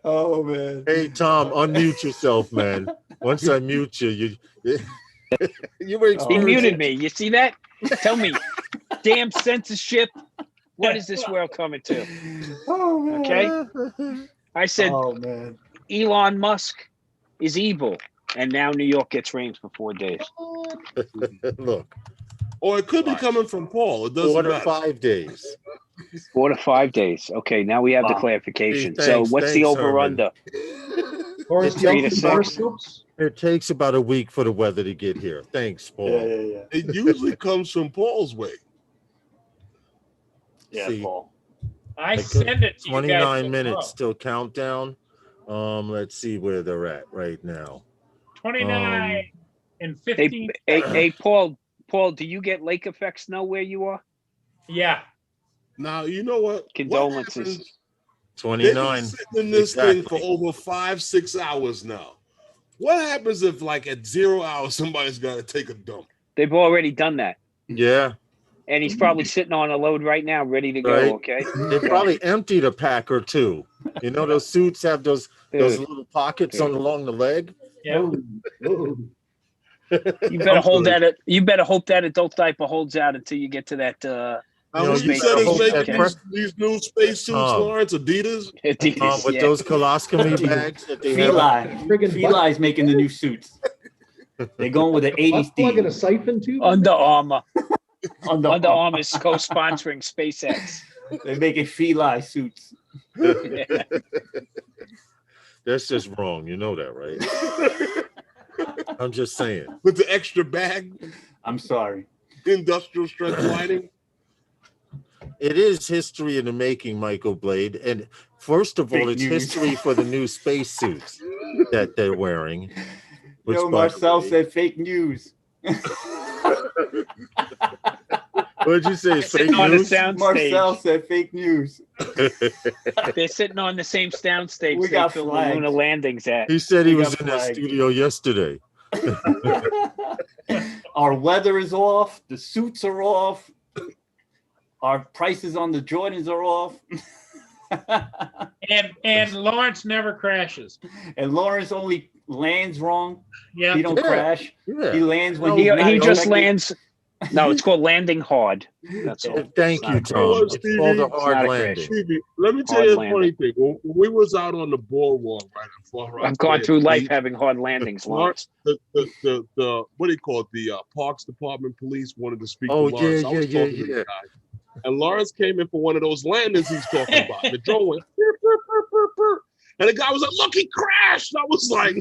oh man. Hey, Tom, unmute yourself, man. Once I mute you, you were He experiencing. muted me. You see that? Tell me, damn censorship. What is this world coming to? Oh man. Okay. I said Oh man. Elon Musk is evil, and now New York gets rains for 4 days. Look, Or it could be coming from Paul. It 4 doesn't to matter. 5 days. 4 to 5 days. Okay, now we have the Wow. clarification. Hey, So thanks, what's the Herman. over under? Or It it's the takes ultimate about- horoscopes. It takes about a week for the weather to get here. Thanks, Paul. Yeah. It usually comes from Paul's way. Yeah, See, Paul. I Like, send it to you 29 guys. minutes till countdown. Let's see where they're at right now. 29 and Hey, 15. hey, Paul, do you get lake effect snow where you are? Yeah. Now you know what? Condolences. What happens? They've 29. been sitting in this thing for Exactly. over 5-6 hours now. What happens if, like, at 0 hours, somebody's got to take a dump? They've already done that. Yeah, And he's probably sitting on a load right now, ready to go. Right. Okay. they probably emptied a pack or two. You know, those suits have those Dude, little pockets along the leg. Yeah. Oh. You better hold that. You better hope that adult diaper holds out until you get to that. You space said it's station, making okay? these new spacesuits, Lawrence, Adidas. Adidas, with yeah. those colostomy bags that they have. Feli's making the new suits. They're going with the 80s Plug in theme. a siphon tube. Under Armour. Under Under Armour is co-sponsoring SpaceX. They're making Feli suits. That's just wrong. You know that, right? I'm just saying. With the extra bag, I'm sorry. industrial strength lighting. It is history in the making, Michael Blade. And first of all, Fake it's news. history for the new spacesuits that they're wearing. Which, Yo, by the Marcel way- said fake news. What did you say? Sitting Fake on the news? sound Marcel stage. said fake news. They're sitting on the same sound stage We they got filmed the flagged. lunar landings at. He said he We was got in that flagged. studio yesterday. Our weather is off. The suits are off. Our prices on the Jordans are off. And Lawrence never crashes. And Lawrence only lands wrong. Yeah. He don't Yeah. crash. Yeah. He lands when He he's not just expected. lands. No, it's called landing hard. That's all. Thank It's not you, a Tom. crash. It's called a It's hard not a landing. crash. Stevie, let me tell Hard you a funny landing. thing. When we was out on the boardwalk, right? I've gone through life having hard landings, Lawrence. The what do you call it? The Parks Department police wanted to speak Oh, to Lawrence. yeah, I was yeah, talking to yeah. the guy. And Lawrence came in for one of those landings he's talking about. And the drone went, "Burr, burr, burr, burr, burr." And the guy was like, "Look, he crashed." I was like,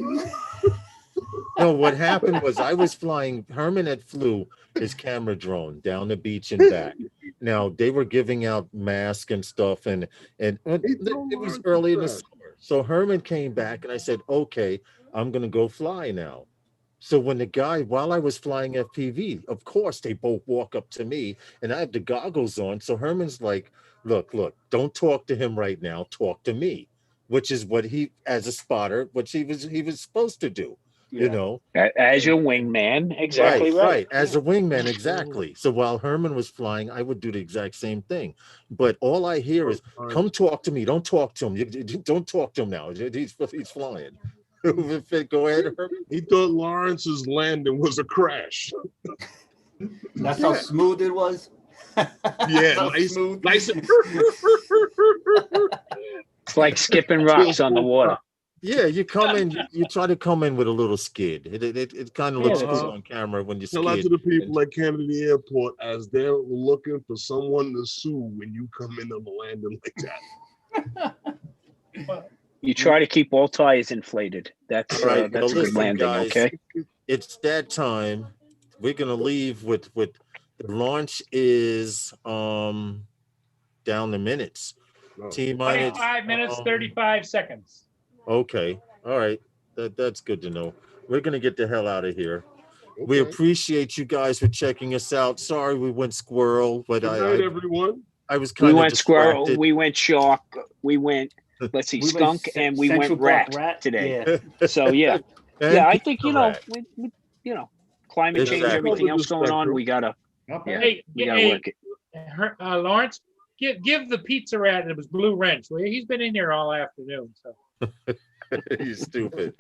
No, what happened was I was flying. Herman had flew his camera drone down the beach and back. Now they were giving out masks and stuff, and it was early in the summer. So Herman came back, and I said, "Okay, I'm gonna go fly now." So when the guy, while I was flying FPV, of course they both walk up to me, and I have the goggles on. So Herman's like, "Look, don't talk to him right now. Talk to me," which is what he, as a spotter, which he was supposed to do. You know, As your wingman, exactly right. As a wingman, exactly. So while Herman was flying, I would do the exact same thing. But all I hear is, "Come talk to me. Don't talk to him. Don't talk to him now. He's flying." Go ahead, Herman. he thought Lawrence's landing was a crash. That's how smooth it was. Yeah, How nice, smooth. nice. It's like skipping rocks on the water. Yeah, you come in. You try to come in with a little skid. It kind of looks cool on camera when you Tell out to skid. the people at Kennedy Airport as they're looking for someone to sue when you come in on the landing like that. You try to keep all tires inflated. That's All right, that's well, a good listen, landing. guys. Okay. It's that time. We're gonna leave with the launch is down the minutes. No. T-minus 25 minutes, 35 seconds. Okay. All right. That's good to know. We're gonna get the hell out of here. We Okay. appreciate you guys for checking us out. Sorry we went squirrel, but Good night, everyone. I was We kind of went squirrel. distracted. We went shark. We went. Let's see, We went skunk, and we Central went Park rat today. Yeah. So yeah, And yeah. I think the rat. we climate change, Exactly. everything else going on. We gotta Not Yeah. bad. Hey, we gotta hey, work it. Lawrence, give the pizza rat, it was Blue Wrench. Well, he's been in here all afternoon. So You stupid.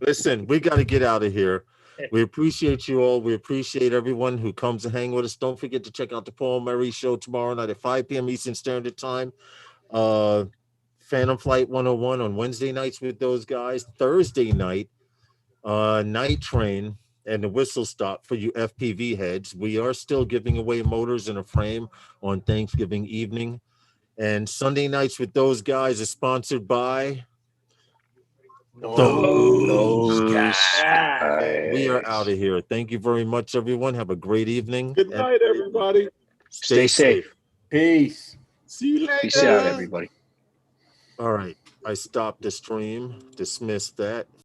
Listen, we got to get out of here. We appreciate you all. We appreciate everyone who comes to hang with us. Don't forget to check out the Paul Murray Show tomorrow night at 5 p.m. Eastern Standard Time. Phantom Flight 101 on Wednesday nights with those guys. Thursday night, Night Train and the Whistle Stop for you FPV heads. We are still giving away motors and a frame on Thanksgiving evening. And Sunday nights with those guys is sponsored by Those We are out of here. Thank you very much, everyone. Have a great evening. Good night, everybody. Stay safe. Peace. See you later. Peace out, everybody. All right. I stopped the stream, dismissed that.